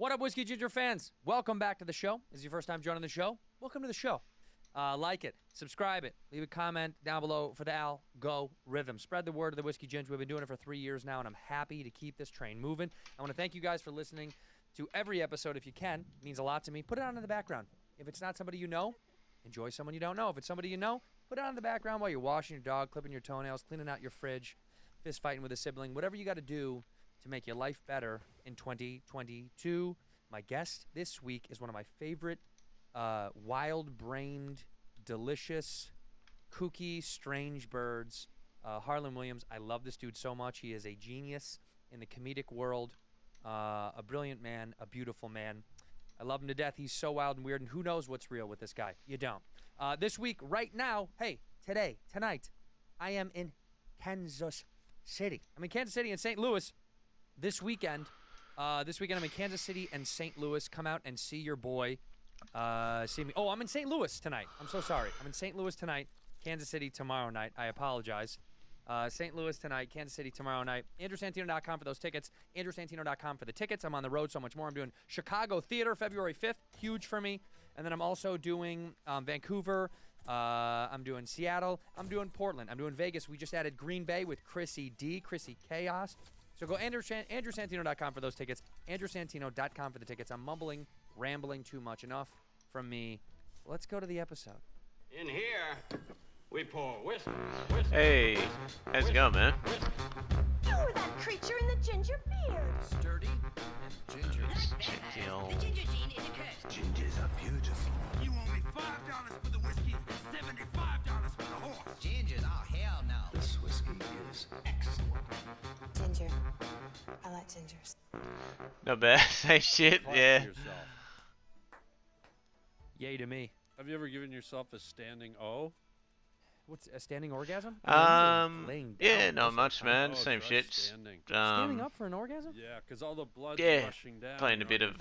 What up, Whiskey Ginger fans? Welcome back to the show. This is your first time joining the show. Welcome to the show. Like it, subscribe it, leave a comment down below for the Algo Rhythm. Spread the word of the Whiskey Ginger. We've been doing it for 3 years now, and I'm happy to keep this train moving. I want to thank you guys for listening to every episode if you can. It means a lot to me. Put it on in the background. If it's not somebody you know, enjoy someone you don't know. If it's somebody you know, put it on in the background while you're washing your dog, clipping your toenails, cleaning out your fridge, fist fighting with a sibling, whatever you got to do to make your life better in 2022. My guest this week is one of my favorite wild-brained, delicious, kooky, strange birds, Harlan Williams. I love this dude so much. He is a genius in the comedic world, a brilliant man, a beautiful man. I love him to death. He's so wild and weird, and who knows what's real with this guy? You don't. This week, right now, hey, tonight, I am in Kansas City. I'm in Kansas City and St. Louis this weekend. I'm in Kansas City and St. Louis. Come out and see your boy. See me. Oh, I'm in St. Louis tonight. I'm so sorry. I'm in St. Louis tonight. Kansas City tomorrow night. I apologize. St. Louis tonight. Kansas City tomorrow night. AndrewSantino.com for those tickets. AndrewSantino.com for the tickets. I'm on the road so much more. I'm doing Chicago Theater February 5th. Huge for me. And then I'm also doing Vancouver. I'm doing Seattle. I'm doing Portland. I'm doing Vegas. We just added Green Bay with Chrissy D. Chrissy Chaos. So go AndrewSantino.com for those tickets. AndrewSantino.com for the tickets. I'm mumbling, rambling too much. Enough from me. Let's go to the episode. In here, we pour whiskey. Hey, how's it going, man? You were that creature in the ginger beard. Sturdy and ginger. Genteel. The ginger gene is a curse. Gingers are beautiful. You owe me $5 for the whiskey and $75 for the horse. Gingers? Oh, hell no. This whiskey is excellent. Ginger. I like gingers. Not bad. Same shit, yeah. Yay to me. Have you ever given yourself a standing O? What's a standing orgasm? Laying Yeah, down. not much, man. Oh, Same try shit. standing. Standing up for an orgasm? Yeah, because all the blood's Yeah, rushing down. playing a bit of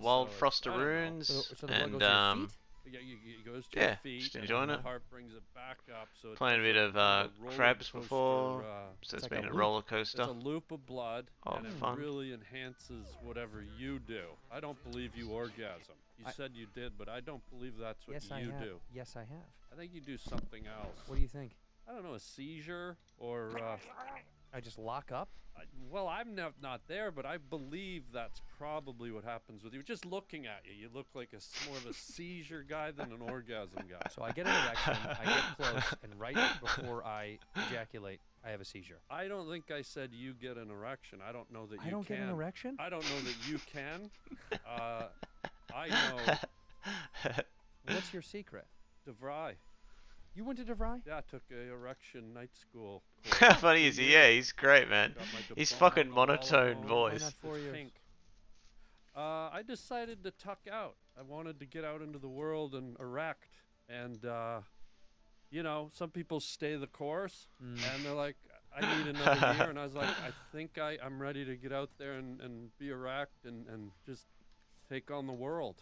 Wild Froster Runes, So the blood and goes to your feet? Yeah, it goes to Yeah, your feet. just and enjoying then it. the heart brings it back up. So playing a bit of crabs before, so it's like been a a loop. roller It's coaster. a loop of blood, Oh, and it fun. really enhances whatever you do. I don't believe you orgasm. You said you did, but I don't believe that's what Yes, I you have. do. Yes, I have. I think you do something else. What do you think? I don't know, a seizure or... I just lock up? well, I'm not there, but I believe that's probably what happens with you. Just looking at you, you look like more of a seizure guy than an orgasm guy. So I get an erection, I get close, and right before I ejaculate, I have a seizure. I don't think I said you get an erection. I don't know that you can. I don't get an erection? I don't know that you can. I know What's your secret? DeVry. You went to DeVry? Yeah, I took a erection night school course. How funny is he? Yeah, he's great, man. Got my His diploma fucking on monotone collarbone. Why voice. not 4 It's years? pink. I decided to tuck out. I wanted to get out into the world and erect. And, you know, some people stay the course, and they're like, I need another year. And I was like, I think I'm ready to get out there and be erect and just take on the world.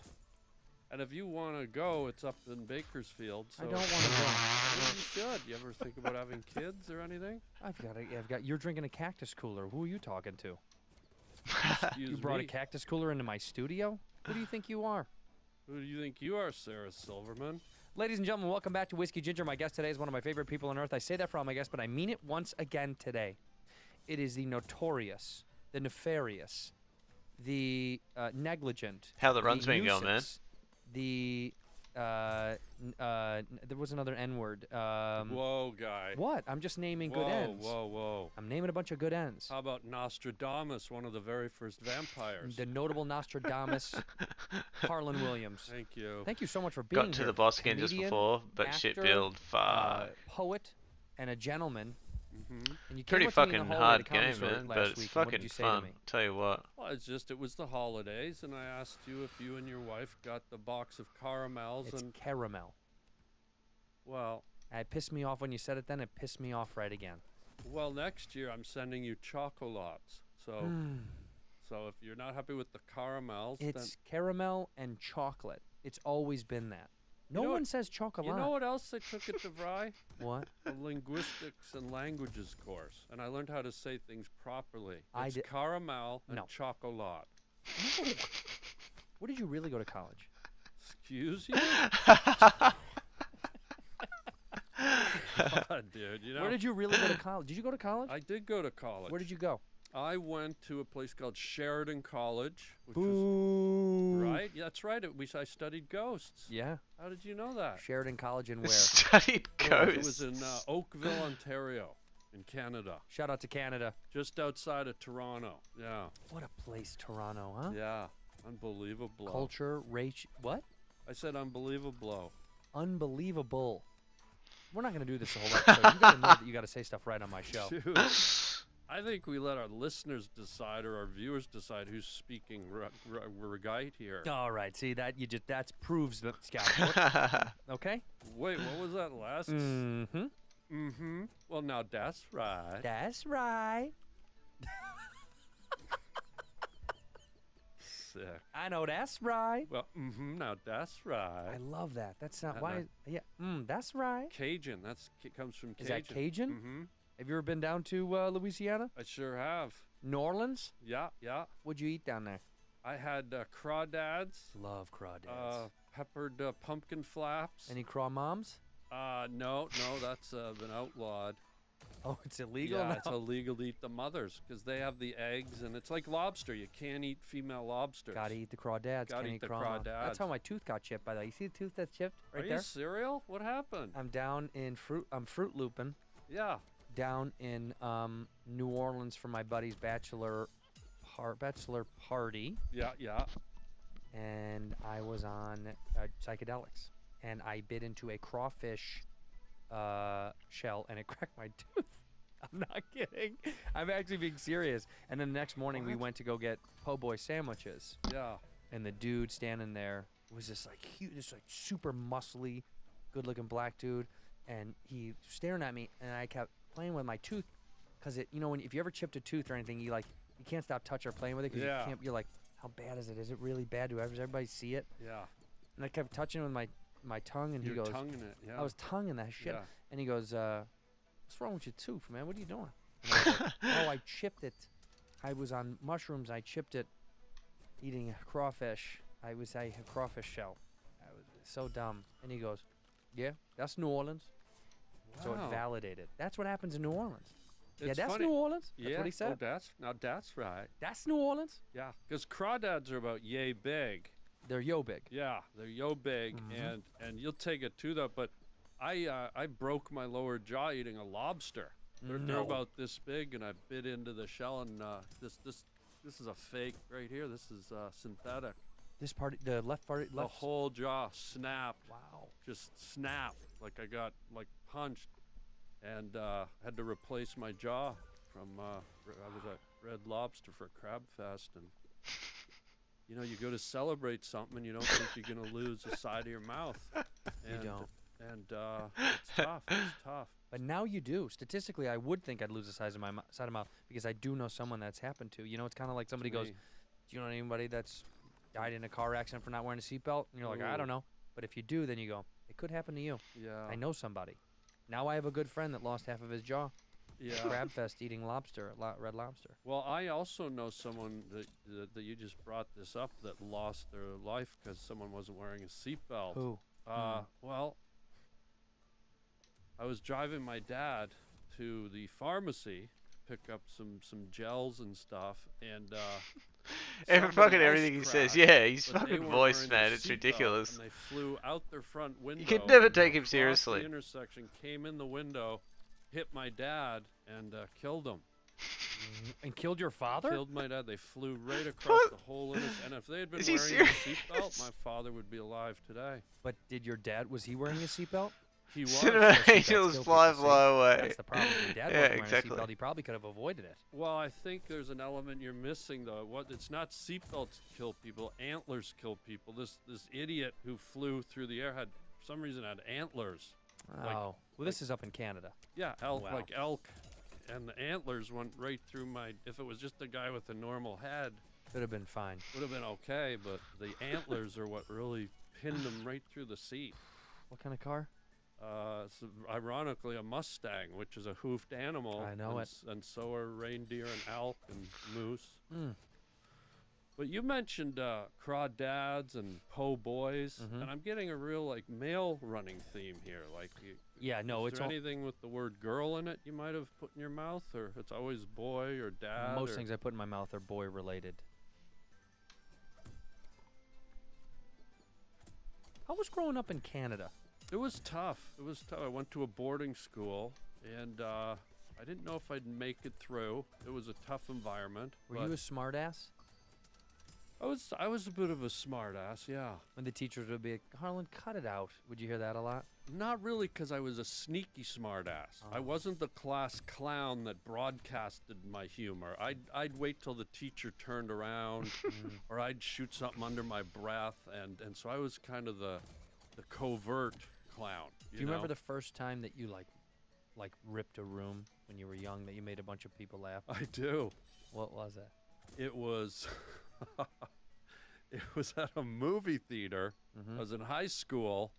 And if you want to go, it's up in Bakersfield. So I don't want to go. well, you should. You ever think about having kids or anything? I've got. You're drinking a cactus cooler. Who are you talking to? Excuse You brought me. a cactus cooler into my studio? Who do you think you are? Who do you think you are, Sarah Silverman? Ladies and gentlemen, welcome back to Whiskey Ginger. My guest today is one of my favorite people on earth. I say that for all my guests, but I mean it once again today. It is the notorious, the nefarious, the negligent. How the run's been going, man? nuisance, The there was another N word. Whoa, guy. What? I'm just naming Whoa, good ends. whoa. I'm naming a bunch of good ends. How about Nostradamus, one of the very first vampires? The notable Nostradamus, Harlan Williams. Thank you. Thank you so much for being Got to here. the boss again just Comedian, before, but shit actor, build fuck. Poet and a gentleman. Mm-hmm. And you came Pretty up to me in fucking the hallway hard at the Comedy game, Store man, last but it's week, and what did fucking you say to fun. me? Tell you what. Well, it was the holidays, and I asked you if you and your wife got the box of caramels, It's and caramel. well, It pissed me off when you said it then. It pissed me off right again. well, next year I'm sending you chocolates. So, so if you're not happy with the caramels, It's caramel and chocolate. It's always been that. No know one what- says chocolate. then you know what else I took at DeVry? What? A linguistics and languages course, and I learned how to say things properly. I It's did- caramel and No. chocolat. No. Where did you really go to college? Excuse you? God, dude, you know. Where did you really go to college? Did you go to college? I did go to college. Where did you go? I went to a place called Sheridan College, which was Boo. right. Yeah, that's right. I studied ghosts. Yeah. How did you know that? Sheridan College in where? Studied It ghosts. was in Oakville, Ontario, in Canada, Shout out to Canada. just outside of Toronto. Yeah, What a place, Toronto, huh? yeah, unbelievable. Culture, race, what? I said unbelievable. Unbelievable. We're not going to do this the whole episode. You got to know that you got to say stuff right on my show. Dude, I think we let our listeners decide or our viewers decide who's speaking right here. All right. See, that proves that, Scott. Okay? Wait, what was that last? Mm-hmm. Mm-hmm. Well, now that's right. That's right. Sick. I know that's right. Well, mm-hmm. Now that's right. I love that. That's not That why. nice. Yeah. That's right. Cajun. Comes from Is Cajun. that Cajun? Mm-hmm. Have you ever been down to Louisiana? I sure have. New Orleans? Yeah, yeah. What'd you eat down there? I had crawdads, Love crawdads. peppered pumpkin flaps. Any craw moms? No, that's been outlawed. Oh, it's illegal Yeah, now? it's illegal to eat the mothers because they have the eggs, and it's like lobster. You can't eat female lobsters. Gotta eat the crawdads. Gotta Can't eat the craw moms. That's crawdads. how my tooth got chipped, by the way. You see the tooth that's chipped right Are there? you cereal? What happened? I'm down in I'm Fruit Looping Yeah. down in New Orleans for my buddy's bachelor party, Yeah, yeah. and I was on psychedelics, and I bit into a crawfish shell, and it cracked my tooth. I'm not kidding. I'm actually being serious. And then the next morning we What? went to go get po' boy sandwiches, Yeah. and the dude standing there was this like huge, this like super muscly, good-looking black dude, and he staring at me, and I kept playing with my tooth, cause if you ever chipped a tooth or anything, you can't stop touching or playing with it, cause Yeah. you're like, how bad is it? Is it really bad? Does everybody see it? Yeah. And I kept touching it with my tongue, and he You're goes, tonguing it. Yeah. I was tonguing that shit, Yeah. and he goes, what's wrong with your tooth, man? What are you doing? And I was like, oh, I chipped it. I was on mushrooms. I chipped it eating crawfish. I had crawfish shell. I was so dumb. And he goes, yeah, that's New Orleans. So it Wow. validated. That's what happens in New Orleans. Yeah, It's that's funny. New Orleans. That's Yeah. what he said. Oh, that's right. That's New Orleans. Yeah. Because crawdads are about yay big. They're yo big. Yeah, they're yo big, Mhm. and you'll take a tooth out. But I broke my lower jaw eating a lobster. They're No. about this big, and I bit into the shell. And this is a fake right here. This is synthetic. This part, the left part, The left. whole jaw snapped. Wow. Just snapped like I got punched, and had to replace my jaw from. I was at Red Lobster for Crab Fest, and you go to celebrate something, and you don't think you're gonna lose the side of your mouth. And, don't. And it's tough. It's tough. But now you do. Statistically, I would think I'd lose the size of my side of mouth because I do know someone that's happened to. It's kind of like somebody goes, Me. "Do you know anybody that's died in a car accident for not wearing a seatbelt?" And you're like, "I Ooh. don't know." But if you do, then you go, "It could happen to you." Yeah. I know somebody. Now I have a good friend that lost half of his jaw. Yeah. Crab Fest eating lobster at Red Lobster. Well, I also know someone that you just brought this up that lost their life because someone wasn't wearing a seatbelt. Who? Well, I was driving my dad to the pharmacy to pick up some gels and stuff, and And somebody fucking else everything he says, crashed, yeah, he's but they fucking weren't voice, wearing their man. It's seatbelt, ridiculous. And they flew out their front window. You can never take him across seriously. The intersection, came in the window, hit my dad, and killed him. And killed your father? Killed my dad. They flew right across the whole intersection. And if they had been Is he wearing a serious? seatbelt, my father would be alive today. But did your dad? Was he wearing a seatbelt? He was. Cinema seatbelts angels kill fly, people, fly see? away. That's the problem. If your dad Yeah, wasn't wearing exactly. a seatbelt, he probably could have avoided it. Well, I think there's an element you're missing, though. It's not seatbelts kill people. Antlers kill people. This idiot who flew through the air for some reason had antlers. Oh, well, this is up in Canada. Yeah, elk, Wow. like elk. And the antlers went right through my. If it was just a guy with a normal head, Could have been fine. would have been okay. But the antlers are what really pinned him right through the seat. What kind of car? So ironically, a Mustang, which is a hoofed animal. I know and and so are reindeer and elk and moose. But you mentioned crawdads and po' boys, Mhm. and I'm getting a real like male running theme here. Like, Yeah, no, is it's there all, anything with the word girl in it you might have put in your mouth, or it's always boy or dad? most or... things I put in my mouth are boy related. How was growing up in Canada? It was tough. It was tough. I went to a boarding school, and I didn't know if I'd make it through. It was a tough environment. Were but you a smartass? I was a bit of a smartass, yeah. When the teachers would be like, Harlan, cut it out. Would you hear that a lot? Not really, because I was a sneaky smartass. I Oh. wasn't the class clown that broadcasted my humor. I'd wait till the teacher turned around, or I'd shoot something under my breath, and so I was kind of the covert clown. Do you remember know? the first time that you like ripped a room when you were young that you made a bunch of people laugh? I do. What was that? It was it was at a movie theater. I was in high school,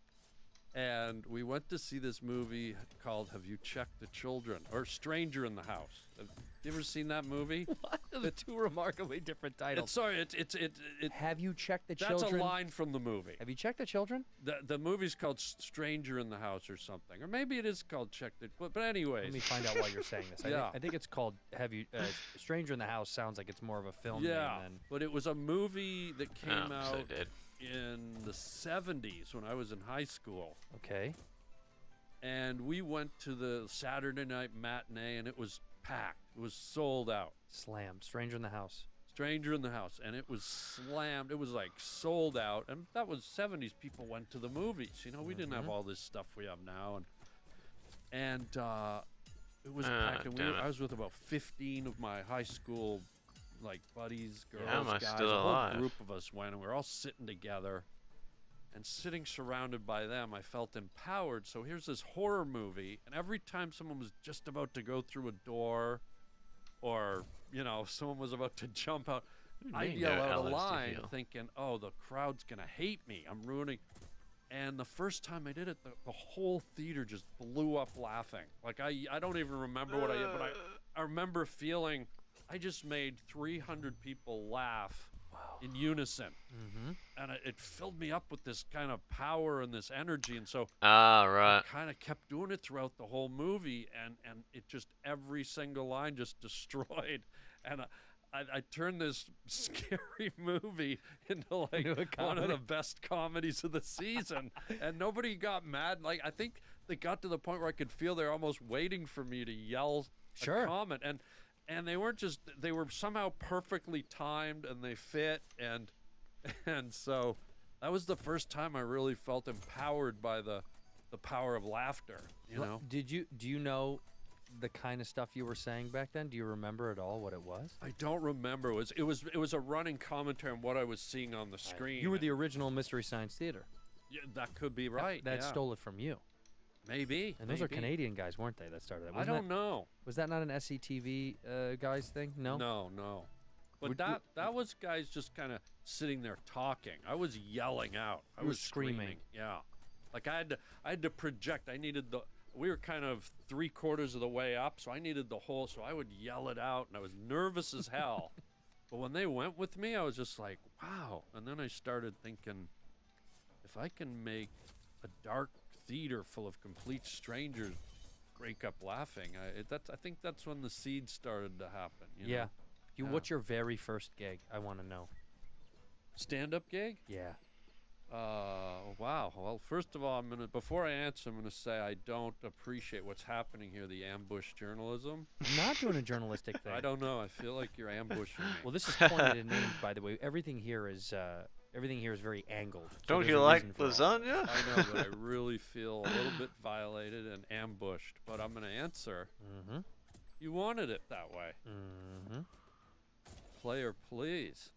and we went to see this movie called Have You Checked the Children? Or Stranger in the House. Have you ever seen that movie? What? The two remarkably different titles. Have you checked the That's children? a line from the movie. Have you checked the children? The movie's called Stranger in the House or something. Or maybe it is called Check the... But anyways. Let me find out why you're saying this. Yeah. I think it's called Have You Stranger in the House sounds like it's more of a film Yeah, name than but it was a movie that came so out it did. in the 70s when I was in high school. Okay. And we went to the Saturday night matinee, and it was packed. It was sold out. Slam. Stranger in the House. Stranger in the House, and it was slammed. It was like sold out, and that was 70s. People went to the movies. You know, we didn't have all this stuff we have now, and it was packed. And damn it. I was with about 15 of my high school like buddies, girls, How am I guys. still A whole alive? group of us went, and we were all sitting together. And sitting surrounded by them, I felt empowered. So here's this horror movie, and every time someone was just about to go through a door, or someone was about to jump out, I'd mean, yell no out a Alex to line, heal? thinking, "Oh, the crowd's gonna hate me. I'm ruining." And the first time I did it, the whole theater just blew up laughing. Like I don't even remember what I did, but I remember feeling I just made 300 people laugh in unison. And it filled me up with this kind of power and this energy, and so Ah, I right. kind of kept doing it throughout the whole movie, and it just every single line just destroyed, and I turned this scary movie into like Into a one of comedy. the best comedies of the season, and nobody got mad. Like I think they got to the point where I could feel they're almost waiting for me to yell Sure. a comment, and they weren't just, they were somehow perfectly timed, and they fit, and so that was the first time I really felt empowered by the power of laughter, you know? Do you know the kind of stuff you were saying back then? Do you remember at all what it was? I don't remember. It was a running commentary on what I was seeing on the screen. You were the original Mystery Science Theater. Yeah, that could be right. That yeah. stole it from you. Maybe. And those are maybe. Canadian guys, weren't they, that started that? I Wasn't don't know. Was that not an SCTV guys thing? No? No. But Would- that was guys just kind of sitting there talking. I was yelling out. I You were was screaming. Yeah. Like I had to project. We were kind of 3/4 of the way up, so I needed the whole, so I would yell it out, and I was nervous as hell. But when they went with me, I was just like, wow. And then I started thinking, if I can make a dark theater full of complete strangers break up laughing, I think that's when the seeds started to happen. You Yeah. know? Yeah. What's your very first gig? I want to know. Stand-up gig? Yeah. Wow. Well, first of all, before I answer, I'm gonna say I don't appreciate what's happening here. The ambush journalism. I'm not doing a journalistic thing. I don't know. I feel like you're ambushing me. Well, this is pointed and named, by the way. Everything here is very angled. So Don't there's you a like reason for all of it. lasagna? I know, but I really feel a little bit violated and ambushed. But I'm gonna answer. Mm-hmm. You wanted it that way. Mm-hmm. Player, please.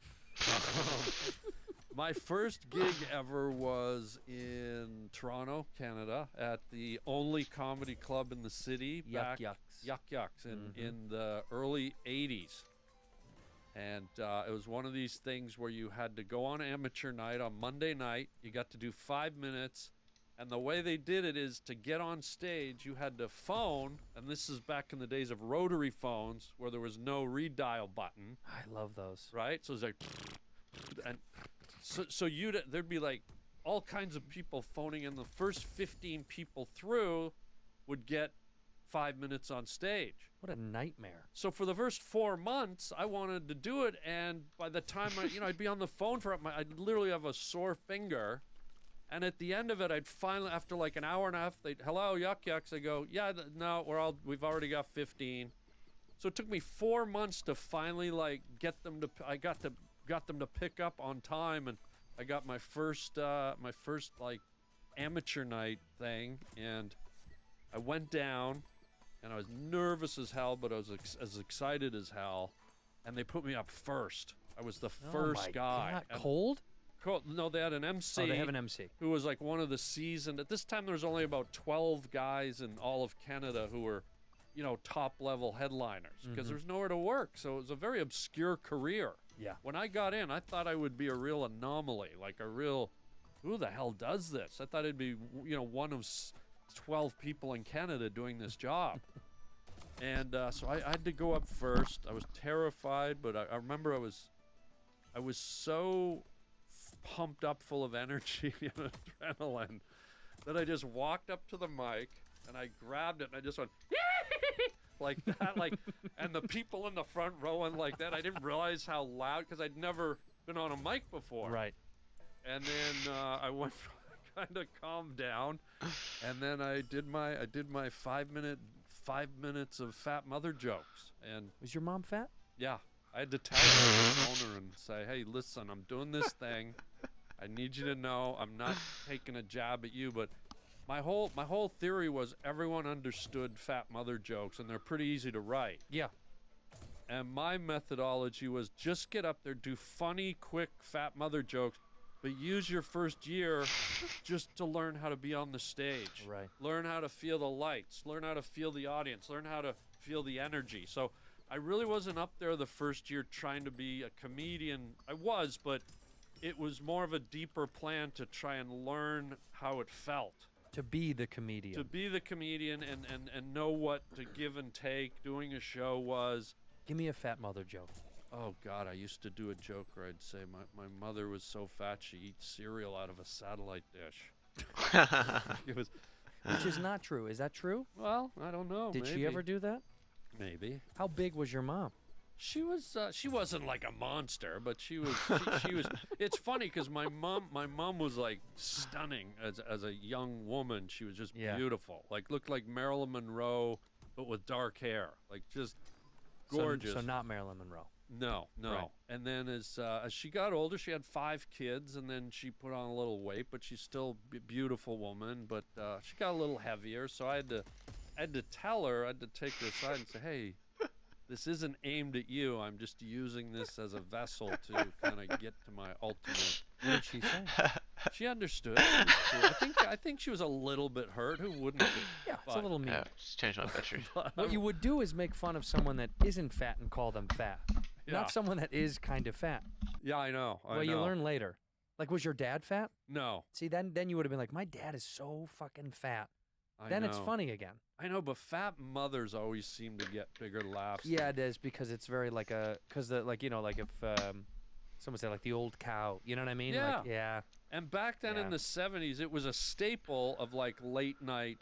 My first gig ever was in Toronto, Canada, at the only comedy club in the city. Yuck back- Yucks. Yuck Yucks in the early 80s. And it was one of these things where you had to go on amateur night on Monday night. You got to do 5 minutes. And the way they did it is to get on stage, you had to phone. And this is back in the days of rotary phones where there was no redial button, I love those. right? So it was like, and so there'd be like all kinds of people phoning in. The first 15 people through would get 5 minutes on stage. What a nightmare. So for the first 4 months, I wanted to do it, and by the time I'd be on the phone I'd literally have a sore finger, and at the end of it, I'd finally, after like an hour and a half, hello, yuck yucks. I go, yeah, no, we've already got 15. So it took me 4 months to finally like get them to pick up on time, and I got my first like amateur night thing, and I went down. And I was nervous as hell, but I was as excited as hell. And they put me up first. I was the first guy. God. Cold? No, they had an MC. Oh, they have an MC. Who was like one of the seasoned. At this time, there was only about 12 guys in all of Canada who were, top-level headliners. Because there was nowhere to work. So it was a very obscure career. Yeah. When I got in, I thought I would be a real anomaly. Like a real, who the hell does this? I thought it'd be, one of 12 people in Canada doing this job. And so I had to go up first. I was terrified, but I remember I was so pumped up, full of energy and adrenaline, that I just walked up to the mic and I grabbed it and I just went like that, and the people in the front row and like that. I didn't realize how loud, because I'd never been on a mic before. Right. And then I went kind of calmed down, and then I did my 5 minutes of fat mother jokes. And Was your mom fat? yeah, I had to tell her on the phone and say, hey, listen, I'm doing this thing. I need you to know I'm not taking a jab at you, but my whole theory was everyone understood fat mother jokes, and they're pretty easy to write. Yeah. And my methodology was just get up there, do funny, quick fat mother jokes, but use your first year just to learn how to be on the stage. Right. Learn how to feel the lights. Learn how to feel the audience. Learn how to feel the energy. So I really wasn't up there the first year trying to be a comedian. I was, but it was more of a deeper plan to try and learn how it felt. To be the comedian. To be the comedian and know what to give and take doing a show was. Give me a fat mother joke. Oh, God, I used to do a joke where I'd say my mother was so fat she eats cereal out of a satellite dish. It was, Which is not true. Is that true? well, I don't know. Did she maybe. ever do that? Maybe. How big was your mom? She was. She wasn't like a monster, but she was. She was. It's funny because my mom was like stunning as a young woman. She was just Yeah. beautiful. Like looked like Marilyn Monroe, but with dark hair. Like just gorgeous. So not Marilyn Monroe. No. Right. And then as she got older, she had 5 kids, and then she put on a little weight, but she's still a beautiful woman. But she got a little heavier, so I had to tell her, I had to take her aside and say, hey, this isn't aimed at you. I'm just using this as a vessel to kind of get to my ultimate. What did she say? She understood. She was cool. I think she was a little bit hurt. Who wouldn't be? Yeah, it's a little mean. Yeah, just change my picture. What you would do is make fun of someone that isn't fat and call them fat. Yeah. Not someone that is kind of fat. Yeah, I know. Well, you learn later. Like, was your dad fat? No. See, then you would have been like, my dad is so fucking fat. I Then know. it's funny again. I know, but fat mothers always seem to get bigger laughs. Yeah, it is, because it's very like like if someone said like the old cow, you know what I mean? Yeah. Like, yeah. And back then Yeah. in the 70s, it was a staple of like late night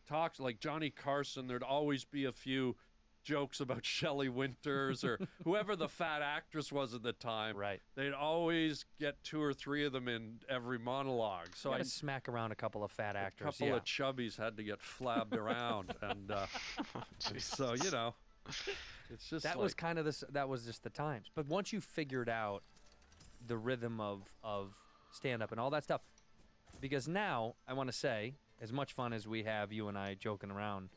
talks, like Johnny Carson. There'd always be a few jokes about Shelley Winters or whoever the fat actress was at the time. Right. They'd always get 2 or 3 of them in every monologue. So So I I smack around a couple of fat a actors. couple Yeah. of chubbies had to get flabbed around, and so it's just That like, was kind of that was just the times. But once you figured out the rhythm of stand up and all that stuff, because now I want to say, as much fun as we have, you and I joking around,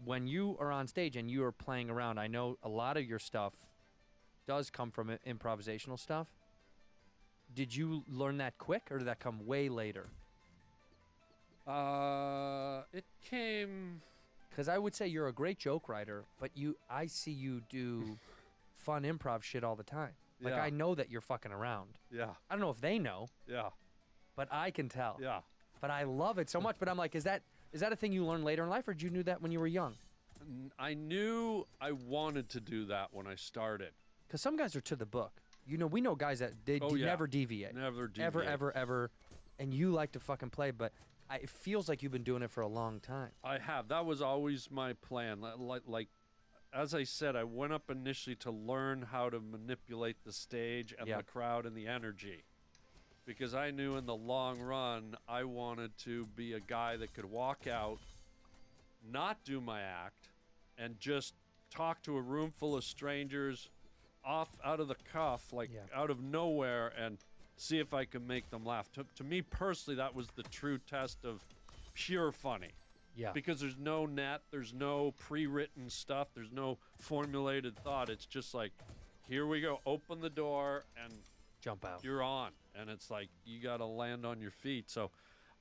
when you are on stage and you are playing around, I know a lot of your stuff does come from improvisational stuff. Did you learn that quick, or did that come way later? it came. Because I would say you're a great joke writer, but I see you do fun improv shit all the time. Like, Yeah. I know that you're fucking around. Yeah, I don't know if they know, yeah, but I can tell. yeah. But I love it so much. But I'm like, is that a thing you learned later in life, or did you knew that when you were young? I knew I wanted to do that when I started. Because some guys are to the book. You know, we know guys that they Oh, yeah. never deviate. Never Ever, deviate. ever. And you like to fucking play, but it feels like you've been doing it for a long time. I have. That was always my plan. Like, as I said, I went up initially to learn how to manipulate the stage and Yep. the crowd and the energy. Because I knew in the long run, I wanted to be a guy that could walk out, not do my act, and just talk to a room full of strangers out of the cuff, like Yeah. out of nowhere, and see if I could make them laugh. To me personally, that was the true test of pure funny. Yeah. Because there's no net, there's no pre-written stuff, there's no formulated thought. It's just like, here we go, open the door, and Jump out. you're on. And it's like, you got to land on your feet. So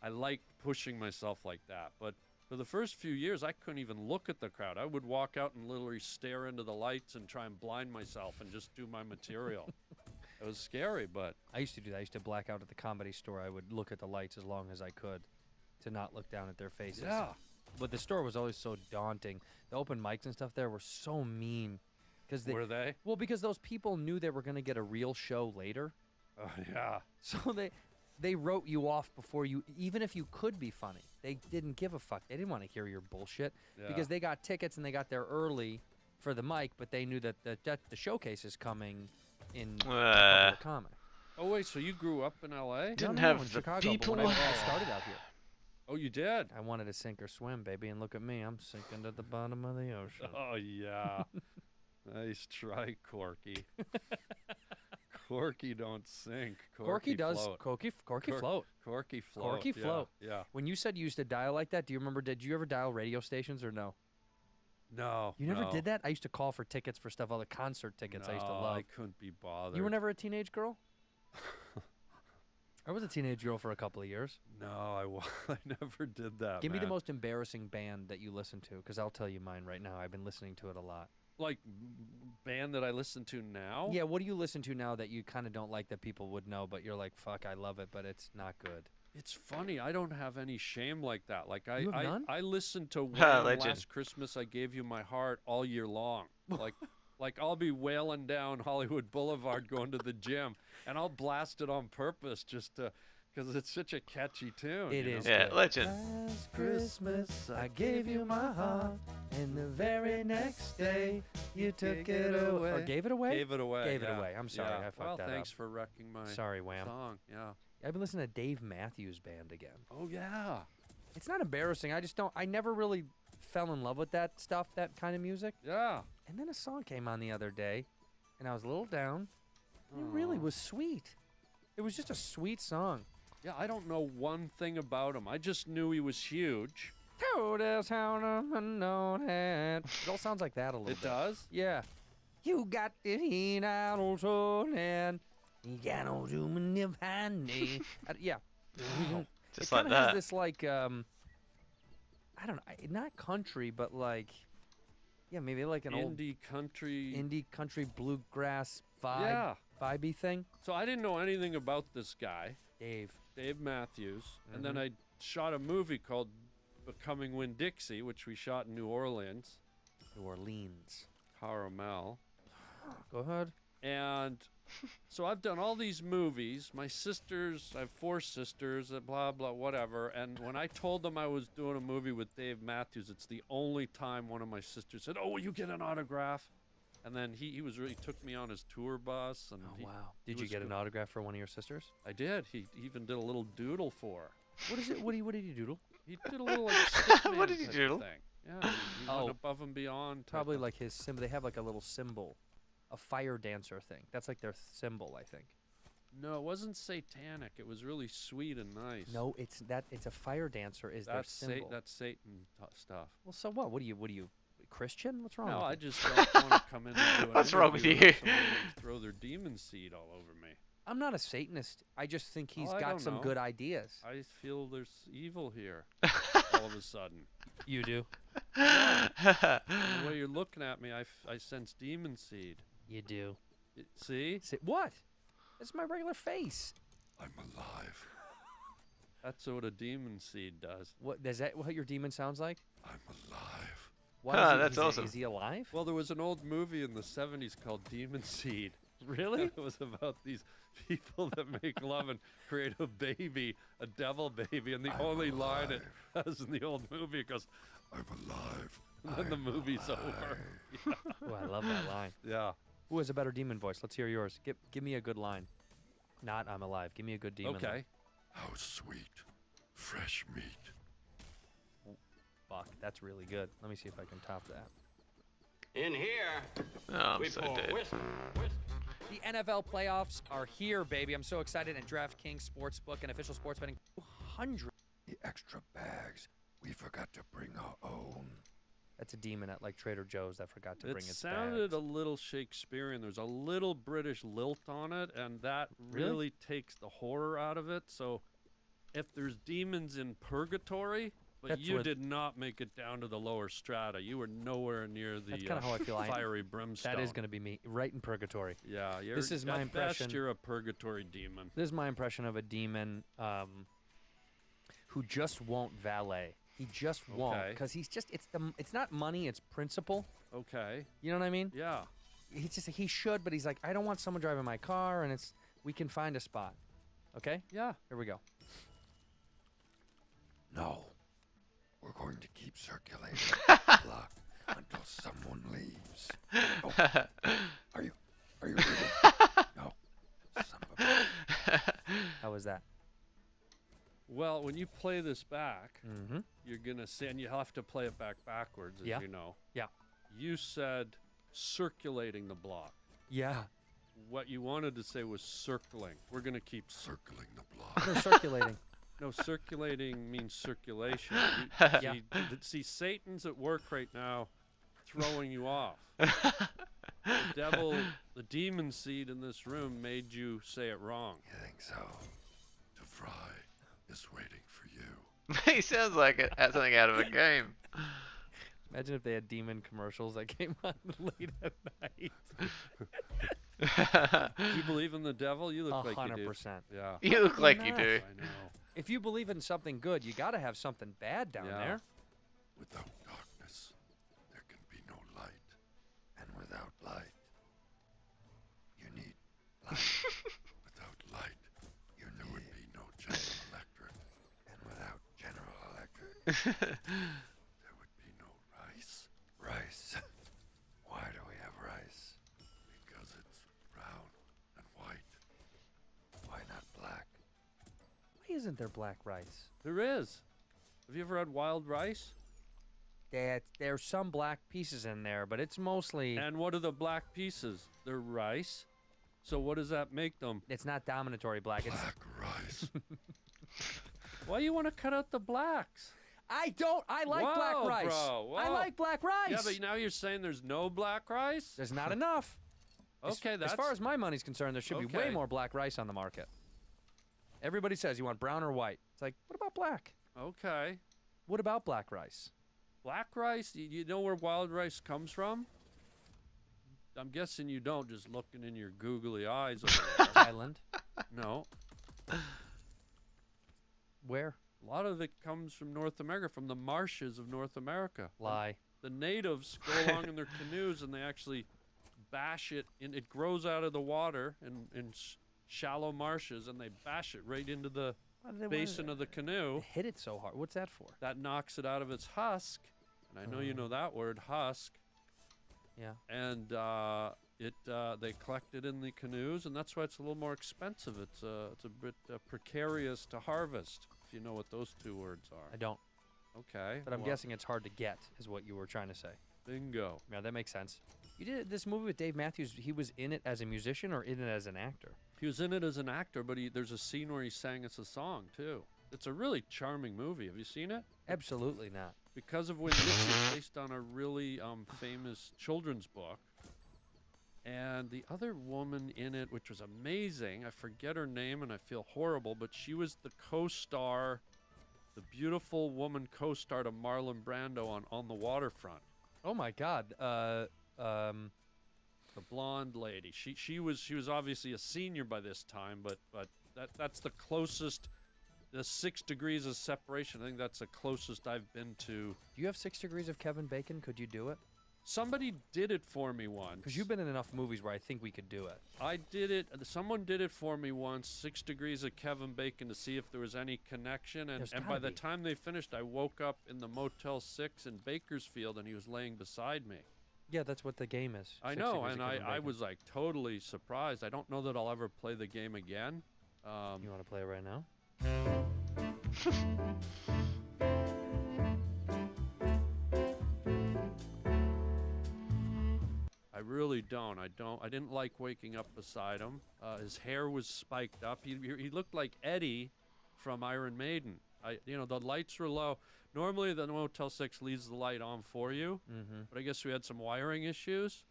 I like pushing myself like that. But for the first few years, I couldn't even look at the crowd. I would walk out and literally stare into the lights and try and blind myself and just do my material. It was scary, but I used to do that. I used to black out at the Comedy Store. I would look at the lights as long as I could to not look down at their faces. yeah. But the store was always so daunting. The open mics and stuff there were so mean. Were they? Well, because those people knew they were going to get a real show later. Oh, yeah. So they wrote you off before you, even if you could be funny. They didn't give a fuck. They didn't want to hear your bullshit Yeah. because they got tickets and they got there early for the mic, but they knew that the showcase is coming in a couple of comics. Oh, wait, so you grew up in L.A.? Didn't No, have in the Chicago, people. but when I started out here. Oh, you did? I wanted to sink or swim, baby, and look at me. I'm sinking to the bottom of the ocean. Oh, yeah. Nice try, Corky. Corky don't sink. Corky does. float. Corky Cor- float. Corky float. Corky yeah, float. Yeah. When you said you used to dial like that, do you remember? Did you ever dial radio stations or no? No. You never no. did that. I used to call for tickets for stuff, all the concert tickets. I used to No, love. I couldn't be bothered. You were never a teenage girl. I was a teenage girl for a couple of years. No, I never did that. Give me the man. most embarrassing band that you listen to, because I'll tell you mine right now. I've been listening to it a lot. like band that I listen to now. Yeah, what do you listen to now that you kind of don't like that people would know, but you're like, fuck, I love it, but it's not good? It's funny. I don't have any shame like that. Like I, You have none? I listened to Wham! Legend. Last Christmas I Gave You My Heart all year long. Like I'll be wailing down Hollywood Boulevard going to the gym, and I'll blast it on purpose just to, because it's such a catchy tune. It you know? is. Yeah, good. legend. Last Christmas I gave you my heart, and the very next day you took it away. Or gave it away? Gave it away. Gave it yeah. away. I'm sorry, Yeah. I fucked well, that thanks up. for wrecking my Sorry, Wham. song. Yeah. I've been listening to Dave Matthews Band again. Oh yeah. It's not embarrassing. I just don't. I never really fell in love with that stuff, that kind of music. Yeah. And then a song came on the other day, and I was a little down. And it really Aw. was sweet. It was just a sweet song. Yeah, I don't know one thing about him. I just knew he was huge. Told us how to know that. It all sounds like that a little It bit. does? Yeah. You got the heat out on so and you got on to me honey. Yeah. Just it like kinda has that. this like I don't know, not country, but like yeah, maybe like an old Indie country. indie country bluegrass vibe, Yeah. vibey thing. So I didn't know anything about this guy, Dave. Dave Matthews, and then Mhm. I shot a movie called Becoming Winn-Dixie, which we shot in New Orleans, New Orleans. Carmel. Go ahead. And so I've done all these movies. My sisters, I have 4 sisters, blah, blah, whatever. And when I told them I was doing a movie with Dave Matthews, it's the only time one of my sisters said, "Oh, will you get an autograph?" And then he took me on his tour bus. And Oh he- wow. he Did you was get an good. autograph for one of your sisters? I did. He even did a little doodle for her. What is it? What did you doodle? He did a little like stick What man did he type of doodle? thing. Yeah, he Oh. went above and beyond. type Probably of- like his symbol. They have like a little symbol, a fire dancer thing. That's like their symbol, I think. No, it wasn't satanic. It was really sweet and nice. No, it's that. It's a fire dancer. Is that's their symbol? that's Satan stuff. Well, so what? What are you Christian? What's wrong? No, I with you? just don't want to come in and do an What's wrong with interview you? where somebody throw their demon seed all over me. I'm not a Satanist. I just think he's Oh, I got don't some know. good ideas. I feel there's evil here all of a sudden. You do. The way you're looking at me, I sense demon seed. You do. See? What? It's my regular face. I'm alive. That's what a demon seed does. What is that? What your demon sounds like? I'm alive. Why Ah, is he, that's is he- awesome. Is he alive? Well, there was an old movie in the 70s called Demon Seed, Really? It was about these people that make love and create a baby, a devil baby, and the only line it has in the old movie goes, I'm alive. and then the movie's over. Oh, I love that line. Yeah. Who has a better demon voice? Let's hear yours. Give me a good line. Not I'm alive. Give me a good demon line. Okay. How sweet. Fresh meat. Fuck, that's really good. Let me see if I can top that. In here, Oh, I'm we so pour dead. whiskey. The NFL playoffs are here, baby. I'm so excited. And DraftKings Sportsbook, an official sports betting, 200. The extra bags. We forgot to bring our own. That's a demon at like Trader Joe's that forgot to It bring its sounded bags. a little Shakespearean. There's a little British lilt on it, and that Really? really takes the horror out of it. So if there's demons in purgatory, but That's you what- did not make it down to the lower strata. You were nowhere near the That's kinda how I feel. fiery brimstone. That is going to be me, right in purgatory. Yeah, you're, This is my at best, impression. you're a purgatory demon. This is my impression of a demon who just won't valet. He just won't Okay. because it's not money, it's principle. Okay. You know what I mean? Yeah. He should, but he's like, I don't want someone driving my car, and we can find a spot. Okay, Yeah. here we go. No. We're going to keep circulating the block until someone leaves. Oh, are you ready? No. Son of a bitch. How was that? Well, when you play this back, Mm-hmm. you're gonna see, and you have to play it backwards, as Yeah. you know. Yeah. You said circulating the block. Yeah. What you wanted to say was circling. We're gonna keep Circling the block. No, circulating. No, circulating means circulation. Yeah. See, Satan's at work right now, throwing you off. The devil, the demon seed in this room made you say it wrong. You think so? To fry is waiting for you. He sounds like something out of a game. Imagine if they had demon commercials that came on late at night. Do you believe in the devil? You look like you do. 100%. Yeah. You look like you not. do. I know. If you believe in something good, you got to have something bad down Yeah. there. Without darkness, there can be no light. And without light, you need light. Without light, there would be no General Electric. And without General Electric, there would be no rice. Rice. Why do we have rice? Because it's brown and white. Why not black? Why isn't there black rice? There is. Have you ever had wild rice? There's some black pieces in there, but it's mostly And what are the black pieces? They're rice. So what does that make them? it's not dominatory black. It's Black rice. Why you want to cut out the blacks? I like black Whoa, rice. bro, I whoa. like black rice. Yeah, but now you're saying there's no black rice? There's not enough. Okay, as that's far as my money's concerned, there should be way Okay. more black rice on the market. Everybody says you want brown or white. It's like, what about black? okay. What about black rice? Black rice, you know where wild rice comes from? I'm guessing you don't, just looking in your googly eyes over there. Thailand. No. Where? A lot of it comes from North America, from the marshes of North America. Lie. The natives go along in their canoes and they actually bash it, and it grows out of the water in shallow marshes, and they bash it right into the Why do they basin of the canoe. hit it so hard? What's that for? That knocks it out of its husk, and I know you know that word, husk. Yeah. And they collect it in the canoes, and that's why it's a little more expensive. It's a bit precarious to harvest, if you know what those two words are. I don't. Okay. But I'm well, guessing it's hard to get, is what you were trying to say. Bingo. Yeah, that makes sense. You did this movie with Dave Matthews. He was in it as a musician or in it as an actor? He was in it as an actor, but there's a scene where he sang us a song too. It's a really charming movie. Have you seen it? Absolutely not. Because of Winn-Dixie, it's based on a really famous children's book. And the other woman in it, which was amazing, I forget her name and I feel horrible, but she was the co-star, the beautiful woman co-star to Marlon Brando on The Waterfront. Oh my God. The blonde lady. She was obviously a senior by this time, but that's the closest. The 6 degrees of separation. I think that's the closest I've been to. Do you have 6 degrees of Kevin Bacon? Could you do it? Somebody did it for me once. Because you've been in enough movies where I think we could do it. I did it. Someone did it for me once. 6 Degrees of Kevin Bacon to see if there was any connection. And, There's and gotta by the be. time they finished, I woke up in the Motel 6 in Bakersfield, and he was laying beside me. Yeah, that's what the game is. I 6 know, Degrees and of Kevin I Bacon. was like totally surprised. I don't know that I'll ever play the game again. You want to play it right now? I really don't. I didn't like waking up beside him. His hair was spiked up. He looked like Eddie from Iron Maiden. The lights were low. Normally, the Motel 6 leaves the light on for you, but I guess we had some wiring issues.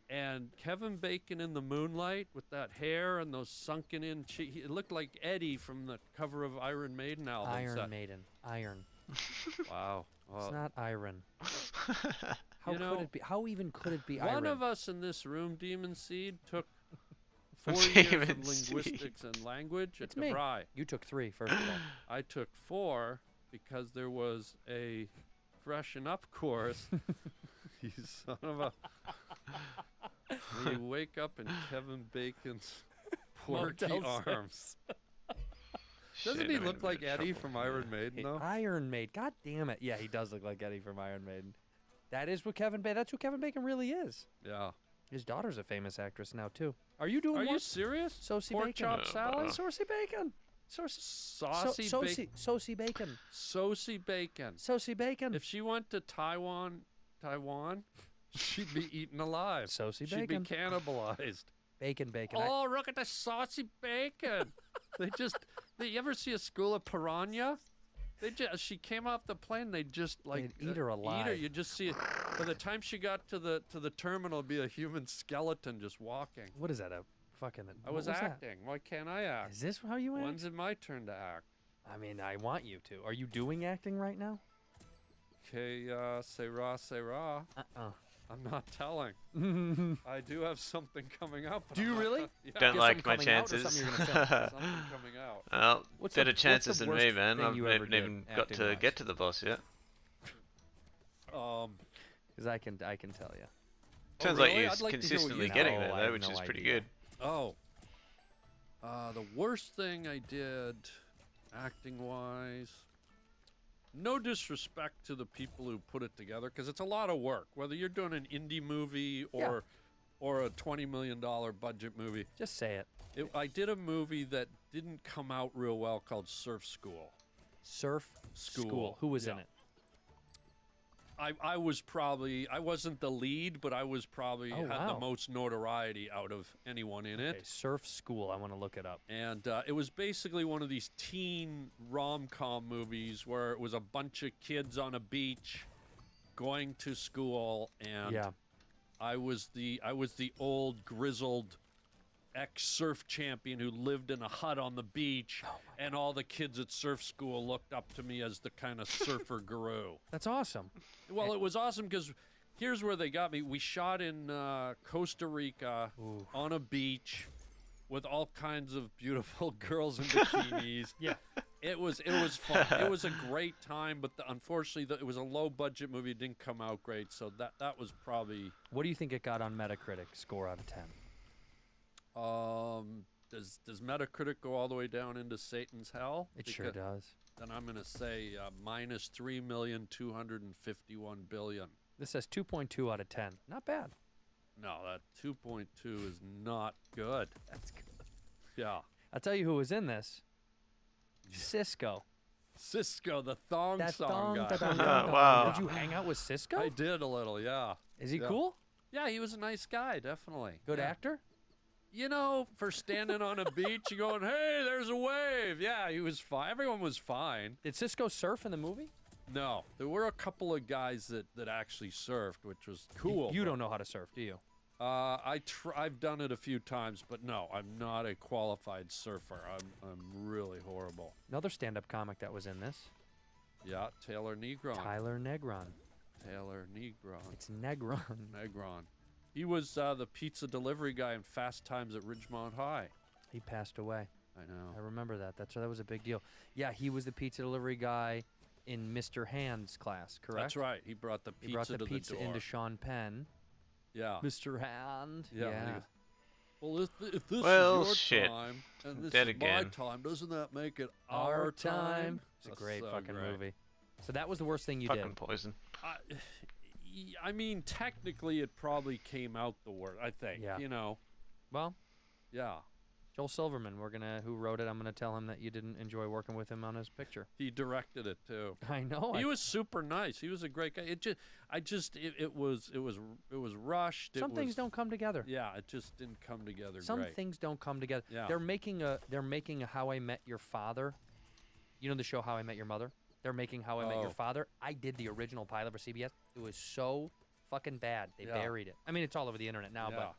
And Kevin Bacon in the moonlight with that hair and those sunken in cheeks, it looked like Eddie from the cover of Iron Maiden albums. Iron Maiden. Iron. Wow. It's not iron. How You could know, it be? How even could it be One iron? of us in this room, Demon Seed, took 4 years Demon of linguistics and language at It's me. DeVry. You took 3, first of all. I took 4 because there was a freshen up course. You son of a... When you wake up in Kevin Bacon's porky Motel 6. arms. Doesn't he Shit, I'm look in like Eddie trouble from here. Iron Maiden, though? Iron Maiden. God damn it. Yeah, he does look like Eddie from Iron Maiden. That is what Kevin Bacon. That's who Kevin Bacon really is. Yeah. His daughter's a famous actress now too. Are you doing Are more? you serious? Saucy Pork bacon. chop salad? Saucy bacon. Saucy bacon. Saucy bacon. Saucy bacon. Saucy bacon. If she went to Taiwan, she'd be eaten alive. Saucy She'd bacon. be cannibalized. Bacon. Oh, look at the saucy bacon. You ever see a school of piranha? She came off the plane. They just like They'd eat her alive. You just see it. By the time she got to the terminal, it'd be a human skeleton just walking. What is that? A fucking. I was acting. Why can't I act? Is this how you act? When's it my turn to act? I mean, I want you to. Are you doing acting right now? Okay, say rah, say rah. I'm not telling. I do have something coming up. but Do I'm you not really? yeah, Don't Get like my something coming out or chances. something you're gonna film? something coming out. Well, What's better the chances than me, worst man. thing I've you never ever did, even got to acting-wise? get to the boss yet. Because I can tell you. Sounds really? like you're I'd like to hear what consistently you getting know. there, I though, have which no is pretty idea. good. Oh. The worst thing I did, acting-wise. No disrespect to the people who put it together, because it's a lot of work. Whether you're doing an indie movie or a $20 million budget movie. Just say it. I did a movie that didn't come out real well called Surf School. Surf School. Who was Yeah. in it? I wasn't the lead, but I was probably Oh, had wow. the most notoriety out of anyone in it. Okay, Surf School. I want to look it up. And it was basically one of these teen rom-com movies where it was a bunch of kids on a beach going to school, and Yeah. I was the old grizzled ex-surf champion who lived in a hut on the beach, and all the kids at surf school looked up to me as the kind of surfer guru. That's awesome. Well, it was awesome because here's where they got me. We shot in Costa Rica Ooh. on a beach with all kinds of beautiful girls in bikinis. Yeah. It was fun. It was a great time, but unfortunately, it was a low budget movie. It didn't come out great, so that was probably. What do you think it got on Metacritic score out of 10? Does Metacritic go all the way down into Satan's hell? It sure does. Then I'm gonna say minus 3,251,000,000,000. This says 2.2 out of 10. Not bad. No, that 2.2 is not good. That's good. Yeah. I'll tell you who was in this. Cisco. Cisco, the thong That song guy. Wow. Did you hang out with Cisco? I did a little, yeah. Is he Yeah. cool? Yeah, he was a nice guy, definitely. Good Yeah. actor? You know, for standing on a beach, you going, hey, there's a wave. Yeah, he was fine. Everyone was fine. Did Cisco surf in the movie? No, there were a couple of guys that actually surfed, which was cool. You but, don't know how to surf, do you? I've done it a few times, but no, I'm not a qualified surfer. I'm really horrible. Another stand-up comic that was in this. Yeah, Taylor Negron. Tyler Negron. Taylor Negron. It's Negron. Negron. He was the pizza delivery guy in Fast Times at Ridgemont High. He passed away. I know. I remember that. That was a big deal. Yeah, he was the pizza delivery guy. in Mr. Hand's class, correct? That's right. He brought the pizza He brought the to pizza the door. into Sean Penn. Yeah. Mr. Hand. Yeah. Yeah. he goes, well, if this Well, is your shit. time and this Dead is my again. time, doesn't that make it Our time. It's a That's great so fucking great. movie. So that was the worst thing you Fucking did. poison. I mean, technically, it probably came out the worst. I think. Yeah. You know. Well, Yeah. Joel Silverman, who wrote it, I'm gonna tell him that you didn't enjoy working with him on his picture. He directed it too. I know. He was super nice. He was a great guy. It was rushed. Some things don't come together. Yeah, it just didn't come together. Some great. things don't come together. Yeah. They're making a How I Met Your Father. You know the show How I Met Your Mother? They're making How I Met Your Oh. Father. I did the original pilot for CBS. It was so fucking bad. They Yeah. buried it. I mean, it's all over the internet now, Yeah. but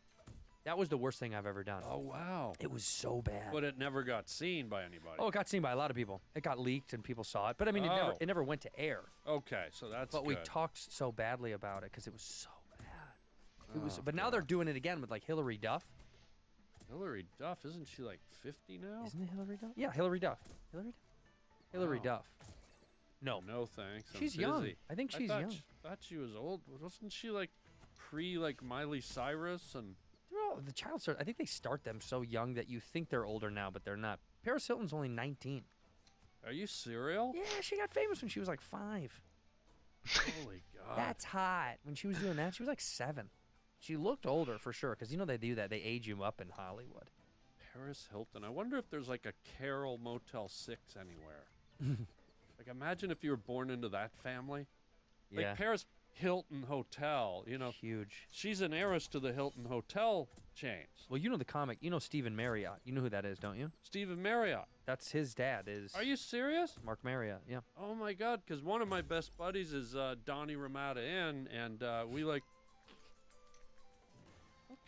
that was the worst thing I've ever done. Oh wow. It was so bad. But it never got seen by anybody. Oh, it got seen by a lot of people. It got leaked and people saw it. But I mean, Oh. it never went to air. Okay, so that's But we good. talked so badly about it because it was so bad. It was. Oh, But now they're doing it again with like Hillary Duff. Hillary Duff, isn't she like 50 now? Isn't it Hillary Duff? Yeah, Hillary Duff. Hillary Wow. Duff. No. No thanks. I'm She's young. busy. I think she's thought young. Thought she was old. Wasn't she like pre Miley Cyrus and? Well, the child stars, I think they start them so young that you think they're older now, but they're not. Paris Hilton's only 19. Are you serial? Yeah, she got famous when she was like 5. Holy God. That's hot. When she was doing that, she was like 7. She looked older for sure, because you know they do that. They age you up in Hollywood. Paris Hilton. I wonder if there's like a Carol Motel 6 anywhere. Like, imagine if you were born into that family. Like Yeah. Paris Hilton Hotel, you know. Huge. She's an heiress to the Hilton Hotel chains. Well, you know the comic. You know Stephen Marriott. You know who that is, don't you? Stephen Marriott. That's his dad is Are you serious? Mark Marriott. Yeah. Oh my God! Because one of my best buddies is Donnie Ramada Inn, and we like.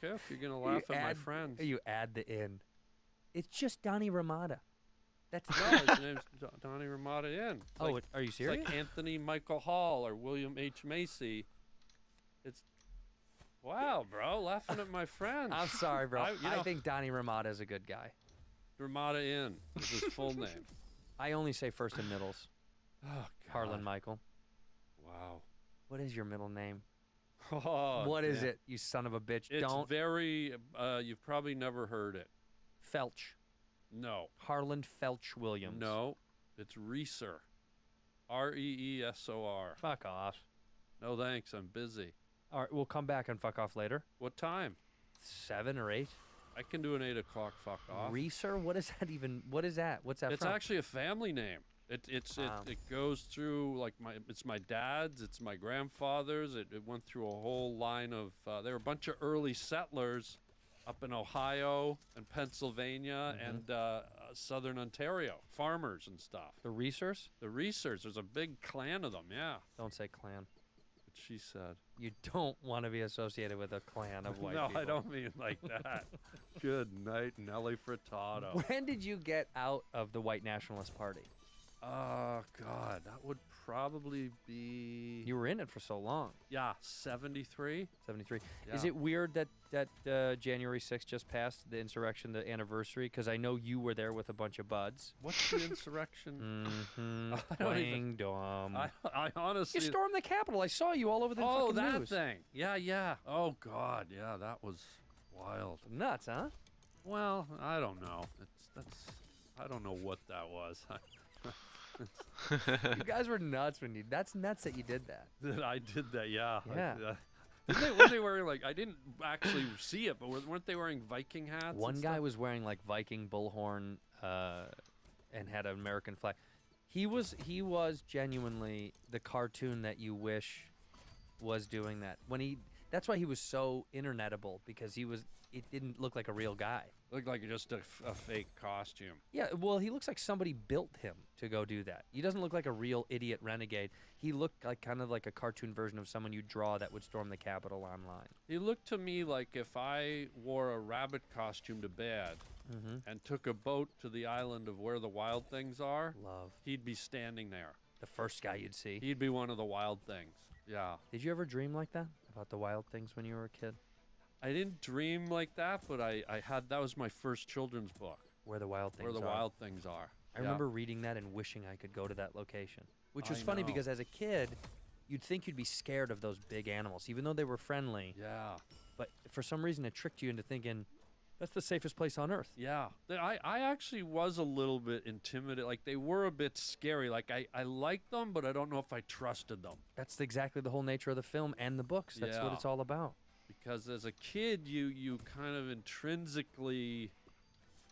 Okay, if you're gonna laugh at my friends. You add the in. It's just Donnie Ramada. That's No, his name's Donnie Ramada Inn. It's Oh, like, are you it's serious? like Anthony Michael Hall or William H. Macy. It's wow, bro, laughing at my friends. I'm sorry, bro. you I know- think Donnie Ramada is a good guy. Ramada Inn is his full name. I only say first and middles. Oh, God. Harlan Michael. Wow. What is your middle name? Oh, What is man. it, you son of a bitch? It's Don't. very. You've probably never heard it. Felch. No. Harlan Felch Williams. No. It's Reesor. Reesor. Fuck off. No thanks. I'm busy. All right, we'll come back and fuck off later. What time? 7 or 8. I can do an 8 o'clock fuck off. Reeser? What is that even? What is that? What's that It's from? actually a family name. It goes through like it's my dad's, it's my grandfather's. It went through a whole line of. There were a bunch of early settlers up in Ohio and Pennsylvania and southern Ontario, farmers and stuff. The Reesers? The Reesers, there's a big clan of them. Yeah, Don't say clan. what she said. You don't want to be associated with a clan of white No, people. I don't mean like that. Good night, Nelly Furtado. When did you get out of the white nationalist party? Oh God, that would probably be. You were in it for so long. Yeah, 73. 73. Is Yeah. it weird that January 6th just passed, the insurrection, the anniversary? Because I know you were there with a bunch of buds. What's the insurrection? Mm-hmm. I don't even- Dong. I honestly. You stormed the Capitol. I saw you all over the Oh, fucking that news. thing. Yeah, yeah. Oh God, yeah, that was wild. Nuts, huh? Well, I don't know. I don't know what that was. You guys were nuts when you. That's nuts that you did that. That I did that. Yeah. Yeah. Were they wearing like? I didn't actually see it, but weren't they wearing Viking hats? One and guy stuff? was wearing like Viking bullhorn and had an American flag. He was genuinely the cartoon that you wish was doing that. That's why he was so internetable, because it didn't look like a real guy. Looked like just a fake costume. Yeah, well, he looks like somebody built him to go do that. He doesn't look like a real idiot renegade. He looked like kind of like a cartoon version of someone you draw that would storm the Capitol online. He looked to me like if I wore a rabbit costume to bed and took a boat to the island of where the wild things are, Love. he'd be standing there. The first guy you'd see. He'd be one of the wild things. Yeah. Did you ever dream like that about the wild things when you were a kid? I didn't dream like that, but I had, that was my first children's book, Where the wild things where the are. wild things are. I remember reading that and wishing I could go to that location. which was I funny know. because as a kid, you'd think you'd be scared of those big animals, even though they were friendly. Yeah. But for some reason, it tricked you into thinking that's the safest place on earth. Yeah. I actually was a little bit intimidated. Like, they were a bit scary. Like, I liked them, but I don't know if I trusted them. That's exactly the whole nature of the film and the books. That's what Yeah. it's all about. Because as a kid, you kind of intrinsically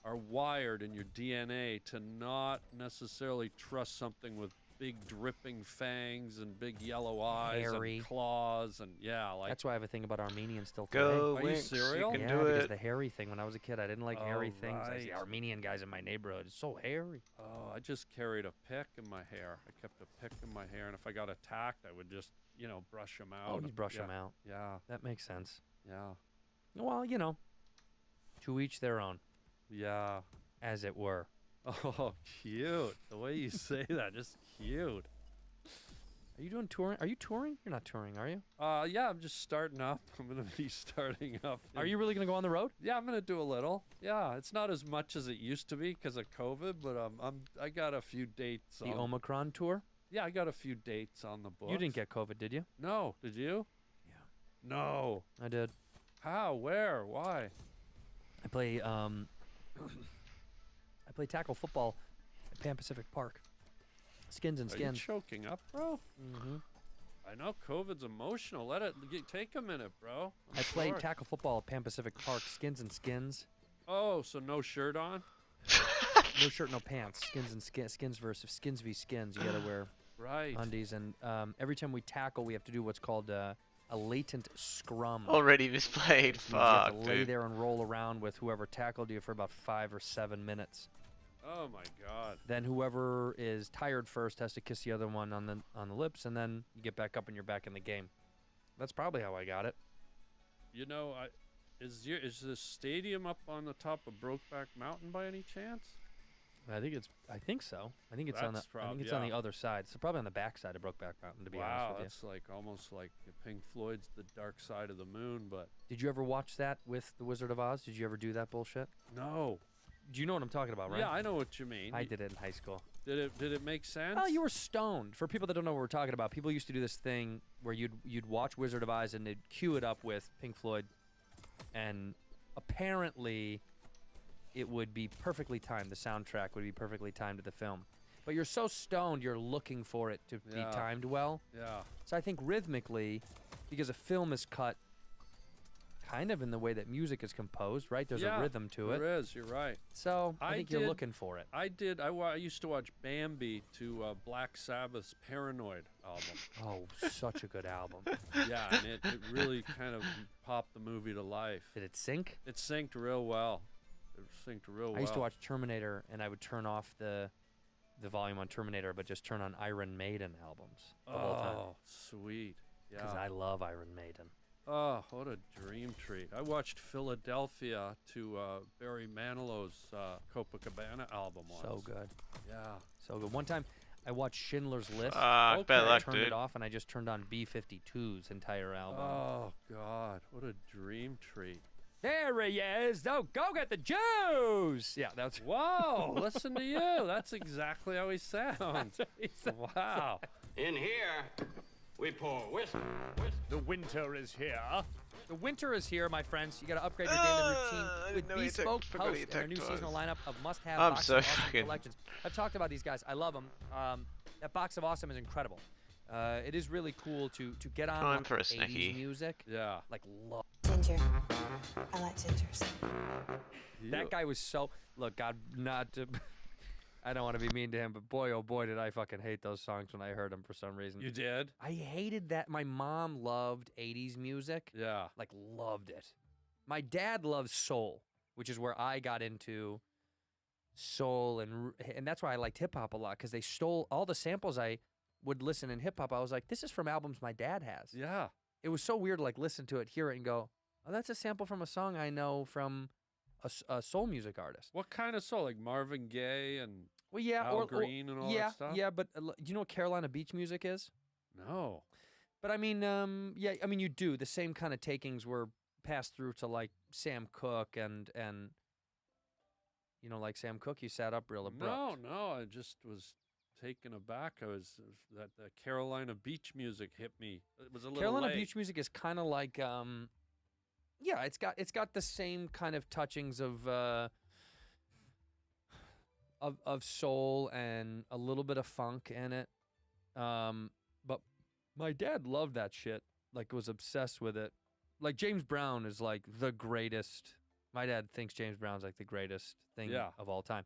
are wired in your DNA to not necessarily trust something with big dripping fangs and big yellow eyes Hairy. and claws and like That's why I have a thing about Armenians still today. Go, Are you Winx. serial? You can yeah, do because it. the hairy thing. When I was a kid, I didn't like hairy Oh, things. I see right. Armenian guys in my neighborhood. It's so hairy. I just carried a pick in my hair. I kept a pick in my hair, and if I got attacked, I would just brush them out. Oh, you brush yeah. them out. Yeah, That makes sense. yeah, Well, to each their own, yeah. as it were. Oh, cute. The way you say that, just cute. Are you doing touring? Are you touring? You're not touring, are you? Yeah, I'm just starting up. I'm gonna be starting up. Are in- you really going to go on the road? Yeah, I'm gonna do a little. Yeah, it's not as much as it used to be because of COVID, but I got a few dates. The on, Omicron tour? Yeah, I got a few dates on the books. You didn't get COVID, did you? No, did you? Yeah. No. I did. How? Where? Why? I play I play tackle football at Pan Pacific Park. Skins and Are you skins. choking up, bro? Mm-hmm. I know COVID's emotional. Let it take a minute, bro. I'm I played sorry. tackle football at Pan Pacific Park. Skins and skins. Oh, so no shirt on? No shirt, no pants. Skins and skins versus skins v skins. You gotta wear Right. undies, and every time we tackle, we have to do what's called a latent scrum. Already misplayed. Which means you have Fuck, to lay dude. there and roll around with whoever tackled you for about 5 or 7 minutes. Oh my God. Then whoever is tired first has to kiss the other one on the lips, and then you get back up and you're back in the game. That's probably how I got it. You know, is the stadium up on the top of Brokeback Mountain by any chance? I think so. I think it's on the. That's I think prob- it's on the yeah. other side. It's probably on the back side of Brokeback Mountain, to be Wow, honest with that's like almost like Pink Floyd's The Dark Side of the Moon, but you. Did you ever watch that with The Wizard of Oz? Did you ever do that bullshit? no. Do you know what I'm talking about, right? Yeah, I know what you mean. I did it in high school. Did it make sense? Well, you were stoned. For people that don't know what we're talking about, people used to do this thing where you'd watch Wizard of Oz and they'd cue it up with Pink Floyd, and apparently it would be perfectly timed. The soundtrack would be perfectly timed to the film. But you're so stoned, you're looking for it to be Yeah. timed well. Yeah. So I think rhythmically, because a film is cut kind of in the way that music is composed, right? There's Yeah, a rhythm to it. There is. You're right. So I I think you're did- looking for it. I used to watch Bambi to Black Sabbath's Paranoid album. Oh, such a good album. Yeah, and it really kind of popped the movie to life. Did it sync? It synced real well. It synced real well. I used to watch Terminator, and I would turn off the volume on Terminator, but just turn on Iron Maiden albums the whole time. Oh, sweet. Because Yeah. I love Iron Maiden. Oh, what a dream treat. I watched Philadelphia to Barry Manilow's Copacabana album once. So good. Yeah. So good. One time, I watched Schindler's List. Fuck, Okay. bad I luck, turned dude. it off, and I just turned on B-52's entire album. Oh, God. What a dream treat. There he is. Oh, go get the Jews. Yeah, that's Whoa, listen to you. That's exactly how he sounds. Wow. In here, we pour whiskey. The winter is here. The winter is here, my friends. You got to upgrade your daily routine I with didn't know you Bespoke forgot you Post and their new took seasonal twice. lineup of must-have I'm box so of awesome fucking- collections. I've talked about these guys. I love them. That box of awesome is incredible. It is really cool to get on Time for a 80s snacky. music. Yeah. Like love. Ginger. I like gingers. That guy was so. Look, God, not to. I don't want to be mean to him, but boy, oh boy, did I fucking hate those songs when I heard them for some reason. You did? I hated that. My mom loved 80s music. Yeah. Like, loved it. My dad loves soul, which is where I got into soul, and that's why I liked hip hop a lot, because they stole all the samples I would listen in hip hop. I was like, this is from albums my dad has. Yeah. It was so weird to like listen to it, hear it, and go, oh, that's a sample from a song I know from a soul music artist. What kind of soul? Like Marvin Gaye and Well, yeah, Al Green and all yeah, that stuff? yeah. But do you know what Carolina Beach music is? No. But I mean, yeah, I mean, you do. The same kind of takings were passed through to like Sam Cooke and like Sam Cooke, you sat up real abrupt. No, I just was taken aback. I was that the Carolina beach music hit me. It was a little Carolina late. beach music is kind of like, yeah, it's got the same kind of touchings of soul and a little bit of funk in it. But my dad loved that shit. Like, was obsessed with it. Like, James Brown is like the greatest. My dad thinks James Brown's like the greatest thing of all time.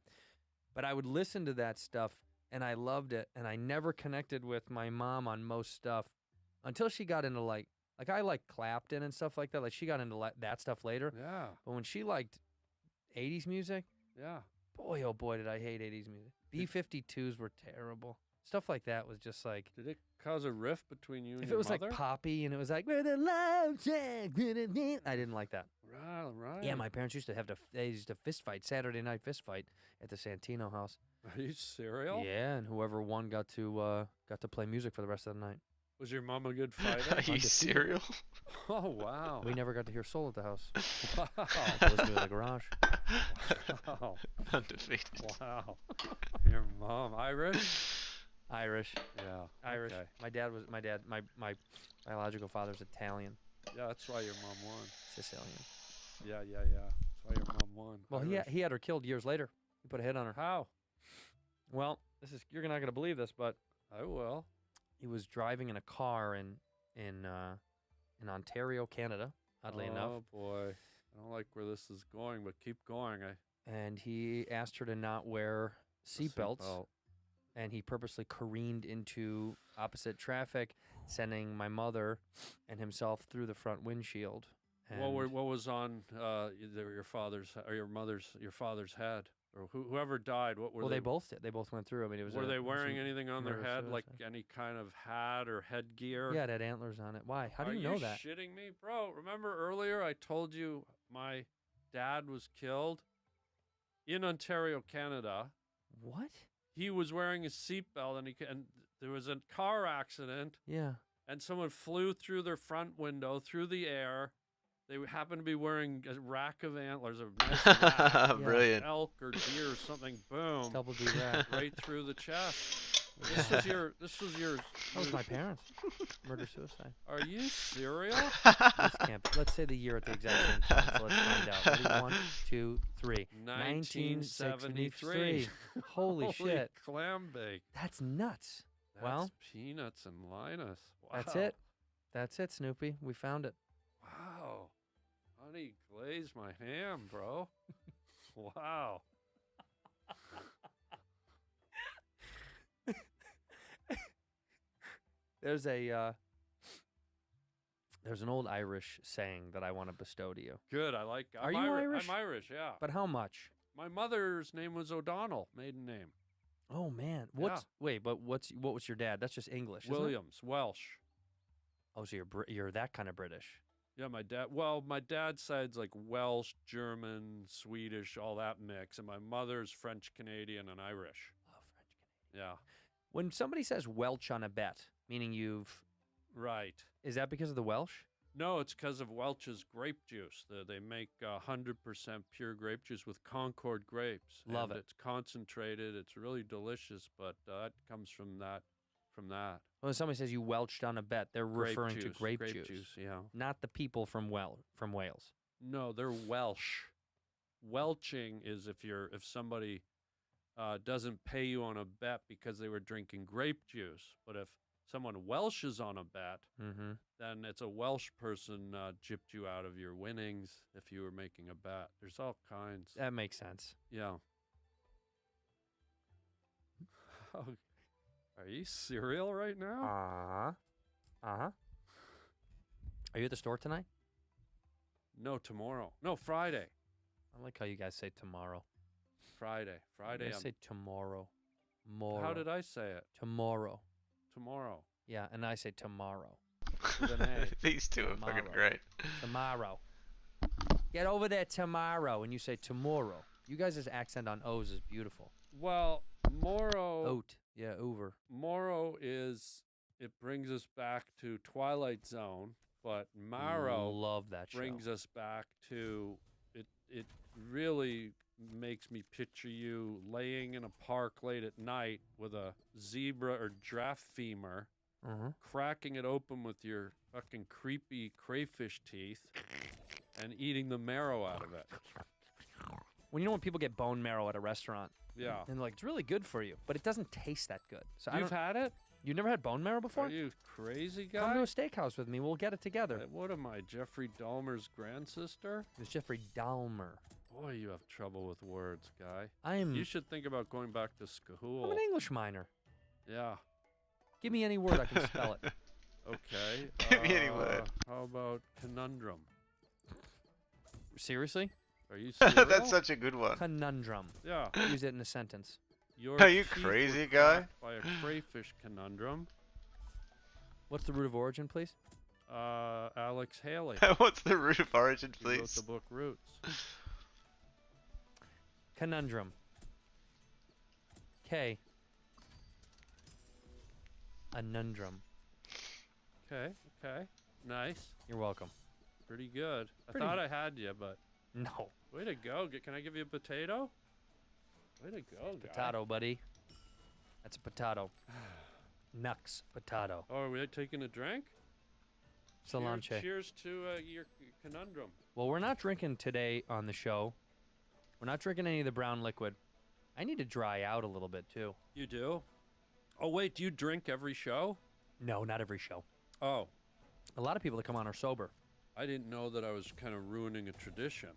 But I would listen to that stuff, and I loved it, and I never connected with my mom on most stuff until she got into, like I like Clapton and stuff like that. Like, she got into that stuff later. Yeah. But when she liked 80s music, Yeah. boy, oh boy, did I hate 80s music. B-52s were terrible. Stuff like that was just like... Did it cause a rift between you and If your it was mother? like poppy and it was like... I didn't like that. Right. Yeah, my parents used to they used to fist fight, Saturday night fist fight at the Santino house. Are you serial? Yeah, and whoever won got to play music for the rest of the night. Was your mom a good fighter? Are you serial? Oh, wow. We never got to hear soul at the house. Wow. I listened to it in the garage. Wow. Undefeated. Wow. Your mom Irish? Irish. Yeah. Irish. Okay. My biological father's Italian, Yeah, that's why your mom won. Sicilian. Yeah. That's why your mom won. Well, Irish. he had her killed years later. He put a hit on her. How? Well, you're not going to believe this, but I will. he was driving in a car in Ontario, Canada, oddly enough. Oh, boy. I don't like where this is going, but keep going. And he asked her to not wear seatbelts, seatbelt. and he purposely careened into opposite traffic, sending my mother and himself through the front windshield. And What was on either your father's or your father's head, or whoever died? What were well, they? they both did. They both went through. I mean, it was. Were they it was wearing a anything on their murder head, like suicide. any kind of hat or headgear? Yeah, it had antlers on it. Why? How do you know that? Shitting me, bro? Remember earlier I told you my dad was killed in Ontario, Canada. What? He was wearing a seatbelt, and there was a car accident, Yeah. and someone flew through their front window through the air. They happened to be wearing a rack of antlers, a nice rack, Brilliant. elk or deer or something. Boom, Double D rack. right through the chest. This was your. That was my parents. Murder suicide. Are you serial? This can't be. Let's say the year at the exact same time. So let's find out. Ready? 1, 2, 3. 1973. Holy shit. Clam bake. That's nuts. That's Well, Peanuts and Linus. Wow. that's it. That's it, Snoopy. We found it. Wow. Honey, glaze my ham, bro. Wow. There's an old Irish saying that I want to bestow to you. Good. I like. Are you Irish? I'm Irish. Yeah. But how much? My mother's name was O'Donnell, maiden name. Oh man. Yeah. What was your dad? That's just English. Isn't it? Williams, Welsh. Oh, so you're that kind of British. Yeah, my dad. Well, my dad's side's like Welsh, German, Swedish, all that mix, and my mother's French, Canadian, and Irish. Oh, French Canadian. Yeah. When somebody says Welch on a bet, meaning Right. is that because of the Welsh? No, it's because of Welch's grape juice. They make 100% pure grape juice with Concord grapes. Love and it. It's concentrated. It's really delicious, but that comes from that. When somebody says you welched on a bet, they're Grape referring to juice, grape juice. juice, Yeah. not the people from Wales. No, they're Welsh. Welching is if somebody doesn't pay you on a bet because they were drinking grape juice. But if someone Welshes on a bet, Mm-hmm. then it's a Welsh person gypped you out of your winnings if you were making a bet. There's all kinds. That makes sense. Yeah. Are you cereal right now? Uh-huh. Are you at the store tonight? No, tomorrow. No, Friday. I like how you guys say tomorrow. Friday. I say tomorrow. How did I say it? Tomorrow. Tomorrow. Yeah, and I say tomorrow. With an A. These two are fucking Tomorrow. great. Tomorrow. Get over there tomorrow, and you say tomorrow. You guys' accent on O's is beautiful. Well, Morrow. Oat. Yeah, over. Morrow it brings us back to Twilight Zone, but Marrow Love that show. brings us back to it really makes me picture you laying in a park late at night with a zebra or giraffe femur, cracking it open with your fucking creepy crayfish teeth, and eating the marrow out of it. When you know when people get bone marrow at a restaurant, Yeah. and they're like, it's really good for you, but it doesn't taste that good. So You've had it? You've never had bone marrow before? Are you crazy guy? Come to a steakhouse with me. We'll get it together. What am I, Jeffrey Dahmer's grandsister? It's Jeffrey Dahmer. Boy, you have trouble with words, guy. I'm You should think about going back to school. I'm an English minor. Yeah. Give me any word, I can spell it. Okay. Give me any word. How about conundrum? Seriously? Are you serious? That's such a good one. Conundrum. Yeah. Use it in a sentence. Your Are you teeth crazy, were guy? cracked by a crayfish conundrum. What's the root of origin, please? Alex Haley. What's the root of origin, He wrote please? the book Roots. Conundrum. K. Anundrum. Okay. Nice. You're welcome. Pretty good. Pretty- I thought I had you, but No. way to go. Can I give you a potato? Way to go, guy. Potato, buddy. That's a potato. Nux potato. Oh, are we taking a drink? Solanche. Cheers to your conundrum. Well, we're not drinking today on the show. We're not drinking any of the brown liquid. I need to dry out a little bit, too. You do? Oh, wait. Do you drink every show? No, not every show. Oh, A lot of people that come on are sober. I didn't know that I was kind of ruining a tradition.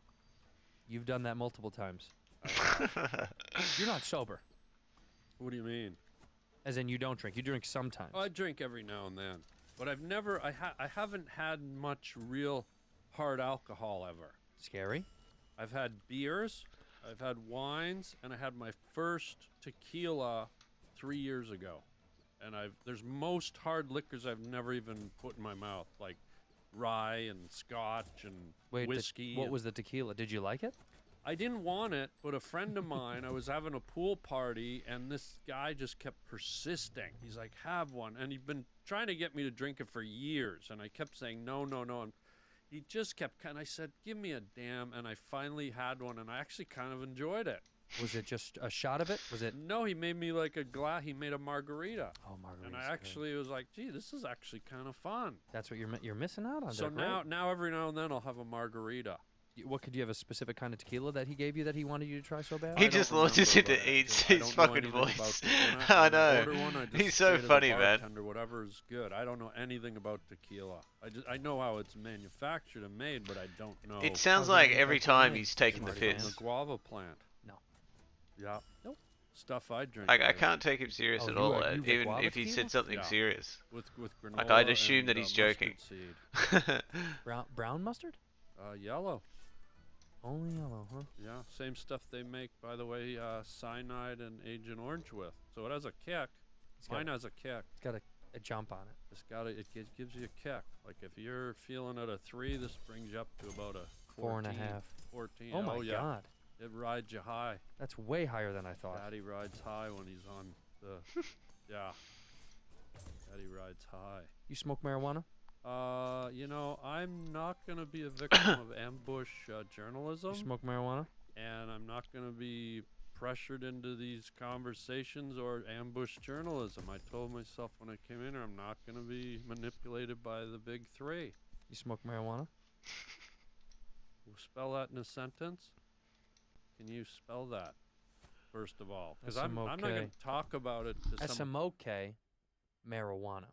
You've done that multiple times. You're not sober. What do you mean? As in, you don't drink. You drink sometimes. Oh, I drink every now and then, but I've never. I haven't had much real hard alcohol ever. Scary. I've had beers, I've had wines, and I had my first tequila 3 years ago. And there's most hard liquors I've never even put in my mouth, like rye and scotch and Wait, whiskey. what and- was the tequila? Did you like it? I didn't want it, but a friend of mine, I was having a pool party, and this guy just kept persisting. He's like, have one. And he'd been trying to get me to drink it for years, and I kept saying, no. And he just kept, and I said, give me a damn, and I finally had one, and I actually kind of enjoyed it. Was it just a shot of it? Was it? No, he made me like he made a margarita. Oh, margarita. And I actually was like, gee, this is actually kind of fun. That's what you're missing out on. So They're great. now every now and then I'll have a margarita. What could you have a specific kind of tequila that he gave you that he wanted you to try so bad? He I just don't launches remember, into but eats I his don't know fucking anything about voice. tequila. I When know. order one, I just He's so say to the funny, man. bartender, whatever is good. I don't know anything about tequila. I know how it's manufactured and made, but I don't know. It sounds How's it like every manufactured time made? he's taking the Somebody From piss. the guava plant. No. Yeah. Nope. Stuff I drink. I there. can't take him serious Oh, at you all, are- you get even guava if he tequila? said something Yeah. serious. with granola. Like, I'd assume and, that he's mustard joking. Seed. Brown mustard? Yellow. Only yellow, huh? Yeah, same stuff they make, by the way, cyanide and Agent Orange with. So it has a kick. It's got, Mine has a kick. it's got a jump on it. It gives you a kick. Like if you're feeling at a 3, this brings you up to about a 14, 4.5. 14. Oh my yeah. God. It rides you high. That's way higher than I thought. Daddy rides high when he's on the. Yeah. Daddy rides high. You smoke marijuana? I'm not gonna be a victim of ambush journalism, You smoke marijuana? and I'm not gonna be pressured into these conversations or ambush journalism. I told myself when I came in here, I'm not gonna be manipulated by the big 3. You smoke marijuana? Spell that in a sentence. Can you spell that first of all? Because I'm not SMOK. gonna talk about it to some. SMOK, marijuana.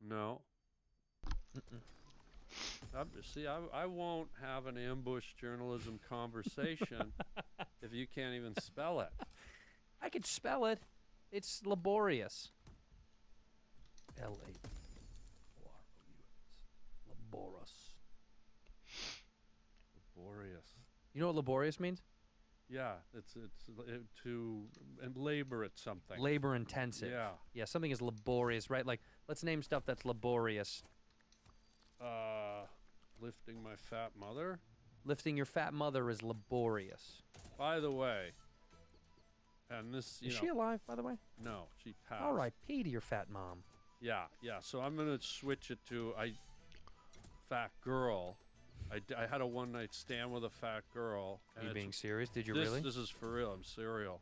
No. Mm-mm. See, I won't have an ambush journalism conversation if you can't even spell it. I could spell it. It's laborious. Laborious. Laborious. Laborious. You know what laborious means? Yeah, it's to labor at something. Labor intensive. Yeah. Yeah, something is laborious, right? Like, let's name stuff that's laborious. Lifting my fat mother. Lifting your fat mother is laborious. By the way, and this, Is she alive, by the way? no, she passed. R.I.P. to your fat mom. Yeah. So I'm gonna switch it to fat girl. I had a one-night stand with a fat girl. Are And you it's- being serious? Did you this, really? This is for real. I'm serial.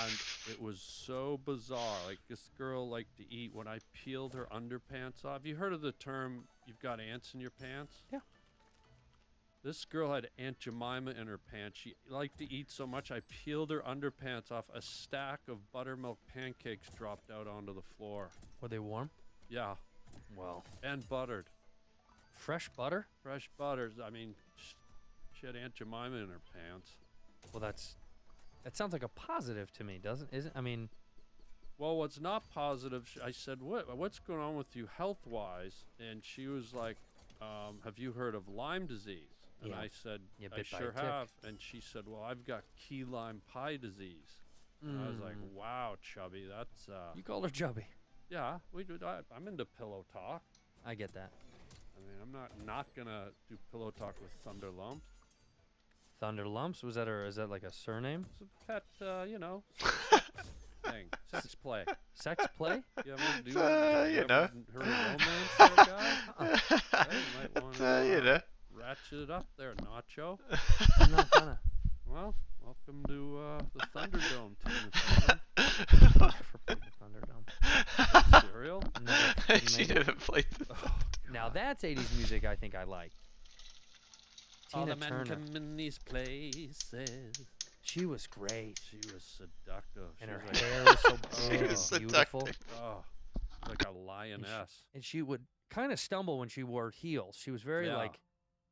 And it was so bizarre. Like, this girl liked to eat. When I peeled her underpants off, you heard of the term, you've got ants in your pants? Yeah. This girl had Aunt Jemima in her pants. She liked to eat so much, I peeled her underpants off. A stack of buttermilk pancakes dropped out onto the floor. Were they warm? Yeah. Well, And buttered. fresh butter? Fresh butters. I mean, she had Aunt Jemima in her pants. Well, that sounds like a positive to me, doesn't? Isn't? I mean, Well, what's not positive, I said, what's going on with you health-wise? And she was like, have you heard of Lyme disease? And Yeah. I said, Yeah, I bit by a sure tick. have. And she said, well, I've got key lime pie disease. And I was like, wow, Chubby, that's, you called her chubby. yeah, I'm into pillow talk. I get that. I mean, I'm not gonna do pillow talk with Thunder Lump. Thunder Lumps? Was that her? Is that like a surname? It's a pet, thing. Sex play. Sex play? You ever do you know. Her romance there, guy? Hey, you might want You know. ratchet it up there, Nacho. I'm not gonna. Well, welcome to the Thunderdome team. Never played the Thunderdome. Cereal? Never She made it. never played the Now that's 80s music I think I like. All Tina the men Turner. come in these places. She was great. She was seductive. And She her was like, hair was so She was beautiful. seductive. oh, like a lioness. And she would kind of stumble when she wore heels. She was very Yeah. like,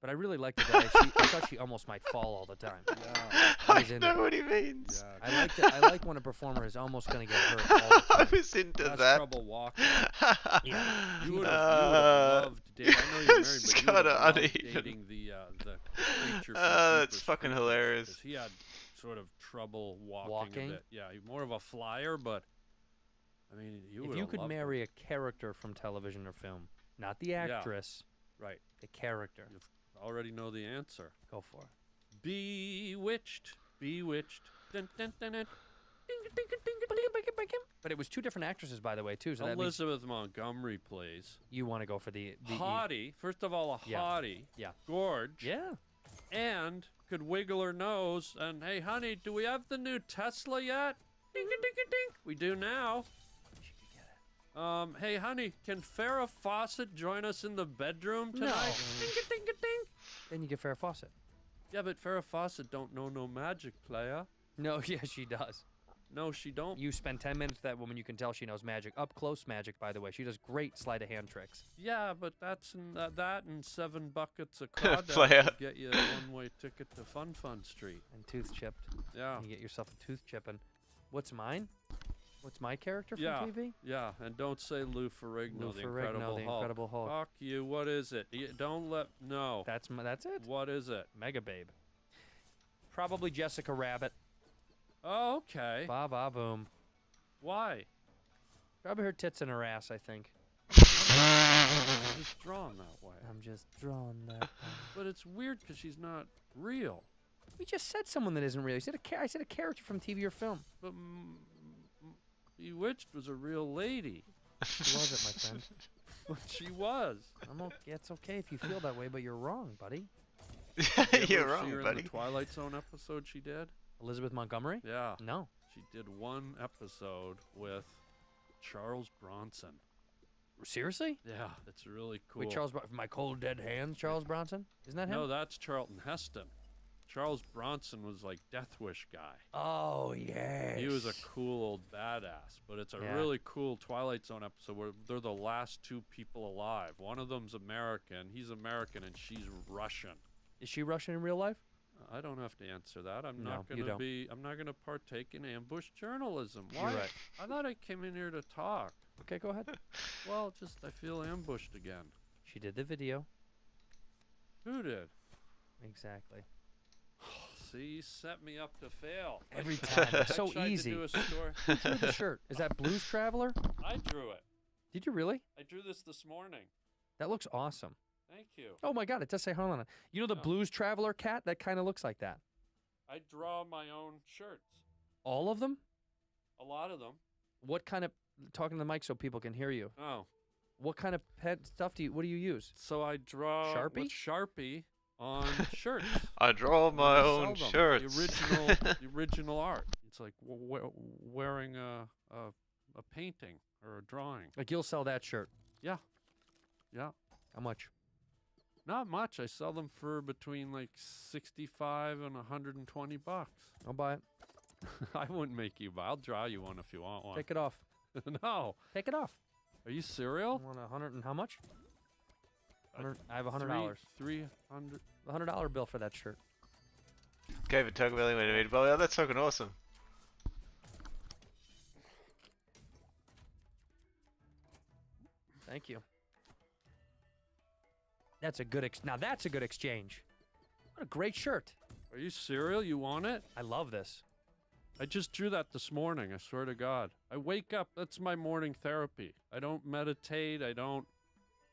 but I really liked it that I thought she almost might fall all the time. Yeah. I was I into know it. what he means. Yeah. I liked it. I like when a performer is almost going to get hurt all the I time. was into That's that. trouble walking. Yeah. You would have loved dating. I know you're married, She's but you got would a have loved uneven- dating the creature. From That's Jeepers fucking Creepers, hilarious. 'cause he had sort of trouble walking. Walking? A bit. Yeah, he's more of a flyer, but I mean, you If would you have could loved him. marry a character from television or film, not the actress, Right, the character, you already know the answer. go for it. Bewitched, bewitched. Dun, dun, dun, dun. But it was two different actresses, by the way, too. So that means Elizabeth Montgomery plays. you want to go for the Hottie. First of all, a Yeah. hottie. Yeah. Gorge. Yeah. And could wiggle her nose and, hey, honey, do we have the new Tesla yet? Ding, ding, ding, ding. We do now. Hey, honey, can Farrah Fawcett join us in the bedroom tonight? No. Ding, ding, ding, ding. Then you get Farrah Fawcett. Yeah, but Farrah Fawcett don't know no magic, player. No, yeah, she does. No, she don't. You spend 10 minutes with that woman, you can tell she knows magic. Up close magic, by the way. She does great sleight of hand tricks. Yeah, but that's that and 7 buckets of crawdads Player. to get you a one-way ticket to Fun Fun Street. And tooth chipped. Yeah. And you get yourself a tooth chipping. What's mine? What's my character from Yeah. TV? Yeah, and don't say Lou Ferrigno, Lou the Ferrigno, Incredible the Hulk. Incredible Hulk. Fuck you. What is it? Don't let. No. That's it. What is it? Mega Babe. Probably Jessica Rabbit. Oh, okay. Ba ba boom. Why? Probably her tits and her ass, I think. She's drawn that way. I'm just drawn that. But it's weird because she's not real. We just said someone that isn't real. You said I said a character from TV or film. But Bewitched was a real lady. She wasn't, my friend. She was. I'm okay. It's okay if you feel that way, but you're wrong, buddy. You You're ever see wrong, her in buddy. the Twilight Zone episode she did? Elizabeth Montgomery? Yeah. No. She did one episode with Charles Bronson. Seriously? Yeah, it's really cool. Wait, My Cold Dead Hands, Charles Bronson? Isn't that him? No, that's Charlton Heston. Charles Bronson was like Death Wish guy. Oh, yes. He was a cool old badass, but it's a Yeah. really cool Twilight Zone episode where they're the last 2 people alive. One of them's American. He's American and she's Russian. Is she Russian in real life? I don't have to answer that. I'm No, not you gonna don't. I'm not gonna partake in ambush journalism. You're Why? right. I thought I came in here to talk. Okay, go ahead. Well, just I feel ambushed again. She did the video. Who did? Exactly. See, you set me up to fail. Every time. It's I so tried easy. To do a story. Who drew the shirt? Is that Blues Traveler? I drew it. Did you really? I drew this morning. That looks awesome. Thank you. Oh my God, it does say Harlan on it. You know the Yeah. Blues Traveler cat? That kind of looks like that. I draw my own shirts. All of them? A lot of them. What kind of, talking to the mic so people can hear you. Oh. What kind of pen stuff what do you use? So I draw Sharpie? with Sharpie on shirts. I draw my I own sell them. shirts. The original art. It's like wearing a painting or a drawing. Like you'll sell that shirt. Yeah. How much? Not much. I sell them for between like 65 and 120 bucks. I'll buy it. I wouldn't make you buy. I'll draw you one if you want one. Take it off. No. Take it off. Are you I serial? want 100 and how much? Uh, 100, I have $100. $300. $100 bill for that shirt. Gave it Taco Bell anyway to meet. Oh, that's fucking awesome. Thank you. That's a good now that's a good exchange. What a great shirt. Are you serial? You want it? I love this. I just drew that this morning. I swear to God. I wake up. That's my morning therapy. I don't meditate. I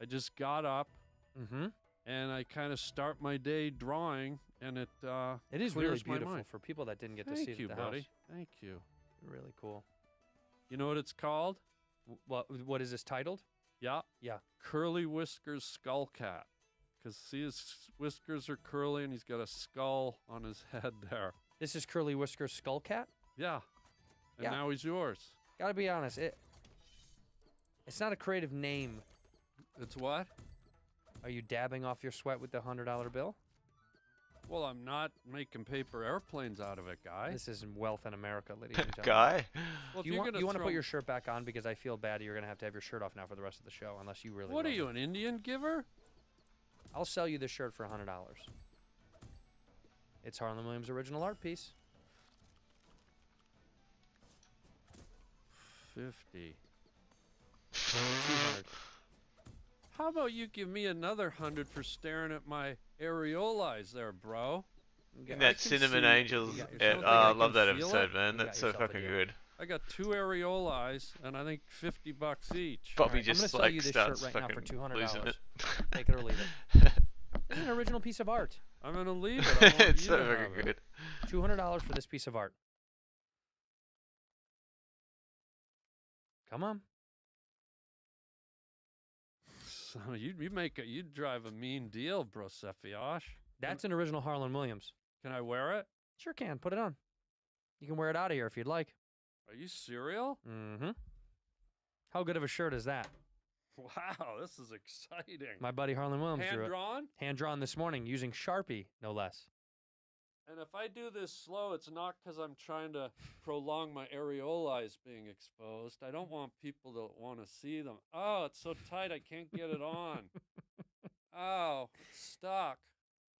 just got up Mm-hmm. and I kind of start my day drawing, and it It is really clears my beautiful mind. for people that didn't get to Thank see it you, at the buddy. house. Thank you. Really cool. You know what it's called? What is this titled? Yeah. Yeah. Curly Whiskers Skull Cat. Because see, his whiskers are curly and he's got a skull on his head there. This is Curly Whiskers Skull Cat. Yeah. And Yeah. now he's yours. Gotta be honest, it's not a creative name. It's what? Are you dabbing off your sweat with the $100 bill? Well, I'm not making paper airplanes out of it, guy. This is wealth in America, ladies and gentlemen. Guy? Well, Do you want to put your shirt back on because I feel bad you're gonna have to have your shirt off now for the rest of the show unless you really. What are love you, it. an Indian giver? I'll sell you this shirt for $100. It's Harlan Williams' original art piece. 50. 200. How about you give me another 100 for staring at my areolas there, bro? You That I can Cinnamon see- Angels. you got Yeah, yourself- I I love can that feel episode, it. man. You That's got so yourself a fucking deal. good. I got 2 areolas and I think $50 each. Bobby Alright, I'm just gonna sell like you this starts shirt right now for fucking $200. losing it. Take it or leave it. It's an original piece of art. I'm gonna leave it. I want It's you so to have fucking it. good. $200 for this piece of art. Come on. So you drive a mean deal, bro, Sefiosh. That's an original Harlan Williams. Can I wear it? Sure can. Put it on. You can wear it out of here if you'd like. Are you serial? Mm-hmm. How good of a shirt is that? Wow, this is exciting. My buddy Harlan Williams drew Hand it. drawn? Hand drawn this morning using Sharpie, no less. And if I do this slow, it's not because I'm trying to prolong my areolas being exposed. I don't want people to want to see them. Oh, it's so tight, I can't get it on. Oh, it's stuck.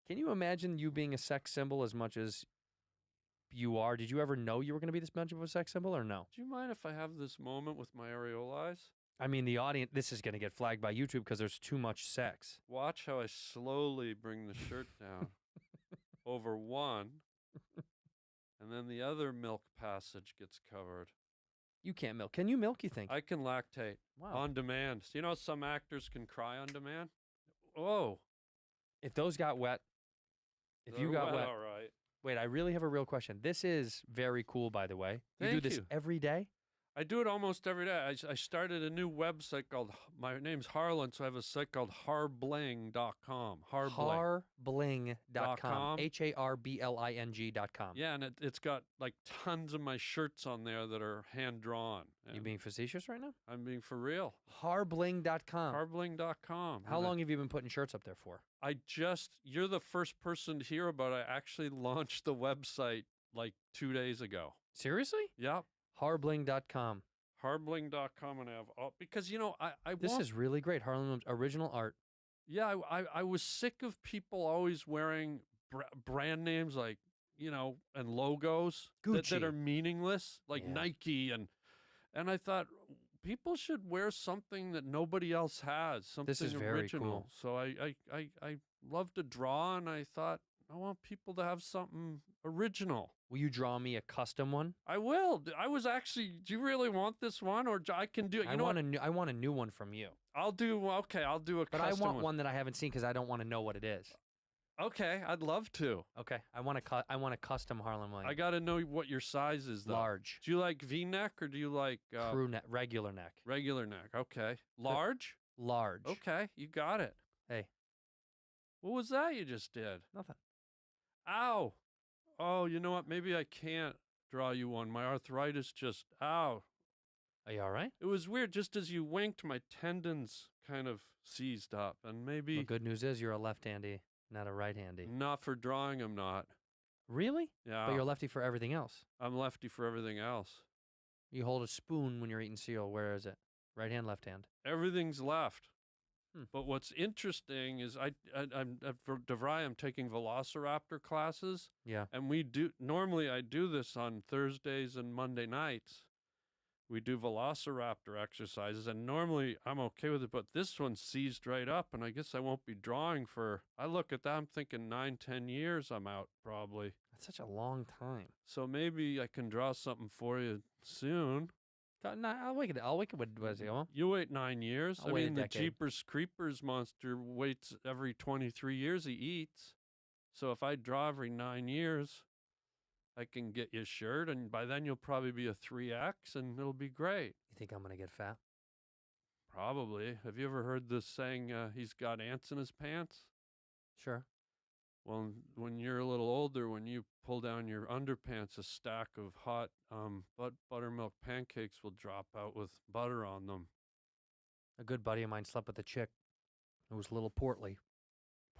Can you imagine you being a sex symbol as much as you are? Did you ever know you were going to be this much of a sex symbol or no? Do you mind if I have this moment with my areolas? I mean, the audience, this is going to get flagged by YouTube because there's too much sex. Watch how I slowly bring the shirt down over one, and then the other milk passage gets covered. You can't milk. Can you milk, you think? I can lactate Wow. on demand. So you know some actors can cry on demand? Oh. If those got wet, if you they're got wet. All right. Wait, I really have a real question. This is very cool, by the way. You do Thank this you. every day? I do it almost every day. I started a new website called, my name's Harlan, so I have a site called harbling.com. Harbling. Harbling.com. .com. HARBLING.com. Yeah, and it's got like tons of my shirts on there that are hand drawn. You being facetious right now? I'm being for real. Harbling.com. Harbling.com. How long have you been putting shirts up there for? You're the first person to hear about it. I actually launched the website like 2 days ago. Seriously? Yep. Harbling.com. Harbling.com, and I have all, because This want, is really great. Harlan Williams original art. yeah, I was sick of people always wearing brand names like, and logos that Gucci. are meaningless, like Yeah. Nike, and I thought people should wear something that nobody else has, something This is very original. cool. So I love to draw, and I thought I want people to have something original. Will you draw me a custom one? I will. I was actually. Do you really want this one, or I can do it? I want a new one from you. I'll do. Okay, I'll do a But I custom want one that I haven't seen because I don't want to know what it is. Okay, I'd love to. Okay, I want a custom Harlan Williams. I got to know what your size is, though. Large. Do you like V-neck or do you like Crew neck, regular neck. regular neck? Okay, large. Large. Okay, you got it. Hey, What was that you just did? nothing. Ow. Oh, you know what? Maybe I can't draw you one. My arthritis just, ow. Are you all right? It was weird. Just as you winked, my tendons kind of seized up. And maybe The good news is you're a left-handy, not a right-handy. not for drawing, I'm not. Really? Yeah. But you're lefty for everything else. I'm lefty for everything else. You hold a spoon when you're eating cereal. Where is it? Right hand, left hand. Everything's left. Hmm. But what's interesting is I'm for DeVry, I'm taking Velociraptor classes. Yeah. And normally I do this on Thursdays and Monday nights. We do Velociraptor exercises, and normally I'm okay with it, but this one seized right up, and I guess I won't be drawing for, I look at that, I'm thinking 9-10 years I'm out probably. That's such a long time. So maybe I can draw something for you soon. I'll wake it. I'll wake it with Wazio. You wait 9 years. I'll wait a mean, the decade. Jeepers Creepers monster waits every 23 years he eats. So if I draw every 9 years, I can get you a shirt, and by then you'll probably be a 3X, and it'll be great. You think I'm gonna get fat? Probably. Have you ever heard this saying, he's got ants in his pants? Sure. Well, when you're a little older, when you pull down your underpants, a stack of hot buttermilk pancakes will drop out with butter on them. A good buddy of mine slept with a chick who was a little portly.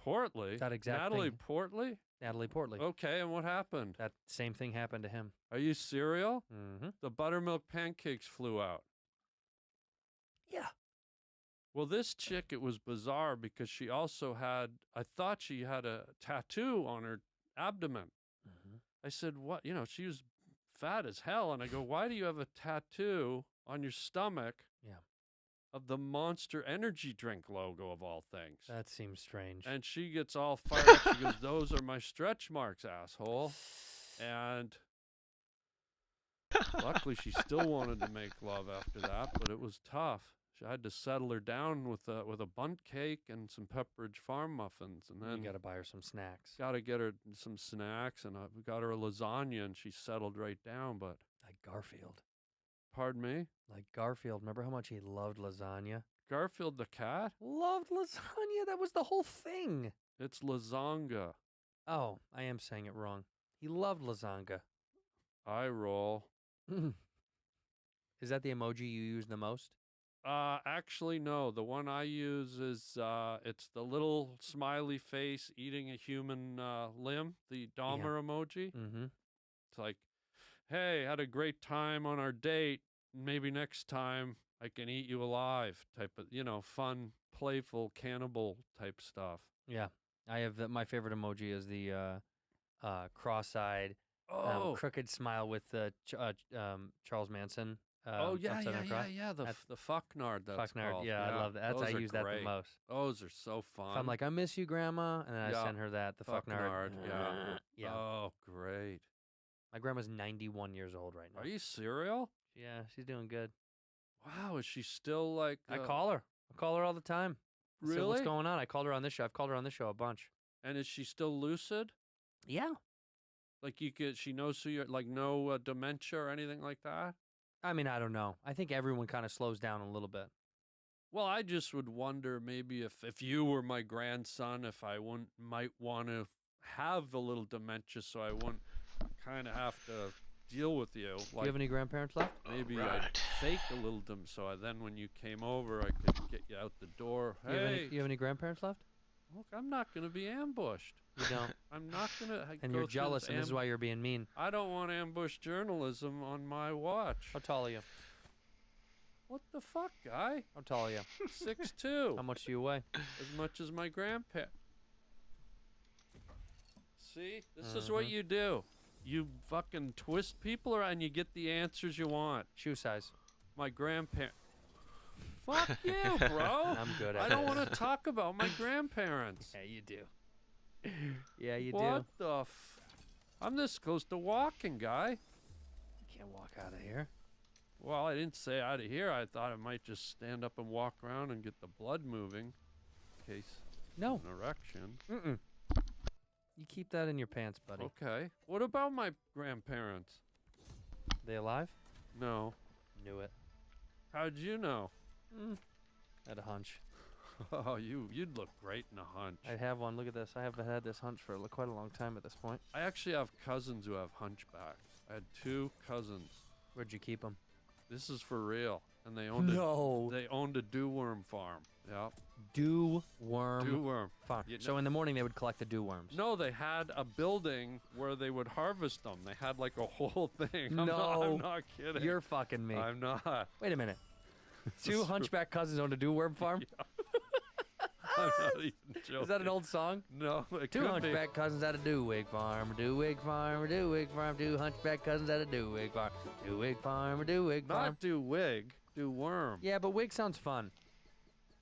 Portly? That exact Natalie thing. Portly? Natalie Portly. Okay, and what happened? That same thing happened to him. Are you serial? Mm-hmm. The buttermilk pancakes flew out. Yeah. Well, this chick, it was bizarre because she also had, I thought she had a tattoo on her abdomen. Mm-hmm. I said, what? You know, she was fat as hell. And I go, why do you have a tattoo on your stomach Yeah. of the Monster Energy drink logo of all things? That seems strange. And she gets all fired up. She goes, those are my stretch marks, asshole. And luckily, she still wanted to make love after that, but it was tough. I had to settle her down with a bundt cake and some Pepperidge Farm muffins, and then You gotta buy her some snacks. got to get her some snacks, and we got her a lasagna, and she settled right down. But Like Garfield. pardon me, Like Garfield. Remember how much he loved lasagna? Garfield the cat? Loved lasagna. That was the whole thing. It's lasagna. Oh, I am saying it wrong. He loved lasagna. I roll. Is that the emoji you use the most? Actually, no. The one I use is it's the little smiley face eating a human limb, the Dahmer emoji. Mm-hmm. It's like, hey, had a great time on our date. Maybe next time I can eat you alive type of, fun, playful, cannibal type stuff. Yeah. I have my favorite emoji is the cross-eyed, crooked smile with Charles Manson. yeah. upside down cross. The fucknard. That's Fucknard. called. Yeah, I love that. those I are use that the great. most. Those are so fun. If I'm like, I miss you, Grandma, and then I Yeah. send her that, the fucknard. Yeah. Yeah. Oh, great. My grandma's 91 years old right now. Are you serial? Yeah, she's doing good. Wow, is she still like? I call her. I call her all the time. I said, what's Really? going on? I called her on this show. I've called her on this show a bunch. And is she still lucid? Yeah. Like she knows who you're, like no dementia or anything like that? I mean, I don't know. I think everyone kind of slows down a little bit. Well, I just would wonder maybe if you were my grandson, if I might want to have a little dementia so I wouldn't kind of have to deal with you. Do Like you have any grandparents left? maybe I'd Right. fake a little so then when you came over, I could get you out the door. Hey, You have any grandparents left? look, I'm not going to be ambushed. You don't. I'm not going to. And you're jealous, and this is why you're being mean. I don't want ambush journalism on my watch. How tall are you? What the fuck, guy? How tall are you? 6'2". How much do you weigh? As much as my grandpa. See? This is what you do. You fucking twist people around and you get the answers you want. Shoe size. My grandparents. Fuck you, bro. I'm good at I don't this. want to talk about my grandparents. Yeah, you do. Yeah, you What the I'm this close to walking, guy. You can't walk out of here. Well, I didn't say out of here. I thought I might just stand up and walk around and get the blood moving. In case No. an erection. Mm-mm. You keep that in your pants, buddy. Okay. What about my grandparents? They alive? No. Knew it. How'd you know? Had a hunch. Oh, you'd look great in a hunch. I'd have one. Look at this. I haven't had this hunch for quite a long time at this point. I actually have cousins who have hunchbacks. I had 2 cousins. Where'd you keep them? This is for real. And they owned they owned a dew worm farm. Yep. Dew worm Dew worm. farm. You So in the morning they would collect the dew worms. No, they had a building where they would harvest them. They had like a whole thing. No, I'm not kidding. You're fucking me. I'm not. Wait a minute. 2 hunchback cousins owned a dew worm farm? I'm not even joking. Is that an old song? No, it 2 could hunchback cousins at a dewig farm, a dewig farm, a dewig farm. 2 hunchback cousins at a dewig farm, dewig farm, a dewig be. farm. Not dew wig, dew worm. Yeah, but wig sounds fun.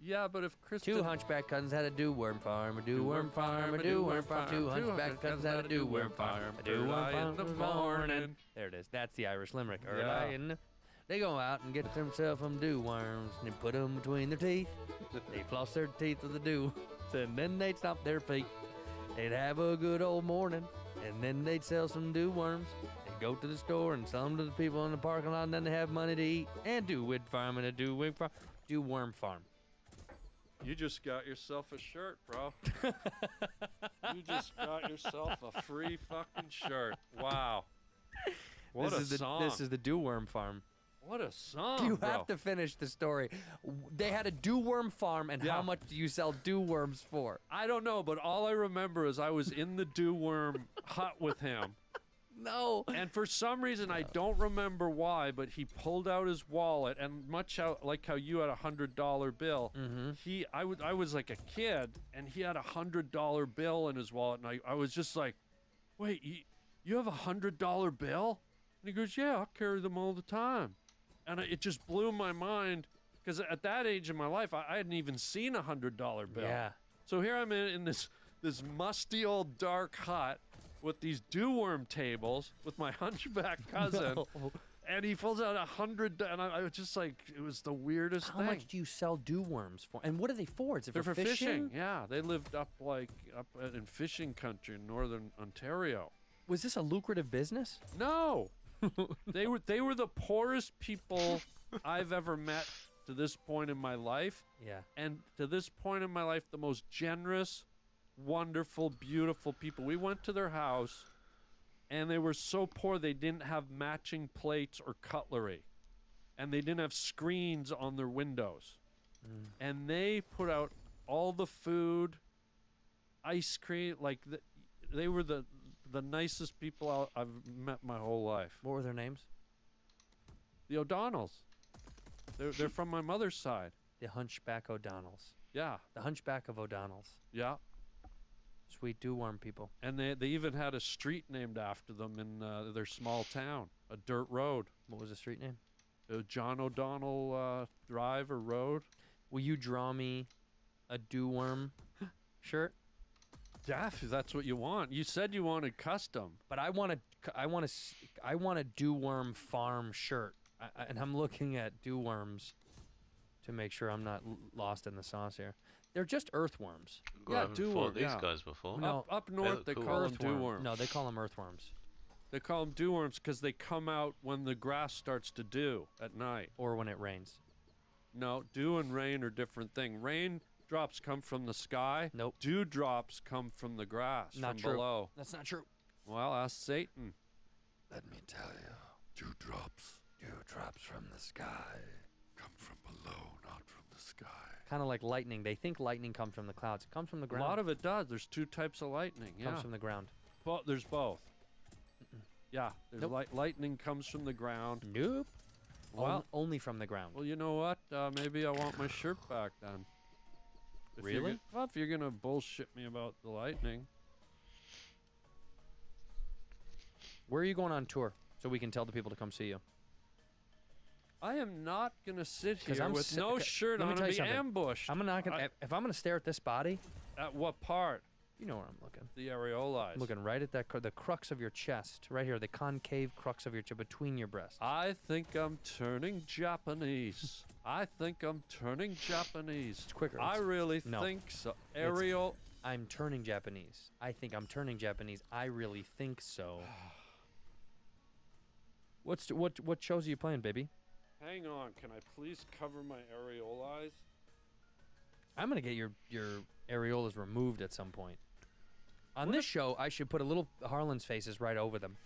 Yeah, but if Kristen... 2 hunchback cousins had a dew worm farm, a dew worm farm, a dew worm farm. 2 hunchback cousins had a dew worm farm, a dew worm farm in the morning. There it is. That's the Irish limerick. Yeah. They go out and get themselves some dew worms, and they put them between their teeth. They floss their teeth with the dew, and then they'd stomp their feet. They'd have a good old morning, and then they'd sell some dew worms. They'd go to the store and sell them to the people in the parking lot, and then they have money to eat. And dew wig farm and a dew wig farm, dew worm farm. You just got yourself a shirt, bro. You just got yourself a free fucking shirt. Wow. What This a is song. This is the dew worm farm. What a song, You bro. have to finish the story. They had a dew worm farm, and how Yeah. much do you sell dew worms for? I don't know, but all I remember is I was in the dew worm hut with him. No. And for some reason, I don't remember why, but he pulled out his wallet, and much like how you had a $100 bill, I was like a kid, and he had a $100 bill in his wallet, and I was just like, wait, you have a $100 bill? And he goes, yeah, I carry them all the time. And it just blew my mind, because at that age in my life, I hadn't even seen a $100 bill. Yeah. So here I'm in this musty old dark hut with these dew worm tables with my hunchback cousin, No. and he pulls out 100, and I was just like, it was the weirdest How thing. much do you sell dew worms for? And what are they for? Is it They're for for fishing? Yeah, they lived up in fishing country in northern Ontario. Was this a lucrative business? No, they were the poorest people I've ever met to this point in my life. Yeah. And to this point in my life, the most generous, wonderful, beautiful people. We went to their house, and they were so poor they didn't have matching plates or cutlery, and they didn't have screens on their windows. And they put out all the food, ice cream, they were the nicest people I've met my whole life. What were their names? The O'Donnells. They're from my mother's side. The Hunchback O'Donnells. Yeah, The Hunchback of O'Donnells. yeah. Sweet dew worm people. And they even had a street named after them in their small town, a dirt road. What was the street name? John O'Donnell Drive or Road. Will you draw me a dew worm shirt? Yeah, if that's what you want. You said you wanted custom. But I want a dew worm farm shirt. And I'm looking at dew worms to make sure I'm not lost in the sauce here. They're just earthworms. Well, I haven't dew fought worm, these yeah. guys before. No. Up north, they cool. call them dew Earthworm. worms. No, they call them earthworms. They call them dew worms because they come out when the grass starts to dew at night. Or when it rains. No, dew and rain are different thing. Rain drops come from the sky. Nope. Dew drops come from the grass, Not from true. below. That's not true. Well, ask Satan. Let me tell you, dewdrops from the sky come from below, not from the sky. Kind of like lightning. They think lightning comes from the clouds. It comes from the A ground. lot of it does. There's 2 types of lightning. comes Yeah. from the ground. There's both. Yeah, there's Nope. lightning comes from the ground. Nope. Well, Only from the ground. well, you know what? Maybe I want my shirt back then. If you're Really? if you're gonna bullshit me about the lightning, Where are you going on tour so we can tell the people to come see you? I am not gonna sit 'Cause here I'm with si- no okay, shirt let me on tell and you be something. ambushed. I'm not gonna. If I'm gonna stare at this body, At what part? you know where I'm looking. The areolas. I'm looking right at that the crux of your chest, right here, the concave crux of your chest between your breasts. I think I'm turning Japanese. I think I'm turning Japanese. It's quicker. I really no. think so. Aerial. I'm turning Japanese. I think I'm turning Japanese. I really think so. What shows are you playing, baby? Hang on. Can I please cover my areolas? I'm gonna get your areolas removed at some point. On this show, I should put a little Harlan's faces right over them.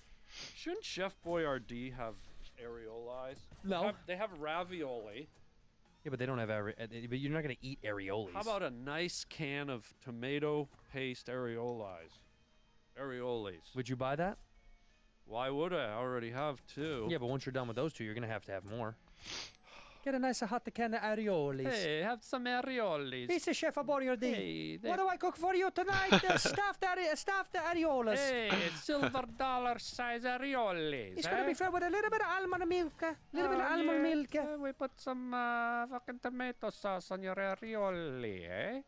Shouldn't Chef Boyardee have areolas? No. They have ravioli. Yeah, but they don't have but you're not gonna eat areolas. How about a nice can of tomato paste areolis? Areolis. Would you buy that? Why would I? I already have two. Yeah, but once you're done with those two, you're gonna have more. Get a nice hot can of areolas. Hey, have some areolis. This is Chef Boyardee. Hey, What do I cook for you tonight? Stuffed areolas. Hey, silver dollar size areolis. It's gonna be filled with a little bit of almond milk. We put some fucking tomato sauce on your areoli, eh?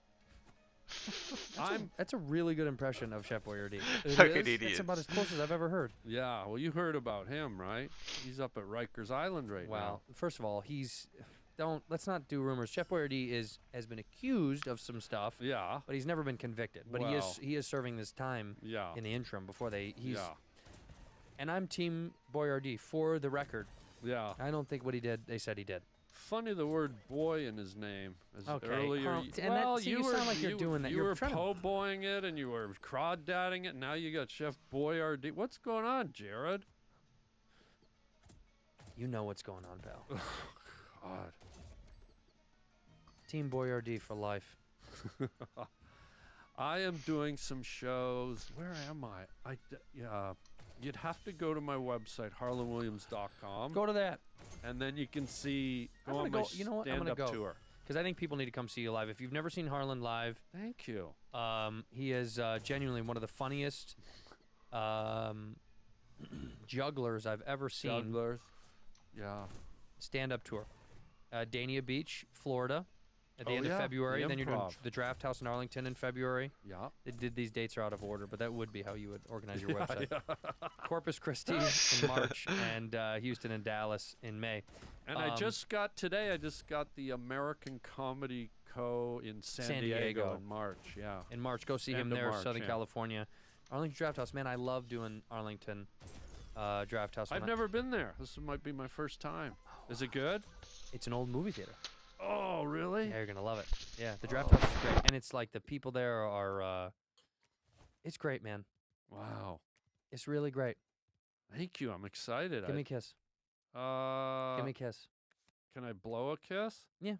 That's a really good impression of Chef Boyardee. Fucking It's idiots. about as close as I've ever heard. Yeah, well, you heard about him, right? He's up at Rikers Island right now. Well, first of all, let's not do rumors. Chef Boyardee has been accused of some stuff. Yeah. But he's never been convicted. But he is serving this time in the interim before and I'm Team Boyardee for the record. Yeah. I don't think what he did, they said he did. Funny the word boy in his name. As Okay. earlier, You sound like you're doing that. You You're were trying to- po-boying it and you were crawdadding it. Now you got Chef Boyardee. What's going on, Jared? You know what's going on, pal. God. Team Boyardee for life. I am doing some shows. Where am I? You'd have to go to my website, harlanwilliams.com. Go to that. And then you can see I'm go gonna on my go. You know what? I'm gonna stand-up go tour. because I think people need to come see you live. If you've never seen Harlan live, Thank you. he is genuinely one of the funniest jugglers I've ever seen. Jugglers. Yeah. Stand-up tour, Dania Beach, Florida, at the Oh, end yeah, of February. the Then you're doing Improv. the Draft House in Arlington in February. Yeah. These dates are out of order, but that would be how you would organize your Yeah, website. yeah. Corpus Christi in March and Houston and Dallas in May. And I just got the American Comedy Co. in San Diego in March. Yeah. In March, go see him End of there, March, Southern yeah. California. Arlington Draft House, man, I love doing Arlington Draft House. I've never been there. This might be my first time. Is it good? It's an old movie theater. Oh, really? Yeah, you're gonna love it. Yeah, the Draft House is great, and it's like the people there are. It's great, man. Wow. It's really great. Thank you. I'm excited. Give me a kiss. Give me a kiss. Can I blow a kiss? Yeah.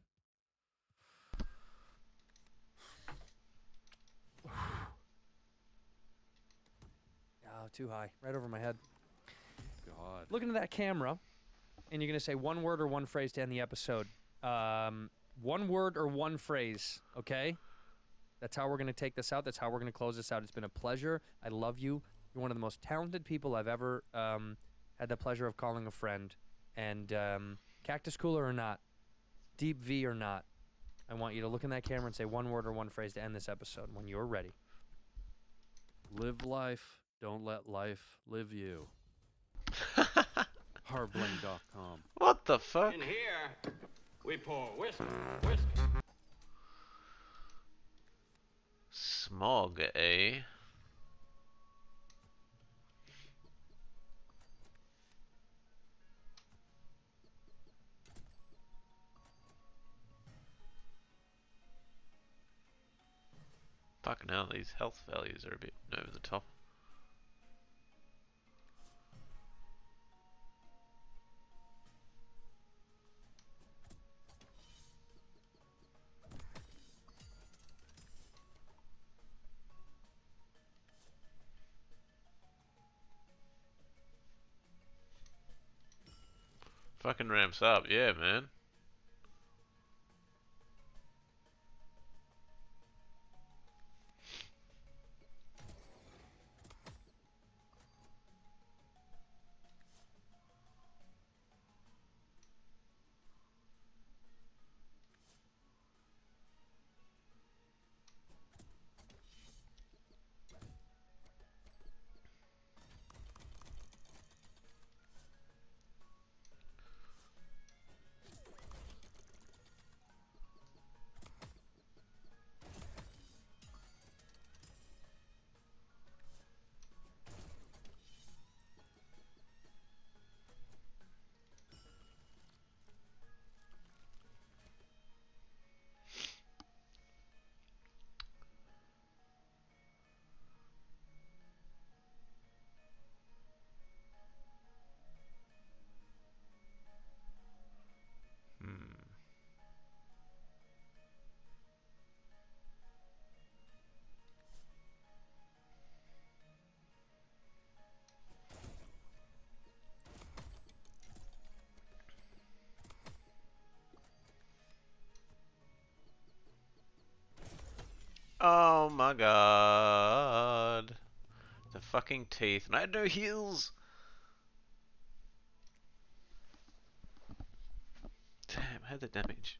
Oh, too high. Right over my head. God. Look into that camera, and you're going to say one word or one phrase to end the episode. One word or one phrase, okay? That's how we're going to take this out. That's how we're going to close this out. It's been a pleasure. I love you. You're one of the most talented people I've ever had the pleasure of calling a friend. And Cactus Cooler or not, Deep V or not, I want you to look in that camera and say one word or one phrase to end this episode when you're ready. Live life. Don't let life live you. Harbling.com. What the fuck? In here, we pour whiskey. Smog, eh? Fucking hell, these health values are a bit over the top. Fucking ramps up, yeah, man. Oh my god. The fucking teeth. And I had no heals. Damn, I had the damage.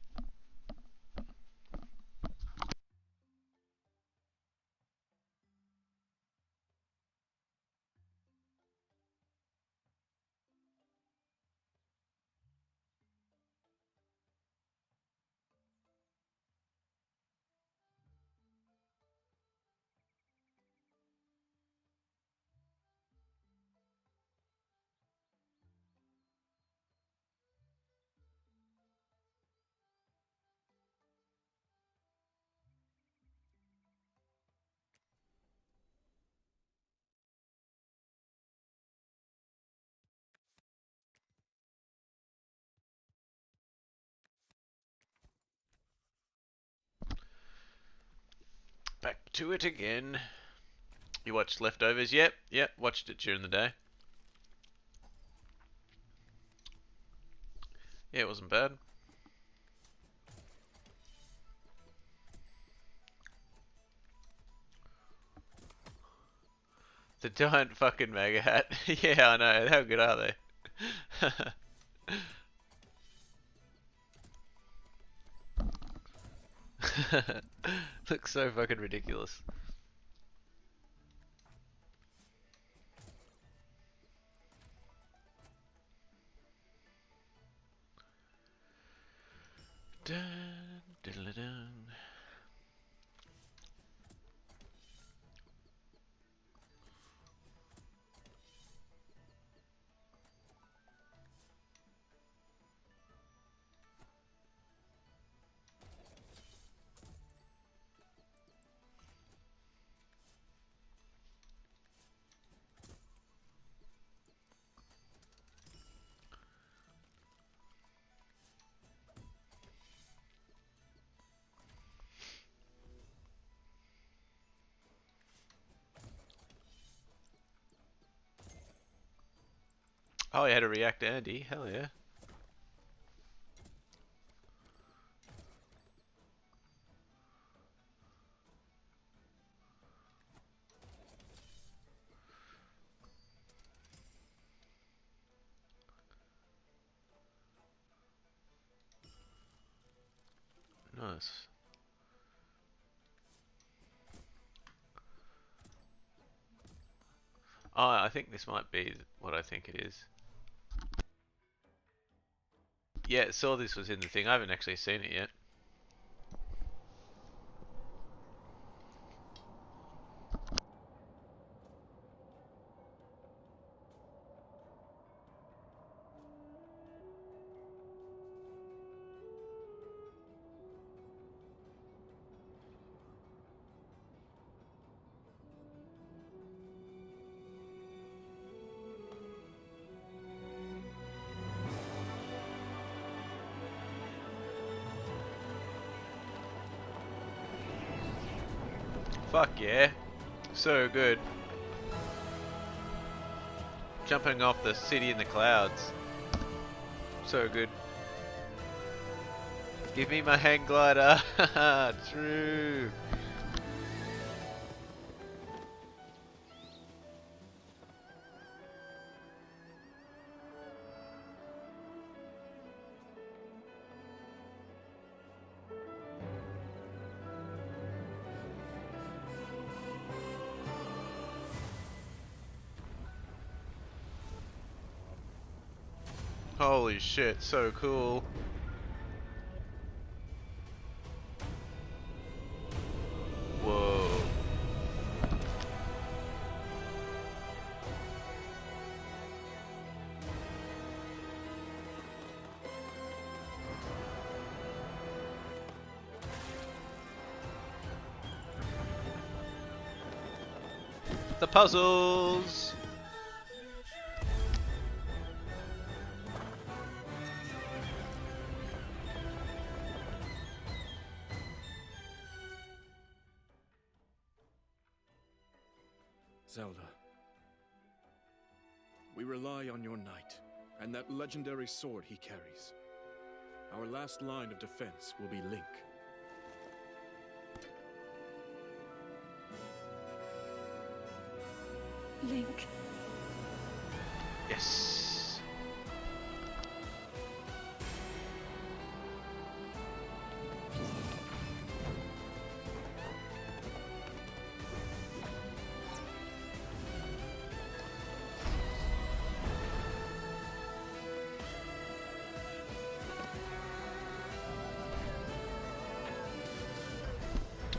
Back to it again. You watched Leftovers? Yep, watched it during the day. Yeah, it wasn't bad. The giant fucking mega hat. Yeah, I know. How good are they? Looks so fucking ridiculous. Dun, diddle dun. Oh, you had a react Andy. Hell yeah. Nice. Oh, I think this might be what I think it is. Yeah, saw this was in the thing. I haven't actually seen it yet. Fuck yeah. So good. Jumping off the city in the clouds. So good. Give me my hang glider. True. Holy shit, so cool. Whoa. The puzzles. Zelda, we rely on your knight and that legendary sword he carries. Our last line of defense will be Link. Link. Yes.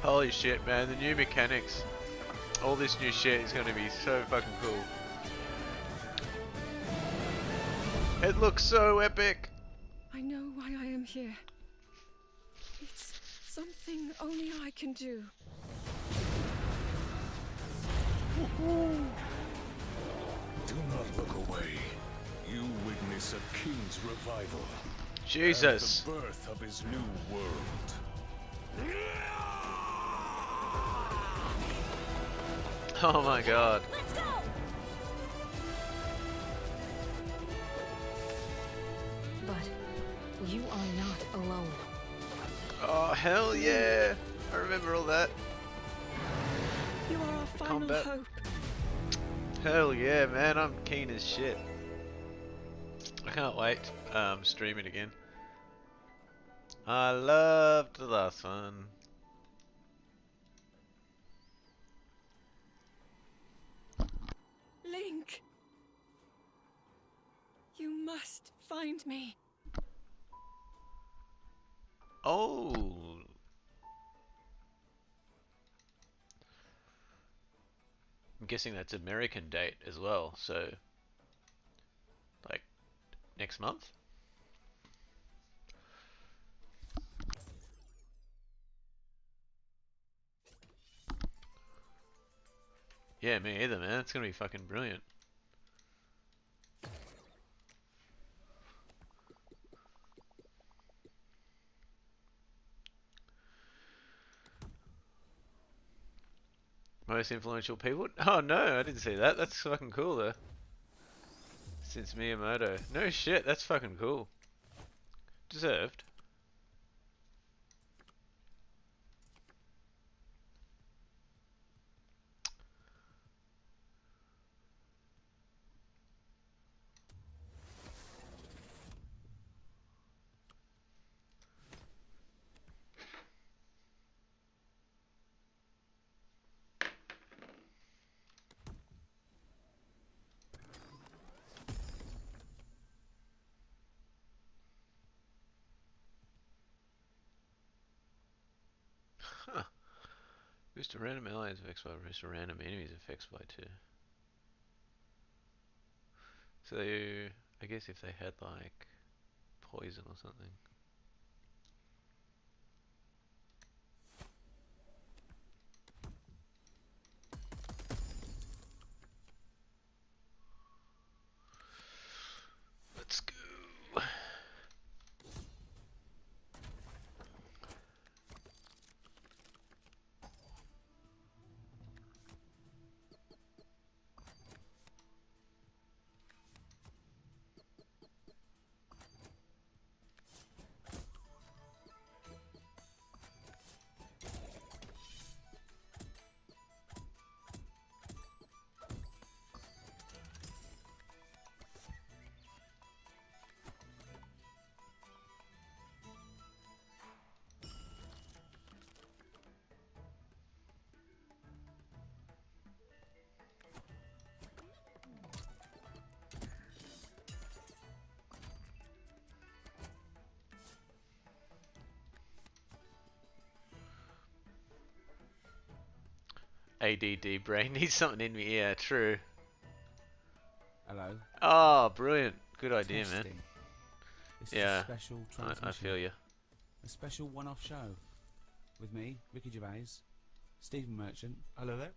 Holy shit, man, the new mechanics. All this new shit is going to be so fucking cool. It looks so epic. I know why I am here. It's something only I can do. Do not look away. You witness a king's revival. Jesus. And the birth of his new world. Oh my god. Let's go! But you are not alone. Oh hell yeah. I remember all that. You are our final Combat. hope. Hell yeah, man, I'm keen as shit. I can't wait to stream it again. I loved the last one. Link. You must find me. Oh. I'm guessing that's American date as well, so like next month? Yeah, me either, man. It's gonna be fucking brilliant. Most influential people? Oh no, I didn't see that. That's fucking cool though. Since Miyamoto. No shit, that's fucking cool. Deserved. Huh. Boost a random allies effects by boost a random enemies effects by 2. So, I guess if they had like poison or something. Let's go. ADD brain needs something in me. Yeah, true. Hello. Oh, brilliant. Good idea, Testing. man. This Yeah, is a special transmission. I feel you. A special one-off show with me, Ricky Gervais, Stephen Merchant. Hello there.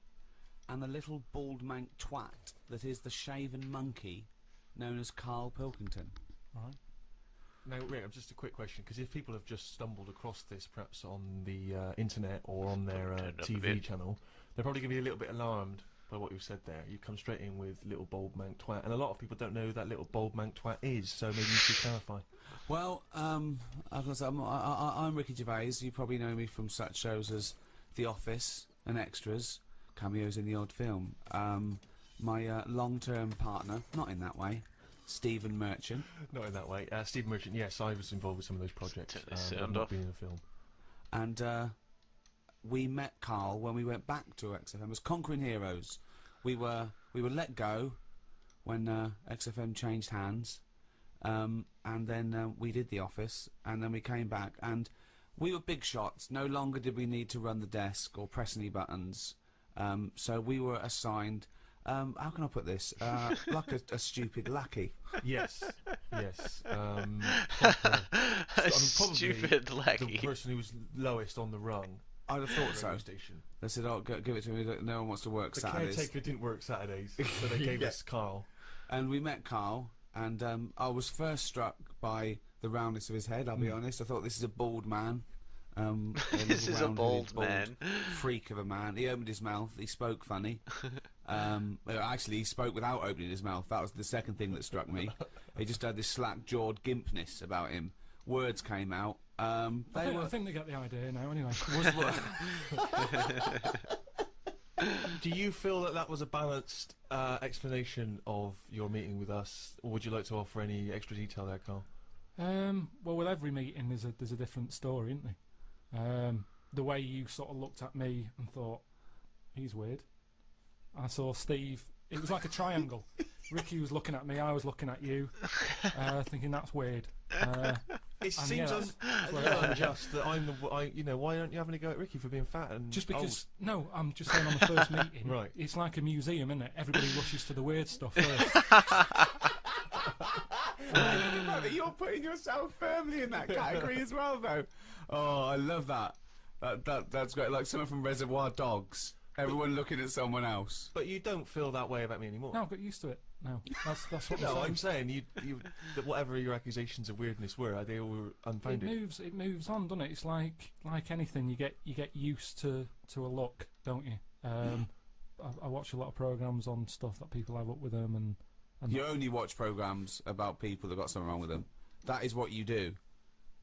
And the little bald mank twat that is the shaven monkey known as Carl Pilkington. Right. Now, Rick, just a quick question, because if people have just stumbled across this, perhaps on the internet or on their TV channel, they're probably going to be a little bit alarmed by what you've said there. You come straight in with little bald mank twat, and a lot of people don't know who that little bald mank twat is, so maybe you should clarify. Well, I'm Ricky Gervais. You probably know me from such shows as The Office and Extras, cameos in the odd film. my long-term partner, not in that way, Stephen Merchant. Not in that way. Stephen Merchant, yes, I was involved with some of those projects. I've not been in a film. And we met Carl when we went back to XFM as Conquering Heroes. We were let go when XFM changed hands, and then we did The Office, and then we came back, and we were big shots. No longer did we need to run the desk or press any buttons. So we were assigned, how can I put this? Like a stupid lackey. Yes, yes. Stupid lackey. The person who was lowest on the rung. I'd have thought so. Station. They said, "Oh, give it to me. No one wants to work Saturdays." The caretaker didn't work Saturdays, so they gave us Carl. And we met Carl, and I was first struck by the roundness of his head. I'll be honest. I thought, this is a bald man. This is a bald man. Freak of a man. He opened his mouth. He spoke funny. Actually, he spoke without opening his mouth. That was the second thing that struck me. He just had this slack-jawed gimpness about him. Words came out. I think they get the idea now, anyway. Do you feel that was a balanced explanation of your meeting with us, or would you like to offer any extra detail there, Carl? Well, with every meeting, there's a different story, isn't there? The way you sort of looked at me and thought, he's weird. I saw Steve. It was like a triangle. Ricky was looking at me, I was looking at you, thinking that's weird. It seems unjust that I'm the. Why don't you have any go at Ricky for being fat and just because? Old? No, I'm just saying on the first meeting. Right. It's like a museum, isn't it? Everybody rushes to the weird stuff first. You're putting yourself firmly in that category as well, though. Oh, I love that. That's great. Like someone from Reservoir Dogs. Everyone looking at someone else. But you don't feel that way about me anymore. No, I've got used to it. No, that's what I'm saying. That whatever your accusations of weirdness were, they all were unfounded. It moves on, doesn't it? It's like anything. You get used to a look, don't you? I watch a lot of programs on stuff that people have up with them, and you only watch programs about people that got something wrong with them. That is what you do.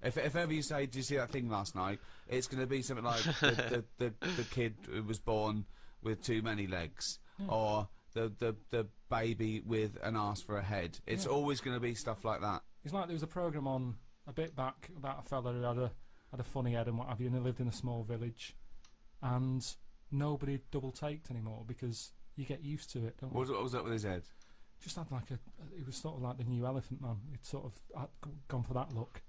If ever you say, "Did you see that thing last night?" It's going to be something like the kid who was born with too many legs, or the baby with an arse for a head. It's always going to be stuff like that. It's like there was a program on a bit back about a fella who had a funny head and what have you, and he lived in a small village, and nobody double taked anymore because you get used to it, don't you? What was up with his head? Just had like it was sort of like the new Elephant Man. He'd sort of gone for that look.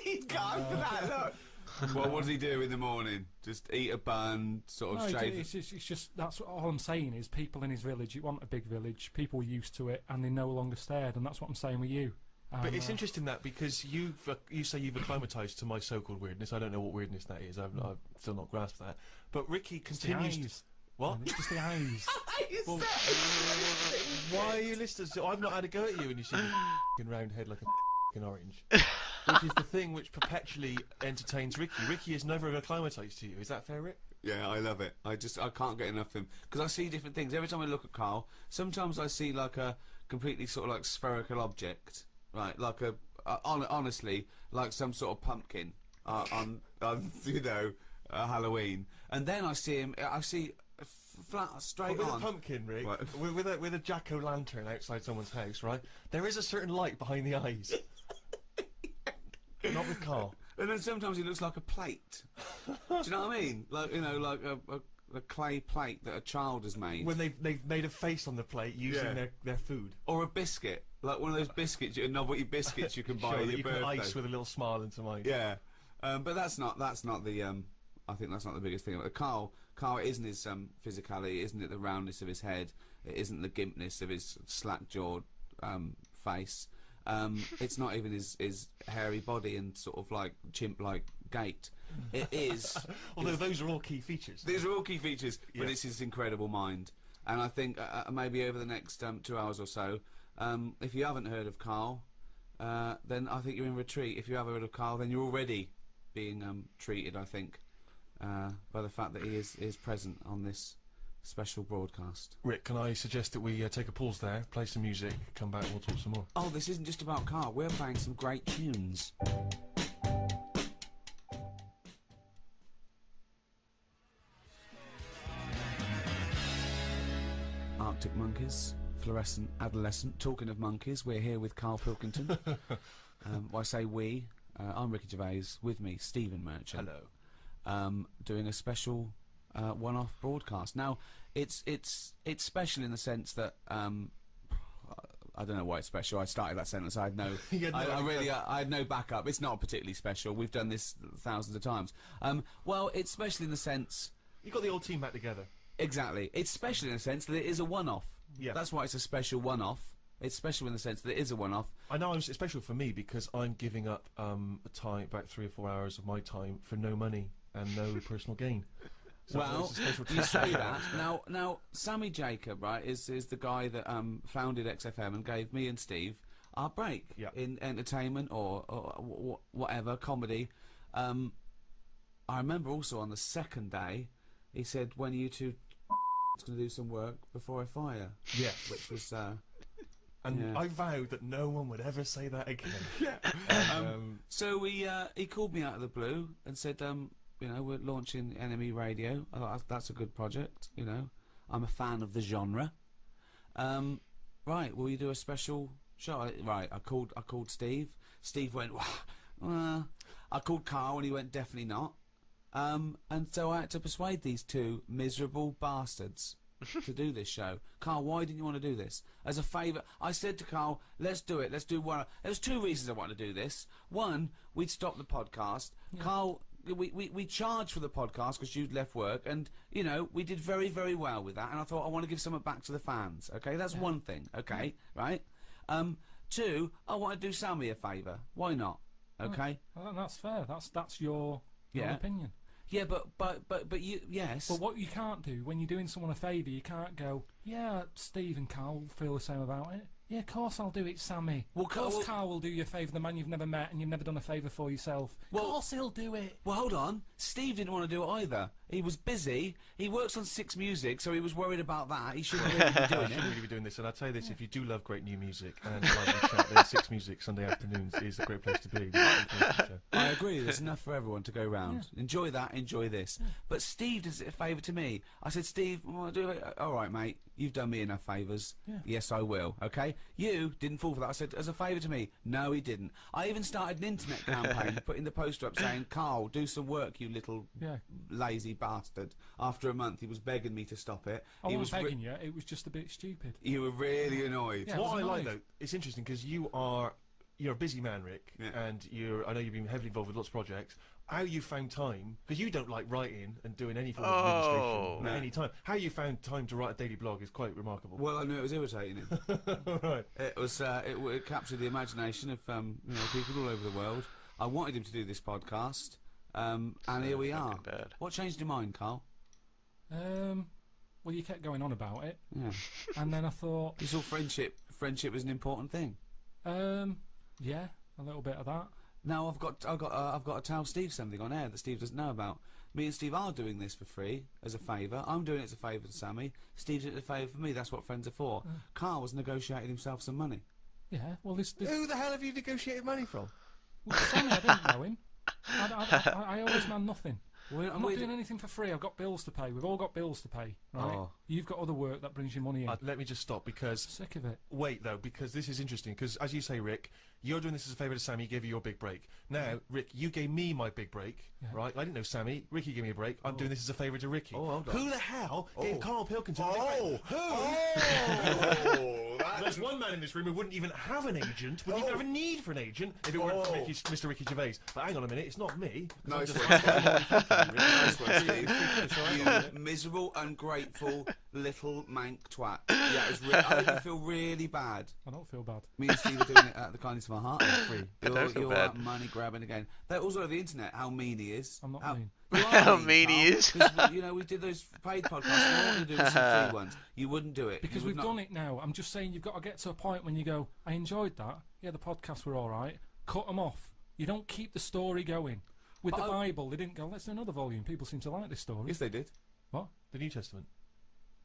He'd gone for that look. What does he do in the morning? Just eat a bun, sort of shave? It's just that's all I'm saying is people in his village. You want a big village. People used to it, and they no longer stared. And that's what I'm saying with you. But it's interesting that because you say you've acclimatised to my so-called weirdness. I don't know what weirdness that is. I've still not grasped that. But Ricky continues. What? It's just the eyes. Well, why are you listening? So I've not had a go at you, and you see your round head like a orange, which is the thing which perpetually entertains Ricky. Ricky is never acclimatised to you. Is that fair, Rick? Yeah, I love it. I can't get enough of him because I see different things every time I look at Carl. Sometimes I see like a completely sort of like spherical object, right? Like honestly, like some sort of pumpkin on Halloween, and then I see him. I see. Flat straight with on. A pumpkin, Rick, with a jack-o'-lantern outside someone's house, right? There is a certain light behind the eyes. Not with Carl. And then sometimes he looks like a plate. Do you know what I mean? Like like a clay plate that a child has made. When they've made a face on the plate using their food. Or a biscuit, like one of those biscuits, novelty biscuits you can buy sure, at your you birthday. Can ice with a little smile into mine. Yeah, but that's not the. I think that's not the biggest thing about Carl. Carl, it isn't his physicality, isn't it the roundness of his head, it isn't the gimpness of his slack-jawed face, it's not even his hairy body and sort of like chimp-like gait. It is... Although those are all key features. These are all key features, but it's his incredible mind. And I think maybe over the next 2 hours or so, if you haven't heard of Carl, then I think you're in retreat. If you have heard of Carl, then you're already being treated, I think. By the fact that he is present on this special broadcast. Rick, can I suggest that we take a pause there, play some music, come back and we'll talk some more? Oh, this isn't just about Carl. We're playing some great tunes. Arctic Monkeys, Fluorescent Adolescent. Talking of monkeys, we're here with Carl Pilkington. Well, I say we. I'm Ricky Gervais. With me, Stephen Merchant. Hello. Doing a special one-off broadcast. Now, it's special in the sense that I don't know why it's special. I started that sentence. I had no. I had no backup. It's not particularly special. We've done this thousands of times. Well, it's special in the sense you got the old team back together. Exactly. It's special in the sense that it is a one-off. Yeah. That's why it's a special one-off. It's special in the sense that it is a one-off. I know it's special for me because I'm giving up a time, about 3 or 4 hours of my time for no money and no personal gain. So well, you say that. Now, Sammy Jacob, right, is the guy that founded XFM and gave me and Steve our break in entertainment or whatever, comedy. I remember also on the second day, he said, when you two going to do some work before I fire. Yeah. Which was... and I vowed that no one would ever say that again. So he called me out of the blue and said, you know, we're launching Enemy Radio. I thought that's a good project. You know, I'm a fan of the genre. Right, will you do a special show? Right, I called Steve. Steve went, well, I called Carl and he went, definitely not. And so I had to persuade these two miserable bastards to do this show. Carl, why didn't you want to do this? As a favour, I said to Carl, let's do it. Let's do one. There's 2 reasons I wanted to do this. One, we'd stop the podcast. Yeah. Carl, we charged for the podcast because you'd left work, and you know we did very, very well with that. And I thought I want to give something back to the fans. Okay, that's one thing. Okay, right. 2, I want to do Sammy a favour. Why not? Okay. Well, that's fair. That's your opinion. Yeah, but you, yes. But what you can't do when you're doing someone a favour, you can't go, yeah, Steve and Carl feel the same about it. Yeah, of course I'll do it, Sammy. Well, of course Carl will do you a favour, the man you've never met and you've never done a favour for yourself. Well, of course he'll do it. Well, hold on. Steve didn't want to do it either. He was busy. He works on 6 Music, so he was worried about that. He shouldn't really be doing it. Shouldn't really be doing this. And I'll tell you this, if you do love great new music and like to chat, then 6 Music Sunday afternoons is a great place to be. I agree. There's enough for everyone to go round. Yeah. Enjoy that. Enjoy this. Yeah. But Steve does it a favour to me. I said, Steve, well, all right, mate. You've done me enough favours. Yeah. Yes, I will. Okay. You didn't fall for that. I said, as a favour to me. No, he didn't. I even started an internet campaign, putting the poster up saying, Carl, do some work, you little lazy bastard. After a month, he was begging me to stop it. I wasn't begging you. It was just a bit stupid. You were really annoyed. Yeah, what I like though, it's interesting because you're a busy man, Rick, and I know you've been heavily involved with lots of projects. How you found time, because you don't like writing and doing any form of administration at any time. How you found time to write a daily blog is quite remarkable. Well, I knew it was irritating him. Right. It was it captured the imagination of people all over the world. I wanted him to do this podcast, and here we are. Bad. What changed your mind, Carl? Well, you kept going on about it. Yeah. And then I thought you saw friendship was an important thing. Yeah, a little bit of that. Now I've got to tell Steve something on air that Steve doesn't know about. Me and Steve are doing this for free as a favour. I'm doing it as a favour to Sammy. Steve's doing it as a favour for me. That's what friends are for. Carl was negotiating himself some money. Yeah, well, this... Who the hell have you negotiated money from? Well, Sammy, I didn't know him. I owe this man nothing. I'm not doing anything for free. I've got bills to pay. We've all got bills to pay, right? Oh. You've got other work that brings you money in. Let me just stop because... Sick of it. Wait, though, because this is interesting. Because, as you say, Rick, you're doing this as a favour to Sammy. He gave you your big break. Now, Rick, you gave me my big break, right? I didn't know Sammy. Ricky gave me a break. I'm doing this as a favour to Ricky. Oh, hold on. Who the hell gave Carl Pilkington a big break? There's one man in this room who wouldn't even have an agent, wouldn't even have a need for an agent if it weren't for Mr. Ricky Gervais. But hang on a minute, it's not me. Nice one. Nice one, Steve. You miserable, ungrateful little mank twat. Yeah, I hope you feel really bad. I don't feel bad. Me and Steve are doing it out of the kindness of our heart. You're money grabbing again. They're also on the internet. How mean he is. I'm not mean. How mean he is. You know, we did those paid podcasts. We wanted to do some free ones. You wouldn't do it because we've done it now. I'm just saying you've got to get to a point when you go, I enjoyed that. Yeah, the podcasts were all right. Cut them off. You don't keep the story going. With the Bible, they didn't go, let's do another volume. People seem to like this story. Yes, they did. What? The New Testament.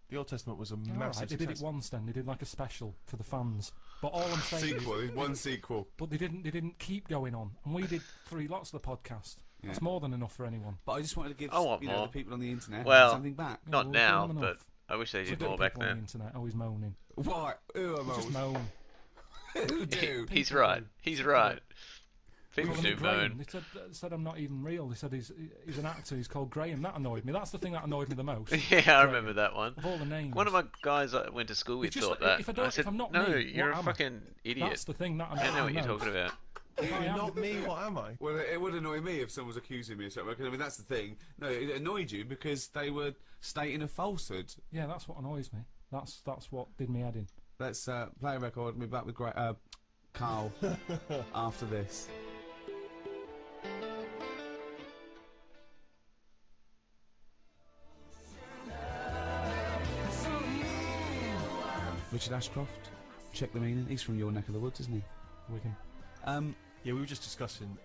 The Old Testament was a massive success. They did it once then. They did like a special for the fans. But all I'm saying is... One sequel. But they didn't keep going on. And we did 3 lots of the podcast. That's more than enough for anyone. But I just wanted to give the people on the internet something back. Not now, but I wish they So did do more back people on the then. internet always moaning. What? Who am I? Just moan. Who do? He's People right. do. He's right. People Calling do him Graham. moan. They said I'm not even real. They said he's an actor. He's called Graham. That annoyed me. That's the thing that annoyed me the most. Yeah, I Graham. remember that one. Of all the names. One of my guys I went to school with It's just thought like, that. if I don't- I said, if I'm not no, me, you're what a am I? fucking idiot. That's the thing that I don't know what you're talking about. If I am- Not me, what am I? Well, it would annoy me if someone was accusing me of something. Because, I mean, that's the thing. No, it annoyed you because they were stating a falsehood. Yeah, that's what annoys me. That's what did me head in. Let's play a record and be back with Carl after this. Richard Ashcroft, check the meaning. He's from your neck of the woods, isn't he? Wigan. Yeah, we were just discussing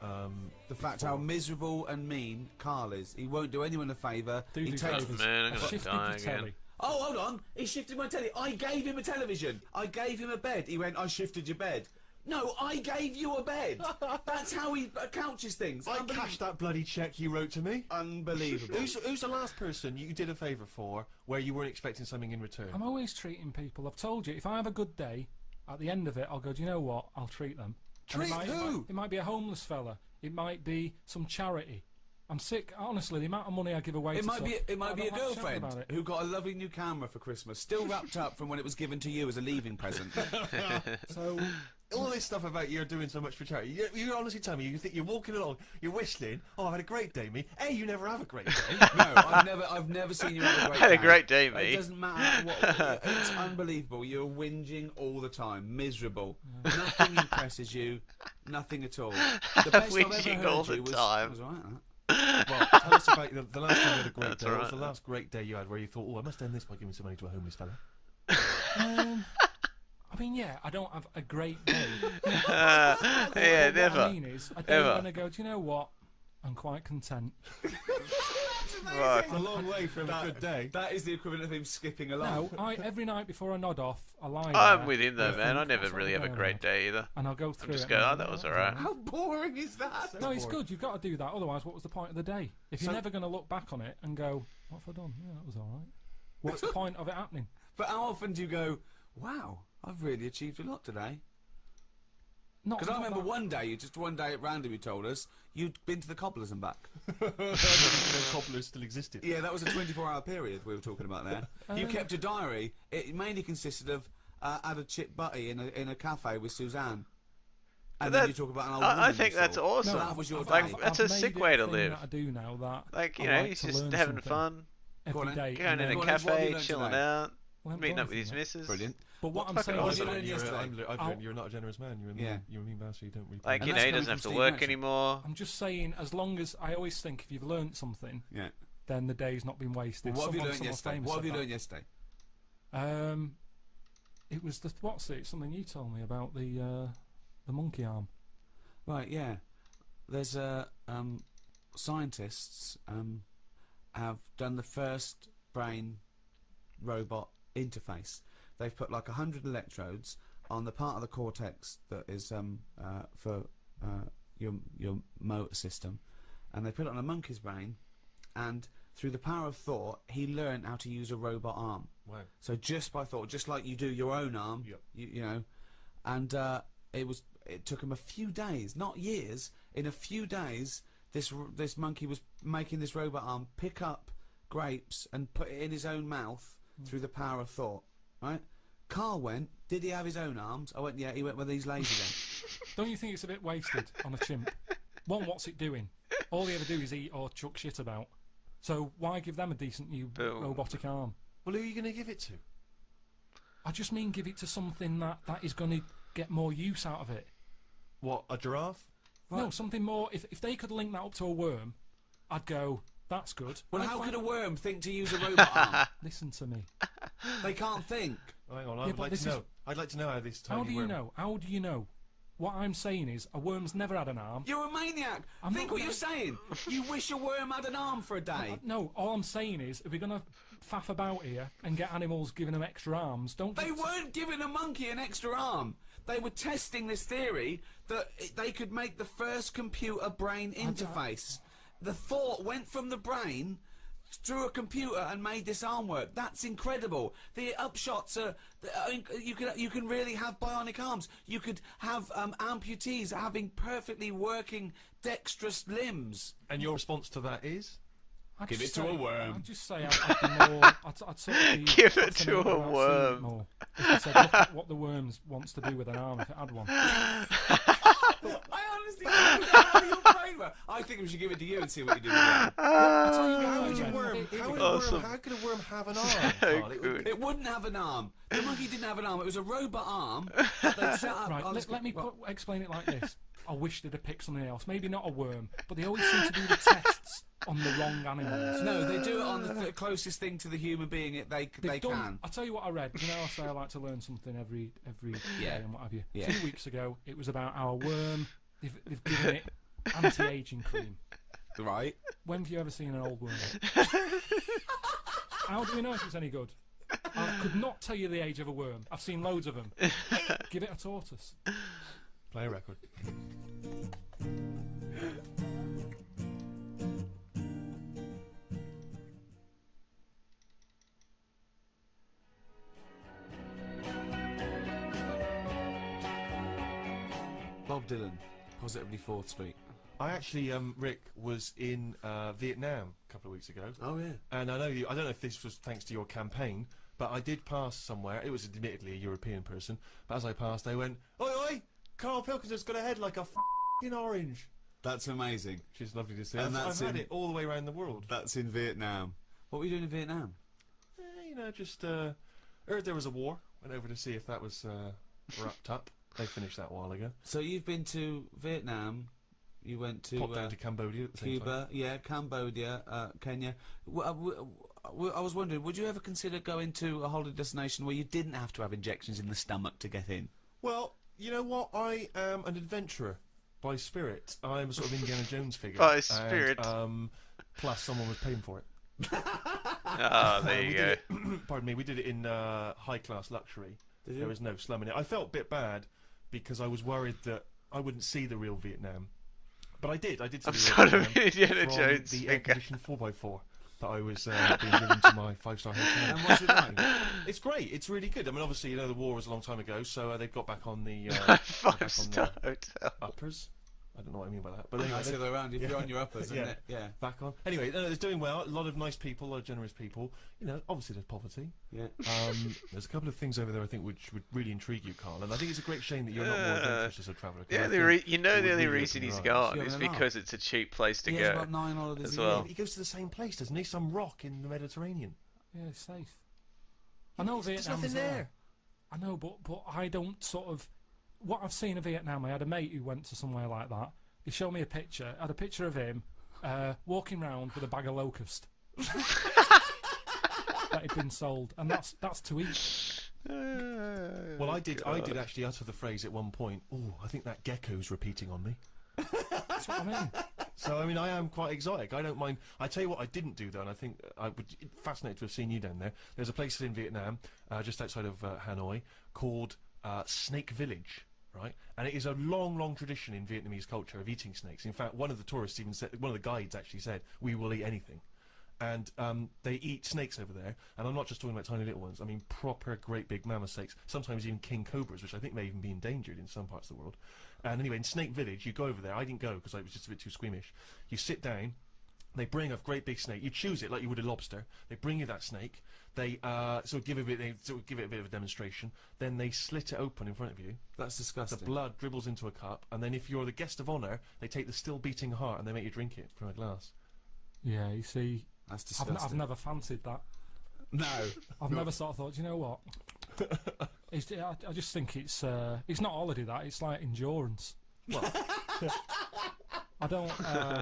The fact how miserable and mean Carl is. He won't do anyone a favour. Do He do takes. favours. man, I'm I gonna shifted die the again. telly. Oh, hold on. He shifted my telly. I gave him a television. I gave him a bed. He went, I shifted your bed. No, I gave you a bed. That's how he couches things. I cashed that bloody cheque you wrote to me. Unbelievable. Who's the last person you did a favour for where you weren't expecting something in return? I'm always treating people. I've told you, if I have a good day, at the end of it, I'll go, do you know what? I'll treat them. And Treat who? It might be a homeless fella. It might be some charity. I'm sick, honestly, the amount of money I give away It to might be I a don't like chatting girlfriend about it. who got a lovely new camera for Christmas, still wrapped up from when it was given to you as a leaving present. So, All this stuff about you're doing so much for charity. You honestly tell me you think you're walking along, you're whistling. Oh, I've had a great day, me. Hey, you never have a great day. No, I've never seen you have a great Had a day. great day, It mate. doesn't matter what. It's unbelievable. You're whinging all the time, miserable. Nothing impresses you. Nothing at all. The best I've ever Whinging heard all the you was, time. was all right, that. Well, tell us about the last time you had a great That's day. What was right. the last great day you had where you thought, oh, I must end this by giving some money to a homeless fella? I mean, yeah, I don't have a great day. Yeah, What never. I mean is, a day Ever. when I go, do you know what? I'm quite content. Right. It's a long way from a good day. That is the equivalent of him skipping along. No, every night before I nod off, I lie I'm there with him though, and man. I think, never "What's really that have a day great like?" day either. And I'll go through just it. go, and oh, I'm that like, was "Oh, alright." How boring is that? No, it's good. You've got to do that. Otherwise, what was the point of the day? If you're So- never going to look back on it and go, "What have I done? Yeah, that was all right." What's the point of it happening? But how often do you go, wow, I've really achieved a lot today? Not Because I remember that- one day, just one day at random, you told us you'd been to the cobblers and back. No cobblers still existed. Yeah, that was a 24-hour period we were talking about there. You kept a diary. It mainly consisted of had a chip butty in a cafe with Suzanne. And then you talk about an old woman I you think that's saw. awesome. So that was your Like, day. that's I've a made sick it way to thing live. That I do now that Like, you I know, like he's to just learn having something fun, every Go on, day. going and in then- a What have you cafe, learned chilling today? out, Well, I'm meeting up with his buzzing, missus. Brilliant. But what I'm Fucking saying What is, did you learn yesterday? I've learned you're not a generous man. You're a mean, Yeah. you're a mean bastard. You don't really. Like, And you know, that's he coming doesn't have from to Steve work Merchant. anymore. I'm just saying, as long as I always think if you've learned something, Yeah. then the day's not been wasted. What have you Someone- learned someone yesterday? famous What have said you that. learned yesterday? It was something you told me about the monkey arm. Right, yeah. There's scientists have done the first brain robot interface. They've put like 100 electrodes on the part of the cortex that is for your motor system, and they put it on a monkey's brain, and through the power of thought, he learned how to use a robot arm. Wow. So just by thought, just like you do your own arm, Yep. you know, and it took him a few days, not years. In a few days, this monkey was making this robot arm pick up grapes and put it in his own mouth through the power of thought. Right? Carl went. Did he have his own arms? I went. Yeah. He went. Well, he's lazy then. Don't you think it's a bit wasted on a chimp? One, what's it doing? All they ever do is eat or chuck shit about. So why give them a decent new robotic arm? Well, who are you going to give it to? I just mean give it to something that is going to get more use out of it. What, a giraffe? No, something more. If they could link that up to a worm, I'd go, that's good. Well, I'd how find- could a worm think to use a robot arm? Listen to me. They can't think. Hang on, Yeah, I'd but like this to is- know. I'd like to know how this tiny How do you worm... know? How do you know? What I'm saying is, a worm's never had an arm. You're a maniac. I'm Think not what a you're saying. You wish a worm had an arm for a day. No, all I'm saying is, if we're going to faff about here and get animals giving them extra arms, don't... They just- weren't giving a monkey an extra arm. They were testing this theory that they could make the first computer-brain interface. The thought went from the brain through a computer and made this arm work. That's incredible. The upshots are. You can really have bionic arms. You could have amputees having perfectly working dexterous limbs. And your response to that is? Give it to a worm. I'd just say I'd be more. I'd sort of be Give it to a fascinated about seeing it worm. more. If they said, look at what the worm wants to do with an arm if it had one. I honestly don't know how your brain works. I think we should give it to you and see what you do with it. I'll tell you How what, would a Jen. worm? How could a worm have an arm? So Carl? good. It wouldn't have an arm. The monkey didn't have an arm. It was a robot arm that they'd set up. Right, let me explain it like this. I wish they'd have picked something else. Maybe not a worm, but they always seem to do the tests on the wrong animals. No, they do it on the closest thing to the human being they can. I'll tell you what I read. You know, I say I like to learn something every day and what have you. Yeah. 2 weeks ago, it was about our worm. They've given it anti-aging cream. Right. When have you ever seen an old worm? How do we know if it's any good? I could not tell you the age of a worm. I've seen loads of them. Give it a tortoise. Play a record. Bob Dylan, Positively 4th Street. I actually, Rick, was in Vietnam a couple of weeks ago. Oh, yeah. And I know I don't know if this was thanks to your campaign, but I did pass somewhere. It was admittedly a European person, but as I passed, they went, "Oi, oi! Carl Pilkinson's got a head like a f***ing orange." That's amazing. Which is lovely to see. And I've had it all the way around the world. That's in Vietnam. What were you doing in Vietnam? You know, just heard there was a war. Went over to see if that was wrapped up. They finished that a while ago. So you've been to Vietnam. You went to Popped down to Cambodia at the same Cuba, time. yeah, Cambodia, Kenya. I was wondering, would you ever consider going to a holiday destination where you didn't have to have injections in the stomach to get in? Well, you know what? I am an adventurer by spirit. I'm a sort of Indiana Jones figure. By spirit. And, plus, someone was paying for it. Ah, there you go. Pardon me. We did it in high-class luxury. Did you? There was no slum in it. I felt a bit bad because I was worried that I wouldn't see the real Vietnam. But I did. I did see the real Vietnam Indiana from Jones the figure. air-conditioned 4x4 that I was being given to my 5-star hotel. And what's it like? It's great. It's really good. I mean, obviously, you know, the war was a long time ago, so they've got back on the 5-star hotel. uppers. I don't know what I mean by that, but Anyway, anyway, the other way around. If yeah. you're on your uppers, isn't Yeah. it? Yeah. back on. Anyway, no, it's doing well. A lot of nice people, a lot of generous people. You know, obviously there's poverty. Yeah. There's a couple of things over there I think which would really intrigue you, Carl. And I think it's a great shame that you're not more adventurous as a traveller. Yeah, you know the only reason he's gone is because it's a cheap place to He go. has about 9 holidays as a year. well. He goes to the same place, doesn't he? Some rock in the Mediterranean. Yeah, it's safe. I know There's Vietnam's nothing there. I know, but I don't sort of. What I've seen of Vietnam, I had a mate who went to somewhere like that. He showed me a picture. I had a picture of him walking round with a bag of locust that had been sold, and that's to eat. Well, I did actually utter the phrase at one point. Oh, I think that gecko's repeating on me. That's what I mean. So, I mean, I am quite exotic. I don't mind. I tell you what I didn't do, though, and I think I would fascinated to have seen you down there. There's a place in Vietnam, just outside of Hanoi, called Snake Village, right? And it is a long, long tradition in Vietnamese culture of eating snakes. In fact, one of the tourists even said, one of the guides actually said, "We will eat anything." And they eat snakes over there, and I'm not just talking about tiny little ones. I mean proper great big mammoth snakes, sometimes even king cobras, which I think may even be endangered in some parts of the world. And anyway, in Snake Village, you go over there. I didn't go because I was just a bit too squeamish. You sit down, they bring a great big snake. You choose it like you would a lobster. They bring you that snake. They sort of give it a bit of a demonstration. Then they slit it open in front of you. That's disgusting. The blood dribbles into a cup, and then if you're the guest of honour, they take the still beating heart and they make you drink it from a glass. Yeah, you see, That's disgusting. I've never fancied that. No, I've never sort of thought, you know what? I just think it's not holiday. That it's like endurance. Well, I don't.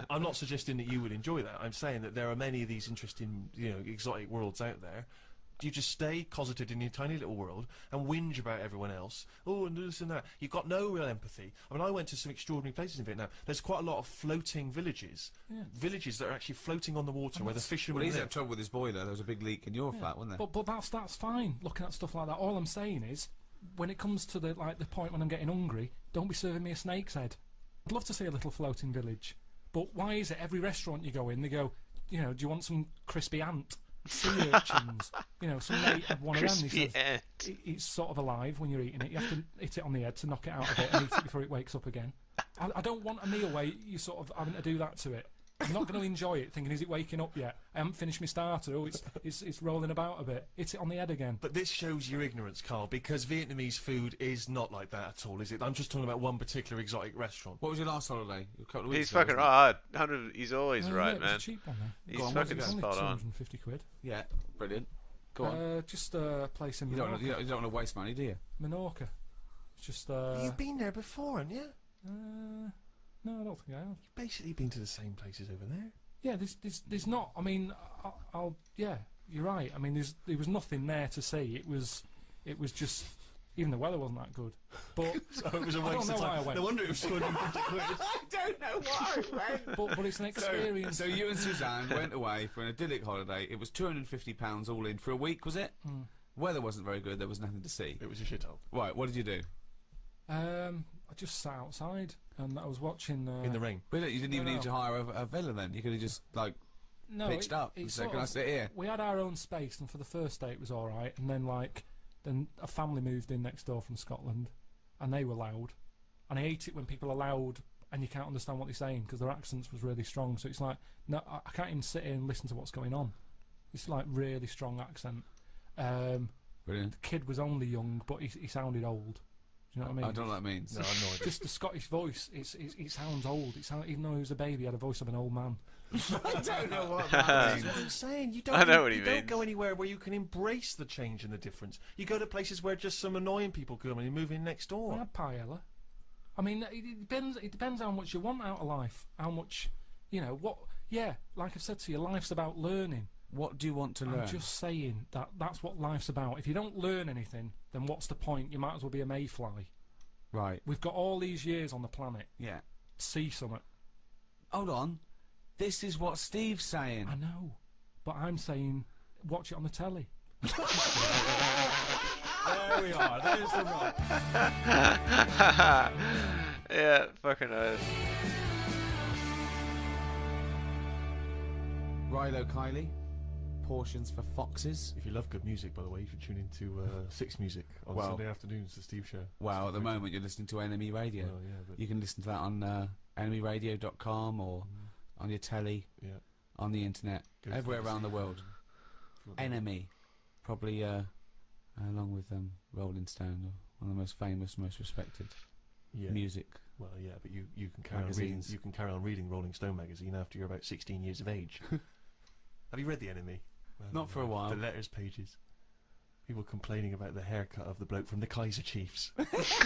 I'm not suggesting that you would enjoy that. I'm saying that there are many of these interesting, you know, exotic worlds out there. You just stay closeted in your tiny little world and whinge about everyone else. Oh, and this and that. You've got no real empathy. I mean, I went to some extraordinary places in Vietnam. There's quite a lot of floating villages. Yeah. Villages that are actually floating on the water where the fishermen Well, he's live. had trouble with his boiler. There was a big leak in your flat, wasn't there? But that's fine. Looking at stuff like that. All I'm saying is, when it comes to the point when I'm getting hungry, don't be serving me a snake's head. I'd love to see a little floating village. But why is it every restaurant you go in, they go, you know, do you want some crispy ant? Sea urchins. You know, some mate had one of them. He Crispy says ant. it's sort of alive when you're eating it. You have to hit it on the head to knock it out a bit and eat it before it wakes up again. I don't want a meal where you sort of having to do that to it. I'm not going to enjoy it thinking, is it waking up yet? I haven't finished my starter. Oh, it's rolling about a bit. Hit it on the head again. But this shows your ignorance, Carl, because Vietnamese food is not like that at all, is it? I'm just talking about one particular exotic restaurant. What was your last holiday? A couple of weeks He's ago, fucking wasn't it? right. He's always right, Yeah, it was man. a cheap one, though. He's Go on, fucking what's it spot on. 250 quid. Yeah, brilliant. Go on. Just a place in You don't, Menorca. you don't want to waste money, do you? Menorca. It's just. You've been there before, haven't you? No, I don't think I have. You've basically been to the same places over there. Yeah, there's not. I mean, yeah, you're right. I mean, there was nothing there to see. It was just. Even the weather wasn't that good. But So it was a I don't waste know of why I time. went. No wonder it was 250 quid. I don't know why I went. But it's an experience. So you and Suzanne went away for an idyllic holiday. It was £250 all in for a week, was it? Mm. Weather wasn't very good. There was nothing to see. It was a shithole. Right. What did you do? I just sat outside and I was watching. In the rain. But you didn't even No. need to hire a villa then. You could have just like pitched up and said, "Can I sit here?" We had our own space, and for the first day it was all right. And then a family moved in next door from Scotland, and they were loud. And I hate it when people are loud and you can't understand what they're saying because their accents was really strong. So it's like, no, I can't even sit here and listen to what's going on. It's like really strong accent. Brilliant. The kid was only young, but he sounded old. Do you know what I mean? I don't know what that means. No, I'm not. Just the Scottish voice. It sounds old. Even though he was a baby, he had a voice of an old man. I don't know what That's that means. what I'm saying. You don't. I know what he you don't means. go anywhere where you can embrace the change and the difference. You go to places where just some annoying people come and you move in next We door. had paella. I mean, it depends. It depends how much you want out of life. How much, you know. What? Yeah, like I said to you, life's about learning. What do you want to learn? I'm just saying that's what life's about. If you don't learn anything, then what's the point? You might as well be a mayfly. Right. We've got all these years on the planet. Yeah. See something. Hold on. This is what Steve's saying. I know, but I'm saying watch it on the telly. There we are. There's the rub. Yeah, fucking oath. Rilo Kiley. Portions for foxes. If you love good music, by the way, you should tune into Six Music on Sunday afternoons, the Steve Show. Well, at the moment you're listening to Enemy Radio. Well, yeah, but You can listen to that on enemyradio.com or on your telly, yeah. on the internet, Good everywhere things. around the world. Enemy, probably along with Rolling Stone, one of the most famous, most respected Yeah. music. Well, yeah, but you can carry on reading. Magazines. You can carry on reading Rolling Stone magazine after you're about 16 years of age. Have you read The Enemy? Well, Not for a while. The letters pages. People complaining about the haircut of the bloke from the Kaiser Chiefs. It's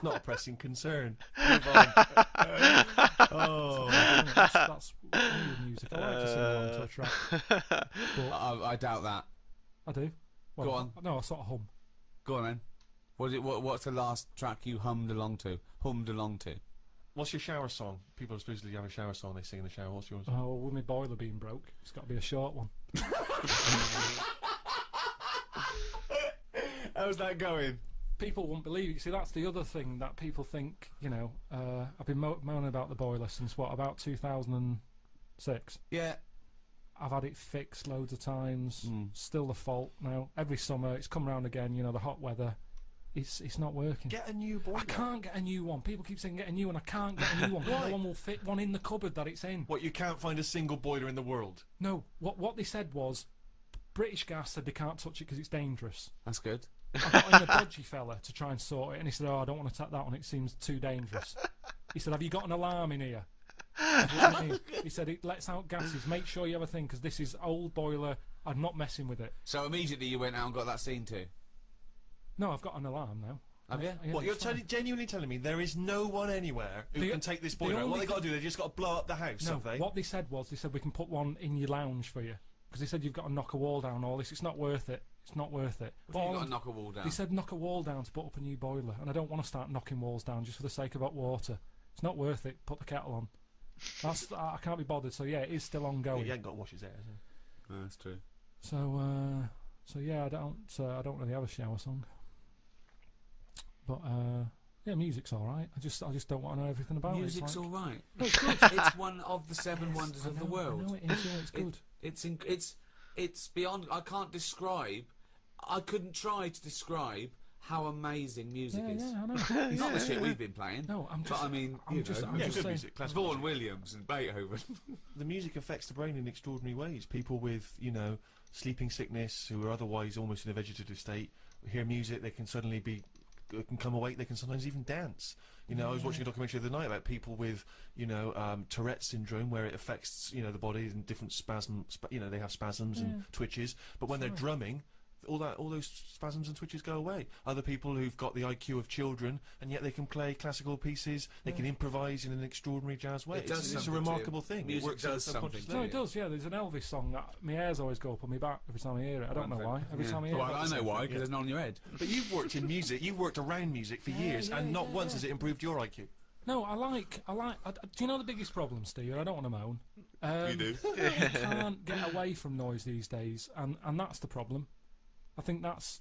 not a pressing concern. Move on. Oh, that's weird music. I like to sing along to a track. But I doubt that. I do. Well, Go on. No, I sort of hum. Go on then. What's the last track you hummed along to? what's your shower song? People supposedly have a shower song they sing in the shower. What's yours? Oh, with my boiler being broke, it's got to be a short one. How's that going? People won't believe it. See, that's the other thing that people think, you know, I've been moaning about the boiler since, what, about 2006? Yeah. I've had it fixed loads of times. Still the fault now. Every summer, it's come round again, you know, the hot weather. It's not working. Get a new boiler. I can't get a new one. People keep saying get a new one. I can't get a new one. No one will fit one in the cupboard that it's in. What, you can't find a single boiler in the world? No. What they said was, British Gas said they can't touch it because it's dangerous. That's good. I got in a dodgy fella to try and sort it, and he said, "Oh, I don't want to tap that one. It seems too dangerous." He said, "Have you got an alarm in here?" He said, "It lets out gases. Make sure you have a thing because this is old boiler. I'm not messing with it." So immediately you went out and got that seen to? No, I've got an alarm now. Have you? Yeah, What, you're it's fine. genuinely telling me there is no one anywhere who can take this boiler out? What they got to do, they just got to blow up the house, No, have they? what they said was, they said we can put one in your lounge for you because they said you've got to knock a wall down. All this, it's not worth it. It's not worth it. What do you got to knock a wall down? They said knock a wall down to put up a new boiler, and I don't want to start knocking walls down just for the sake of hot water. It's not worth it. Put the kettle on. I can't be bothered. So yeah, it is still ongoing. You ain't got to wash his hair, has he? No, that's true. So yeah, I don't really have a shower song. But Yeah, music's all right. I just don't want to know everything about Music's it. all right. No, it's good. It's one of the 7 wonders of the world. I know it is. Yeah, it's good. It's beyond. I can't describe. I couldn't try to describe how amazing music is. Yeah, I know. Not the shit we've been playing. No, I'm just. But I mean, I'm just good saying. music, classical Vaughan music. Williams and Beethoven. The music affects the brain in extraordinary ways. People with, sleeping sickness who are otherwise almost in a vegetative state hear music, they can suddenly can come awake, they can sometimes even dance. I was watching a documentary the other night about people with, Tourette's syndrome, where it affects, the body and different they have spasms and twitches, but when they're drumming, all those spasms and twitches go away. Other people who've got the IQ of children, and yet they can play classical pieces, they can improvise in an extraordinary jazz way. It's a remarkable thing. Music It works does something. subconsciously. No, it does. Yeah, there's an Elvis song that my hairs always go up on my back every time I hear it. I don't know why. Every time I hear it. I know why, because there's none on your head. But you've worked in music, you've worked around music for years, and not once has it improved your IQ. No, do you know the biggest problem, Steve? I don't want to moan. You do. You can't get away from noise these days, and that's the problem. I think that's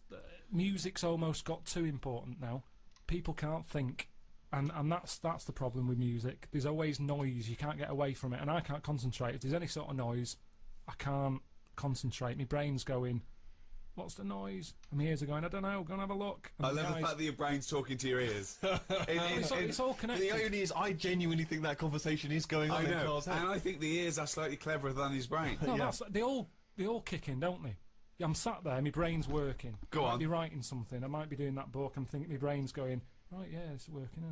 music's almost got too important now. People can't think, and that's the problem with music. There's always noise. You can't get away from it, and I can't concentrate. If there's any sort of noise, I can't concentrate. My brain's going, "What's the noise?" And my ears are going, "I don't know. Go and have a look." And I love the fact that your brain's talking to your ears. It's all connected. The irony is, I genuinely think that conversation is going on I in know, Carl's head. and I think the ears are slightly cleverer than his brain. No, they all kick in, don't they? I'm sat there, my brain's working. Go I might on. be writing something, I might be doing that book, I'm thinking my brain's going, right, yeah, it's working.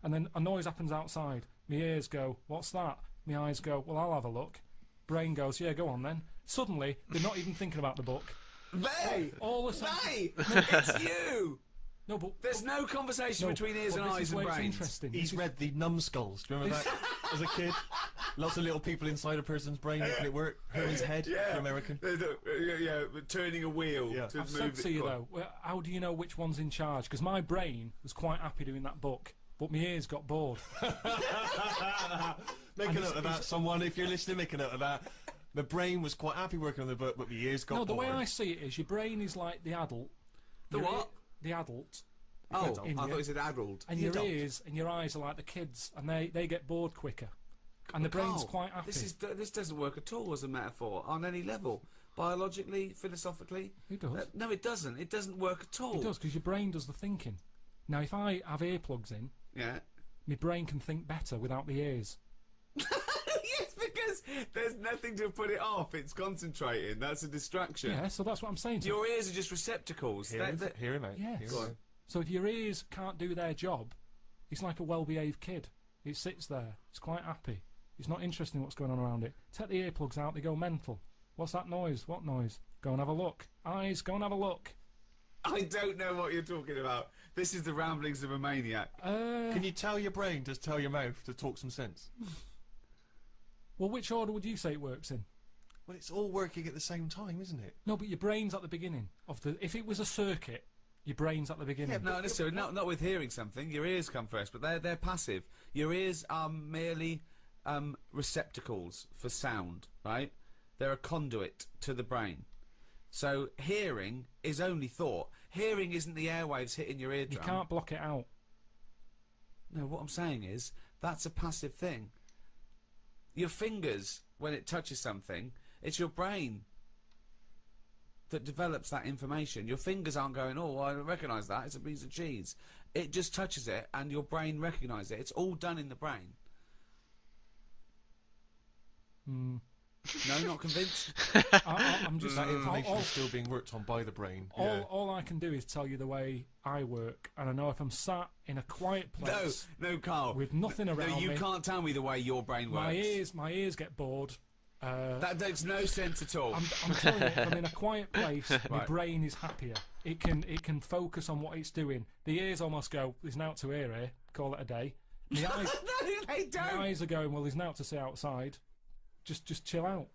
And then a noise happens outside. My ears go, what's that? My eyes go, well, I'll have a look. Brain goes, yeah, go on then. Suddenly, they're not even thinking about the book. Mate! All the time. Mate! It's you! No, but there's no conversation between ears and eyes and brains. Interesting. He's read the numbskulls. Do you remember that as a kid? Lots of little people inside a person's brain making it work. Herman's head for American. Turning a wheel to I've move said it. to you though, how do you know which one's in charge? Because my brain was quite happy doing that book, but my ears got bored. Make a note of that, someone. If you're listening, make a note of that. The brain was quite happy working on the book, but my ears got bored. No, the way I see it is your brain is like the adult. The what? The adult. Oh, I thought you said adult. And your ears and your eyes are like the kids, and they get bored quicker. And the brain's quite happy. This doesn't work at all as a metaphor on any level. Biologically, philosophically. It does. No, it doesn't. It doesn't work at all. It does, because your brain does the thinking. Now, if I have earplugs in, my brain can think better without the ears. Yes, because there's nothing to put it off. It's concentrating. That's a distraction. Yeah, so that's what I'm saying. Your ears are just receptacles. Hear him, mate. Yes. So if your ears can't do their job, it's like a well-behaved kid. It sits there. It's quite happy. It's not interested in what's going on around it. Take the earplugs out, they go mental. What's that noise? What noise? Go and have a look. Eyes, go and have a look. I don't know what you're talking about. This is the ramblings of a maniac. Can you tell your brain to tell your mouth to talk some sense? Well, which order would you say it works in? Well, it's all working at the same time, isn't it? No, but your brain's at the beginning of the. If it was a circuit, your brain's at the beginning. Yeah, no, necessarily. Not with hearing something. Your ears come first, but they're passive. Your ears are merely receptacles for sound, right? They're a conduit to the brain. So hearing is only thought. Hearing isn't the airwaves hitting your eardrum. You can't block it out. No, what I'm saying is that's a passive thing. Your fingers, when it touches something, it's your brain that develops that information. Your fingers aren't going, oh, I don't recognise that, it's a piece of cheese. It just touches it and your brain recognises it. It's all done in the brain. No, not convinced? I'm just... That information is still being worked on by the brain. All I can do is tell you the way I work, and I know if I'm sat in a quiet place... No, Carl. ...with nothing around me... No, you can't tell me the way your brain works. My ears get bored. That makes no sense at all. I'm telling you, if I'm in a quiet place, my brain is happier. It can focus on what it's doing. The ears almost go, there's now to hear here, call it a day. The eyes, no, they don't. The eyes are going, well, there's now to see outside. Just chill out.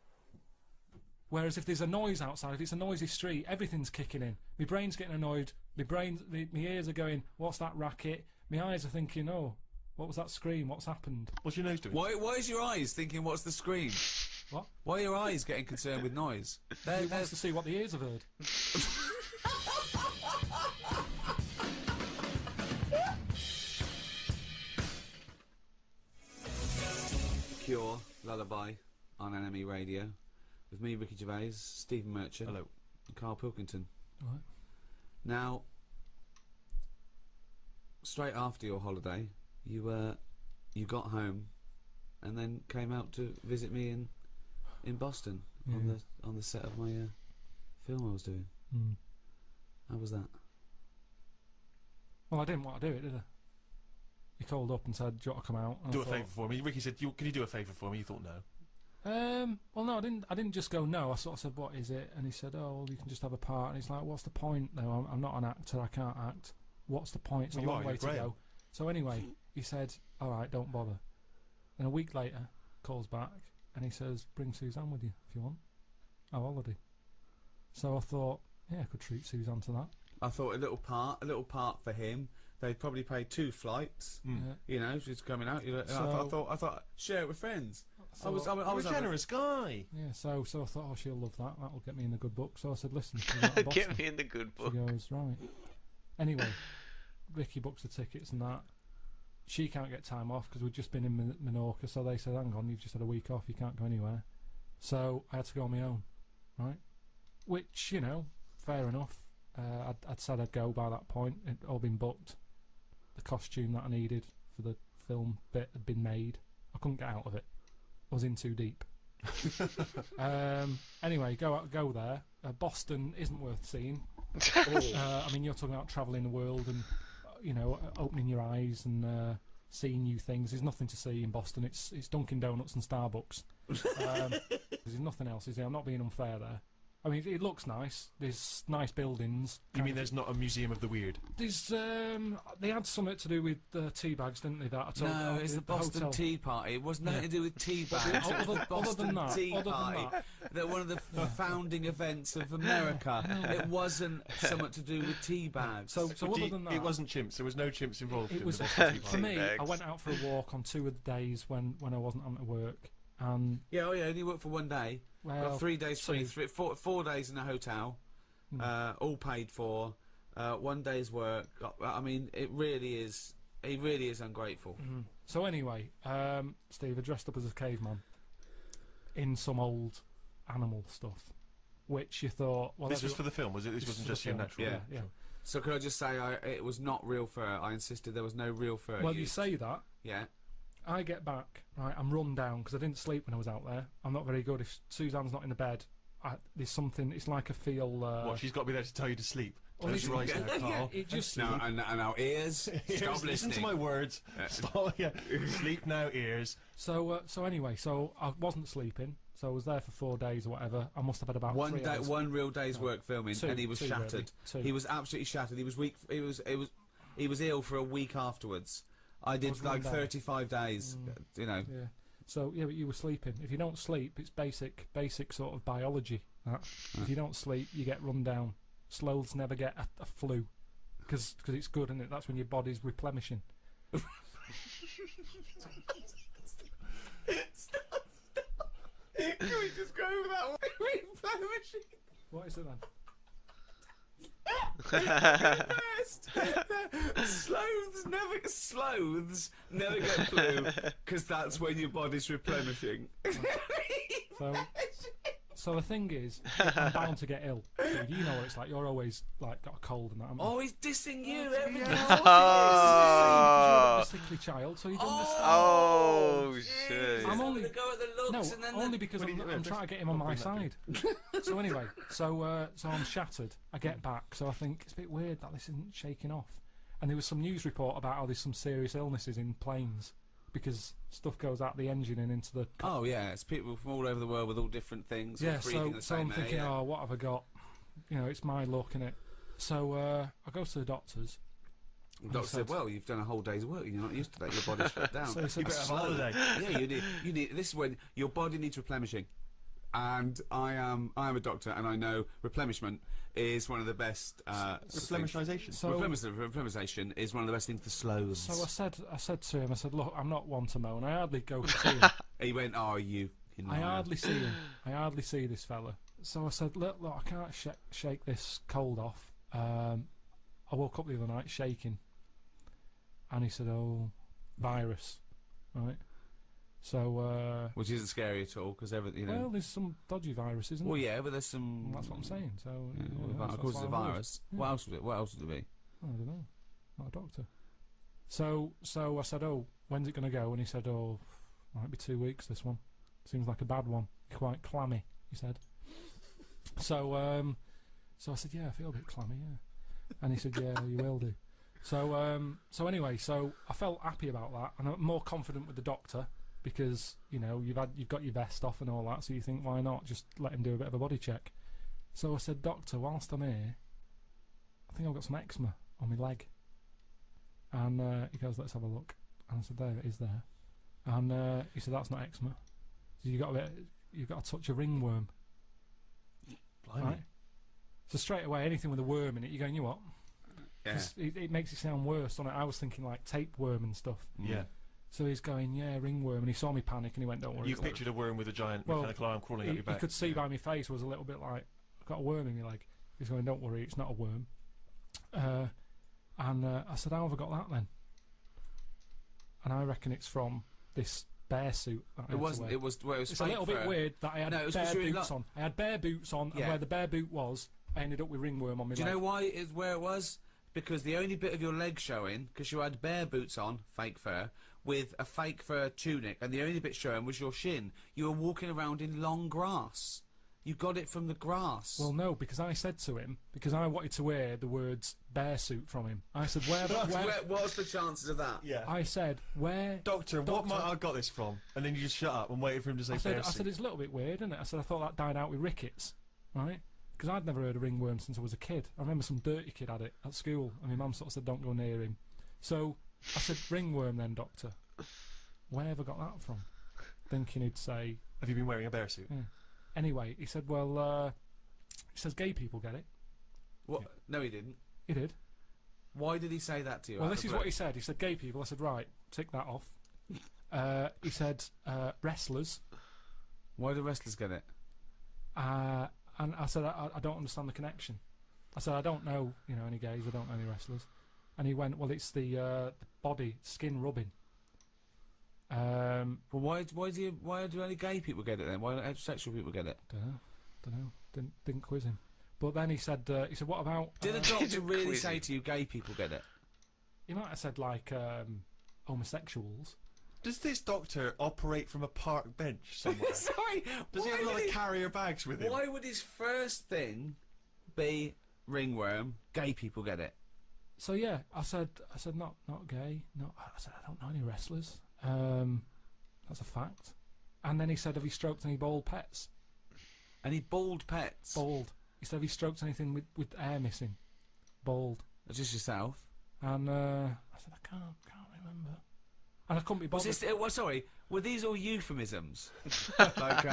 Whereas if there's a noise outside, if it's a noisy street, everything's kicking in. My brain's getting annoyed. My ears are going, what's that racket? My eyes are thinking, oh, what was that scream? What's happened? What's your nose doing? Why is your eyes thinking, what's the scream? What? Why are your eyes getting concerned with noise? He wants to see what the ears have heard. Cure Lullaby on NME Radio with me, Ricky Gervais, Stephen Merchant, hello, and Carl Pilkington. Right. Now, straight after your holiday, you got home, and then came out to visit me in Boston on the set of my film I was doing. Mm. How was that? Well, I didn't want to do it, did I? He called up and said, "Do you want to come out?" And do I a thought, favour for me. Ricky said, "Can you do a favour for me?" You thought no. Well, no, I didn't. I didn't just go no. I sort of said, "What is it?" And he said, "Oh, well, you can just have a part." And he's like, "What's the point? though? I'm not an actor. I can't act. What's the point? It's Well, a you long are, way you're to Graham. go." So anyway, he said, "All right, don't bother." And a week later, calls back and he says, "Bring Suzanne with you if you want. Oh, holiday." So I thought, yeah, I could treat Suzanne to that. I thought a little part for him. They'd probably pay 2 flights. Yeah. You know, she's coming out. So- I thought, share it with friends. I was You're a generous guy. Yeah, so I thought, oh, she'll love that. That'll get me in the good book. So I said, listen, we're going to Boston. Get me in the good book. She goes, right. Anyway, Ricky books the tickets and that. She can't get time off because we'd just been in Menorca. So they said, hang on, you've just had a week off. You can't go anywhere. So I had to go on my own, right? Which, you know, fair enough. I'd said I'd go by that point. It'd all been booked. The costume that I needed for the film bit had been made. I couldn't get out of it. I was in too deep. Anyway, go there. Boston isn't worth seeing. I mean, you're talking about travelling the world and, you know, opening your eyes and seeing new things. There's nothing to see in Boston. It's Dunkin' Donuts and Starbucks. There's nothing else, is there? I'm not being unfair there. I mean, it looks nice. There's nice buildings. You mean there's not a museum of the weird? There's they had something to do with tea bags, didn't they? That No, it's the Boston hotel. Tea Party. It was nothing to do with tea bags. It was the Boston Tea Party. They're one of the founding events of America. It wasn't something to do with tea bags. So other than that, it wasn't chimps. There was no chimps involved. It in was the Boston Tea for Party. me. I went out for a walk on 2 of the days when I wasn't on to work, and yeah, only worked for 1 day. Well, got 3 days free, 2. 4 days in a hotel, all paid for. 1 day's work. I mean, it really is. He really is ungrateful. So anyway, Steve, I dressed up as a caveman in some old animal stuff, which you thought. Well, this was for the film, was it? This wasn't just your natural. Yeah. So could I just say, it was not real fur. I insisted there was no real fur. Well, used. you say that. Yeah. I get back, right, I'm run down because I didn't sleep when I was out there. I'm not very good. If Suzanne's not in the bed, there's something, it's like I feel... what, she's got to be there to tell you to sleep? Well, Close your eyes now, Carl. It just... Now, and our ears, stop listening. Listen to my words. Stop, sleep now, ears. So anyway, so I wasn't sleeping, so I was there for 4 days or whatever. I must have had about 3 hours. 1 real day's work filming, 2, and he was 2 shattered. Really. 2. He was absolutely shattered. He was weak. He was ill for a week afterwards. I did like 35 days, you know. Yeah. So yeah, but you were sleeping. If you don't sleep, it's basic sort of biology. If you don't sleep, you get run down. Sloths never get a flu because it's good, isn't it? That's when your body's replenishing. Stop. Can we just go with that one? Replenishing. What is it then? Sloths never get flu because that's when your body's replenishing. So the thing is, I'm bound to get ill. So you know what it's like. You're always like got a cold and that. Oh, he's dissing you every day. You're a sickly child, so you don't understand. Oh shit! I'm only go at the looks and then only because I'm trying to get him on my side. So anyway, so I'm shattered. I get back, so I think it's a bit weird that this isn't shaking off. And there was some news report about how there's some serious illnesses in planes because stuff goes out the engine and into the... Oh yeah, it's people from all over the world with all different things. Yeah, so I'm thinking, oh, what have I got? You know, it's my luck, innit? So I go to the doctors. The doctor said, well, you've done a whole day's work and you're not used to that, your body's shut down. So he said, you better have a holiday. Yeah, you need, this is when your body needs replenishing. And I am a doctor, and I know replenishment is one of the best. Replenishization. So replenishization is one of the best things for sloths. So I said to him, I said, look, I'm not one to moan. I hardly go to see him. He went, oh, you. I hardly see him. I hardly see this fella. So I said, look, I can't shake this cold off. I woke up the other night shaking, and he said, oh, virus, right? So, which isn't scary at all, because everything, well, there's some dodgy virus, isn't Well, there? yeah, but there's some. Well, that's what I'm saying. So, of course, it's a virus. Yeah. What else would it? What else would it be? I don't know. Not a doctor. So I said, "Oh, when's it going to go?" And he said, "Oh, might be 2 weeks. This one seems like a bad one. Quite clammy," he said. So I said, "Yeah, I feel a bit clammy, yeah." And he said, "Yeah, you will do." So anyway, so I felt happy about that, and I'm more confident with the doctor because you've got your vest off and all that, so you think, why not just let him do a bit of a body check? So I said, "Doctor, whilst I'm here, I think I've got some eczema on my leg." And he goes, "Let's have a look." And I said, "There it is there." And he said, "That's not eczema. So you've got a touch of ringworm." Blimey. Right? So straight away, anything with a worm in it, you're going, "You what?" Yeah. It makes it sound worse, doesn't it? I was thinking like tapeworm and stuff. Yeah. So he's going, "Yeah, ringworm," and he saw me panic and he went, "Don't worry." You pictured a worm with a giant mechanical arm crawling up your back. You could see by my face was a little bit like, "I've got a worm in my leg." He's going, "Don't worry, it's not a worm." And I said, "How have I got that then?" And I reckon it's from this bear suit that I had to wear. It's a little bit weird that I had bare boots on. I had bare boots on, Yeah. and where the bare boot was, I ended up with ringworm on my leg. Do you know why it's where it was? Because the only bit of your leg showing, because you had bare boots on, fake fur, with a fake fur tunic, and the only bit showing was your shin. You were walking around in long grass. You got it from the grass. Well, no, because I said to him, because I wanted to wear the words bear suit from him. I said, what's the chances of that? Yeah. I said, where... Doctor, what might I got this from? And then you just shut up and waited for him to say bear suit. I said, it's a little bit weird, isn't it? I said, I thought that died out with rickets, right? Because I'd never heard of ringworm since I was a kid. I remember some dirty kid had it at school, and my mum sort of said, "Don't go near him." So I said, "Ringworm then, doctor. Where have I got that from?" Thinking he'd say... Have you been wearing a bear suit? Yeah. Anyway, he said, "Well, he says gay people get it." What? No, he didn't. He did. Why did he say that to you? Well, this is what he said. He said, "Gay people." I said, "Right, tick that off." He said, "Wrestlers." Why do wrestlers get it? And I said, I don't understand the connection. I said, I don't know, any gays. I don't know any wrestlers. And he went, "Well, it's the body skin rubbing." Well, why do only gay people get it then? Why don't heterosexual people get it? Don't know. Didn't quiz him. But then he said, "What about?" Did the doctor really say to you, "Gay people get it"? He might have said like homosexuals. Does this doctor operate from a park bench somewhere? Sorry, does he have a lot of carrier bags with him? Why would his first thing be ringworm? Gay people get it. So yeah, I said not gay. I said I don't know any wrestlers. That's a fact. And then he said, "Have you stroked any bald pets?" Any bald pets? Bald. He said, "Have you stroked anything with hair missing?" Bald. Just yourself. And I said, "I can't remember." And I couldn't be bothered. Sorry, were these all euphemisms? Like,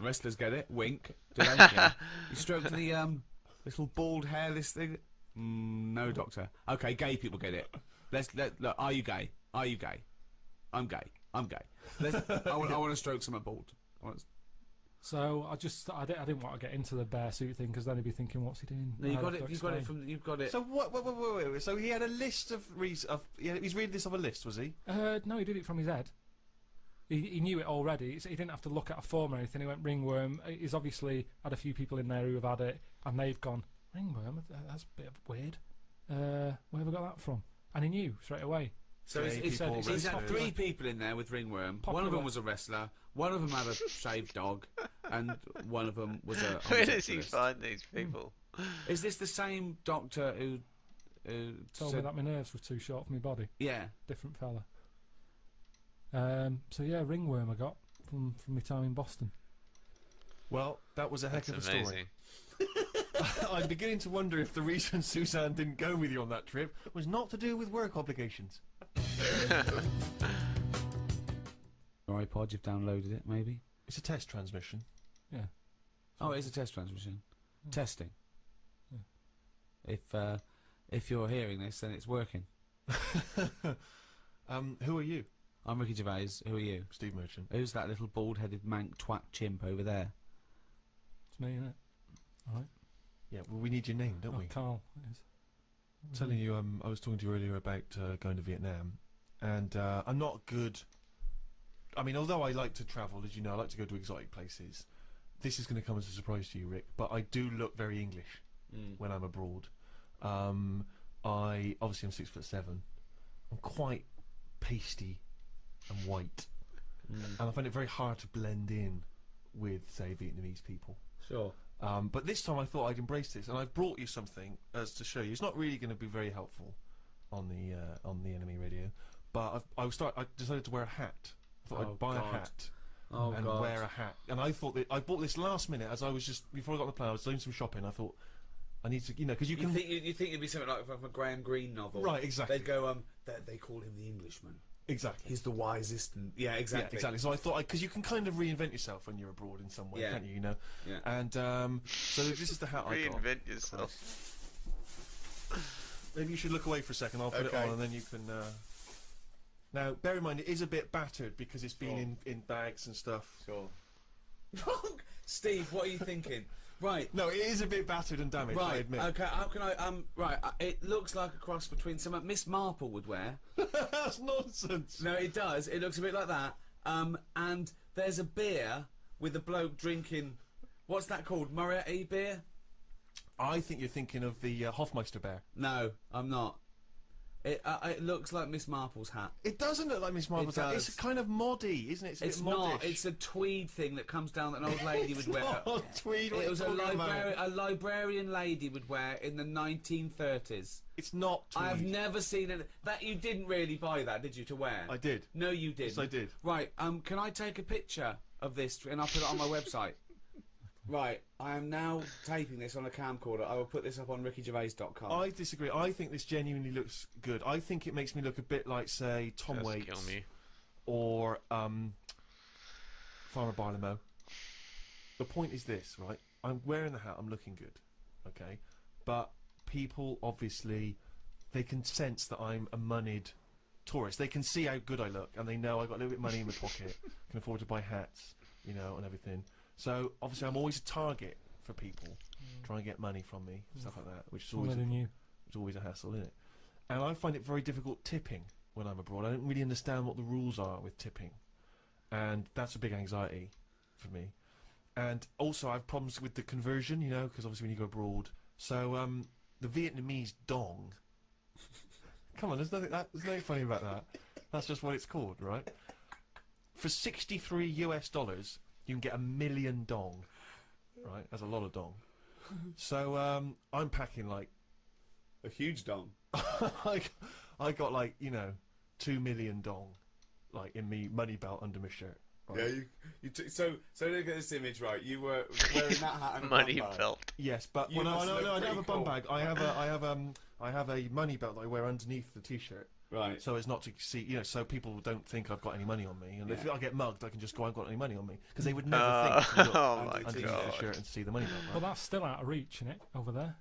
wrestlers get it. Wink. Do they? Yeah. You stroked the little bald hairless thing. No, doctor. Okay, gay people get it. Look. Are you gay? Are you gay? I'm gay. I'm gay. I want to stroke someone bald. So I didn't want to get into the bear suit thing because then he'd be thinking, "What's he doing?" No, you've got it. So wait. So he had a list of he's reading this off a list, was he? No, he did it from his head. He knew it already. He didn't have to look at a form or anything. He went ringworm. He's obviously had a few people in there who have had it, and they've gone ringworm. That's a bit weird. Where have I got that from? And he knew straight away. So he's had 3 people in there with ringworm. One of them was a wrestler. One of them had a shaved dog, and one of them was a. Where does he find these people? Is this the same doctor who told me that my nerves were too short for my body? Yeah, different fella. So yeah, ringworm I got from my time in Boston. Well, that was a heck of a amazing. Story. I'm beginning to wonder if the reason Suzanne didn't go with you on that trip was not to do with work obligations. Your iPod, you've downloaded it, maybe? It's a test transmission. Yeah. Oh, it is a test transmission. Yeah. Testing. Yeah. If you're hearing this, then it's working. Who are you? I'm Ricky Gervais. Who are you? Steve Merchant. Who's that little bald-headed mank twat chimp over there? It's me, isn't it? All right. Yeah, well, we need your name, don't we? Carl, it is. Telling you, I was talking to you earlier about going to Vietnam, and I'm not good I mean, although I like to travel, as you know, I like to go to exotic places. This is going to come as a surprise to you, Rick, but I do look very English when I'm abroad. Obviously I'm 6'7". I'm quite pasty and white, and I find it very hard to blend in with, say, Vietnamese people. Sure. But this time I thought I'd embrace this, and I've brought you something as to show you. It's not really going to be very helpful on the enemy radio, but I decided to wear a hat. I thought I'd buy a hat and wear a hat. And I thought that I bought this last minute as I was just before I got on the plane. I was doing some shopping. I thought I need to, because you can. Think it'd be something like from a Graham Greene novel, right? Exactly. They'd go, they call him the Englishman. Exactly. He's the wisest, and exactly. Yeah, exactly. So I thought, because you can kind of reinvent yourself when you're abroad in some way, can't you? Yeah. And so this is the hat I got. Reinvent yourself. Maybe you should look away for a second. I'll put it on, and then you can. Now, bear in mind, it is a bit battered because it's been in bags and stuff. Sure. Steve, what are you thinking? Right. No, it is a bit battered and damaged, I admit. Okay, how can I, right, it looks like a cross between something Miss Marple would wear. That's nonsense. No, it does. It looks a bit like that. And there's a beer with a bloke drinking, what's that called? Moretti beer? I think you're thinking of the Hofmeister bear. No, I'm not. It looks like Miss Marple's hat. It doesn't look like Miss Marple's hat. It's kind of moddy, isn't it? It's not. It's a tweed thing that comes down that an old lady would wear. Not tweed. It was a librarian lady would wear in the 1930s. It's not tweed. I have never seen it. That you didn't really buy that, did you, to wear? I did. No, you didn't. Yes, I did. Right. Can I take a picture of this and I'll put it on my website? Right, I am now taping this on a camcorder. I will put this up on rickygervais.com. I disagree. I think this genuinely looks good. I think it makes me look a bit like, say, Tom Waits or Farmer Barlow. The point is this, right? I'm wearing the hat. I'm looking good, okay? But people, obviously, they can sense that I'm a moneyed tourist. They can see how good I look, and they know I got a little bit of money in my pocket, can afford to buy hats, and everything. So obviously I'm always a target for people trying to get money from me, stuff like that, which is always a hassle, isn't it? And I find it very difficult tipping when I'm abroad. I don't really understand what the rules are with tipping, and that's a big anxiety for me. And also I have problems with the conversion, because obviously when you go abroad. So the Vietnamese dong. Come on, there's nothing funny about that. That's just what it's called, right? For $63 US. You can get 1 million dong, right? That's a lot of dong. So I'm packing like a huge dong. I got 2 million dong, in me money belt under my shirt. Right? Yeah, so look at this image, right? You were wearing that hat and a money bum bag. belt. Yes, but no, I don't have a bum bag. I have a money belt that I wear underneath the t-shirt. Right. So as not to see, so people don't think I've got any money on me. And if I get mugged, I can just go, I've got any money on me. Because they would never think to look underneath the shirt and see the money belt. Right? Well, that's still out of reach, isn't it, over there?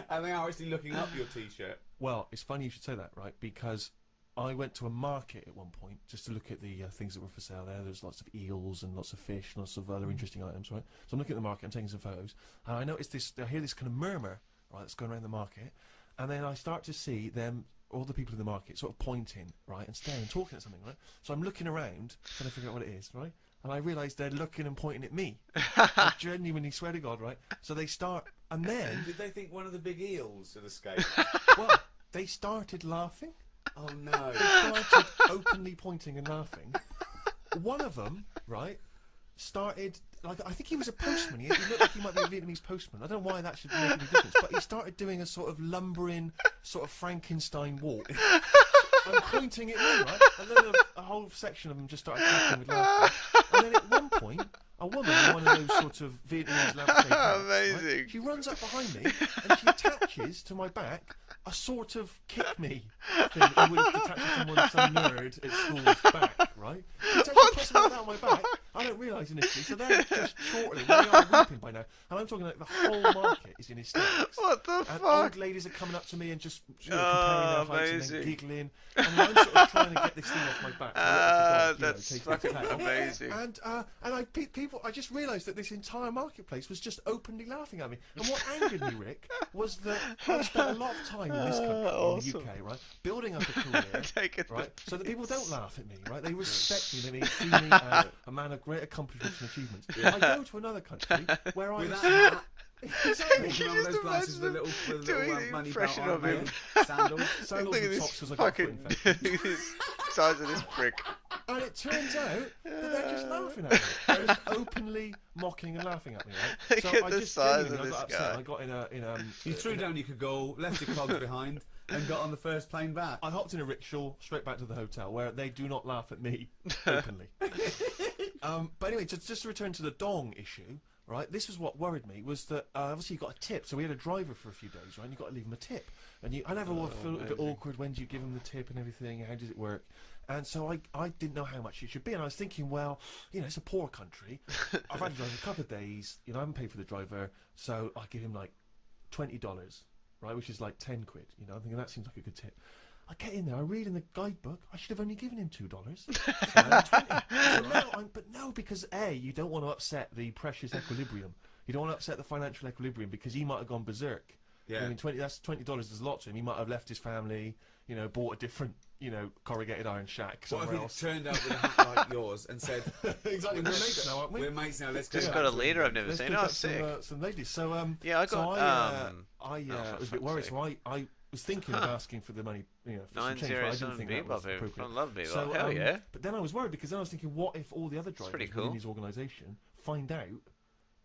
And they are actually looking up your t-shirt. Well, it's funny you should say that, right? Because I went to a market at one point just to look at the things that were for sale there. There's lots of eels and lots of fish and lots of other interesting items, right? So I'm looking at the market, I'm taking some photos. And I noticed this, I hear this kind of murmur, right, that's going around the market. And then I start to see them, all the people in the market, sort of pointing, right, and staring, talking at something, right? So I'm looking around, trying to figure out what it is, right? And I realise they're looking and pointing at me. I genuinely swear to God, right? So they start, and then... Did they think one of the big eels had escaped? Well, they started laughing. Oh, no. They started openly pointing and laughing. One of them, right, started... I think he was a postman. He looked like he might be a Vietnamese postman. I don't know why that should make any difference. But he started doing a sort of lumbering, sort of Frankenstein walk. I'm pointing at me, right? And then a whole section of them just started cracking with laughter. And then at one point, a woman in one of those sort of Vietnamese lampshade hats, amazing. Right, she runs up behind me and she attaches to my back a sort of kick me thing you would have detached from some nerd at school's back, right? She puts me like that on my back. I don't realise initially. So they're just chortling. They are weeping by now. And I'm talking like the whole market is in hysterics. What the and fuck? Old ladies are coming up to me and just comparing their heights and then amazing. giggling. And I'm sort of trying to get this thing off my back. That's fucking amazing. And I just realised that this entire marketplace was just openly laughing at me. And what angered me, Rick, was that I spent a lot of time in this country, Awesome. in the UK, right, building up a career, right, so that people don't laugh at me, right? They respect me. They see me as a man of great accomplishments and achievements. I go to another country where I was. Exactly. Walking on with those glasses with a little money belt impression on, of him. sandals. Sandals Look at and this socks because I got foot fucking infection. size of this prick. And it turns out that they're just laughing at me. They're just openly mocking and laughing at me, right? Look at I the just size genuinely, of I got this upset. guy. I got in a You threw down your cagoule, left your clogs behind, and got on the first plane back. I hopped in a rickshaw straight back to the hotel where they do not laugh at me openly. But anyway, just to return to the dong issue, right? This was what worried me, was that obviously you got a tip. So we had a driver for a few days, right? And you got to leave him a tip. And I never feel a bit awkward. When do you give him the tip and everything? How does it work? And so I didn't know how much it should be. And I was thinking, well, it's a poor country. I've had to drive a couple of days. I haven't paid for the driver, so I give him like $20, right? Which is like 10 quid. I'm thinking that seems like a good tip. I get in there, I read in the guidebook, I should have only given him $2. But no, because A, you don't want to upset the precious equilibrium. You don't want to upset the financial equilibrium because he might have gone berserk. Yeah. I mean, that's $20 is a lot to him. He might have left his family, bought a different, corrugated iron shack What somewhere if else. he turned up with a hat like yours and said, exactly, we're mates now, aren't we? We're mates now, let's go. Just back got a to leader England." I've never Let's seen. pick Oh, up sick. some ladies. So Yeah, I got. I was a bit worried. So I was thinking of asking for the money, for some change, but I didn't think that was appropriate. I love Bebop. So, Hell yeah. But then I was worried because then I was thinking, what if all the other drivers pretty within cool. his organisation find out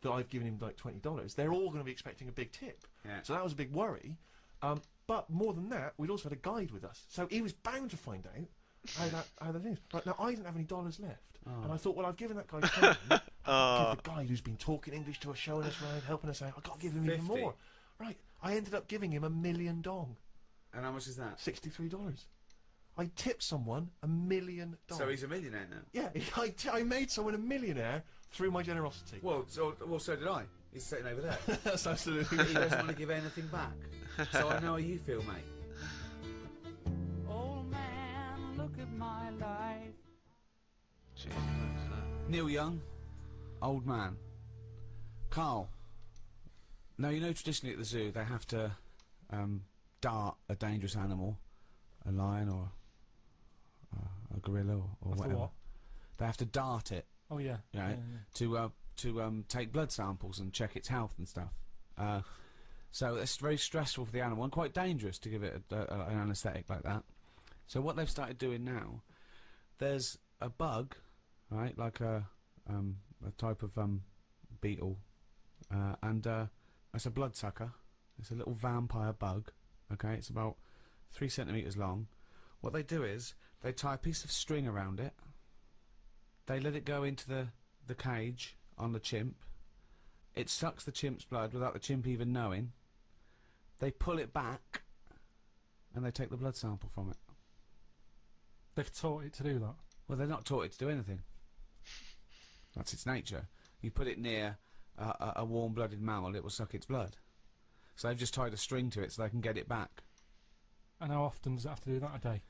that I've given him like $20? They're all going to be expecting a big tip. Yeah. So that was a big worry. But more than that, we'd also had a guide with us, so he was bound to find out how that is. Right now, I didn't have any dollars left, and I thought, well, I've given that guy 10. Give the guy who's been talking English to us, showing us around, helping us out. I've got to give him even 50. more. Right, I ended up giving him $1 million. And how much is that? $63. I tipped someone $1 million. So he's a millionaire now? Yeah, I made someone a millionaire through my generosity. Well, so did I. He's sitting over there. That's absolutely He doesn't want to give anything back. So I know how you feel, mate. Old man, look at my life. Jesus, what's that? Neil Young, old man. Carl. Now, traditionally at the zoo they have to dart a dangerous animal, a lion or a gorilla or After whatever. what? They have to dart it. Oh yeah. Right, to take blood samples and check its health and stuff. So it's very stressful for the animal and quite dangerous to give it an anaesthetic like that. So what they've started doing now, there's a bug, right, like a type of beetle, and it's a bloodsucker. It's a little vampire bug. Okay, it's about 3 centimeters long. What they do is they tie a piece of string around it. They let it go into the cage on the chimp. It sucks the chimp's blood without the chimp even knowing. They pull it back, and they take the blood sample from it. They've taught it to do that. Well, they're not taught it to do anything. That's its nature. You put it near a warm-blooded mammal, it will suck its blood. So they've just tied a string to it so they can get it back. And how often does it have to do that a day?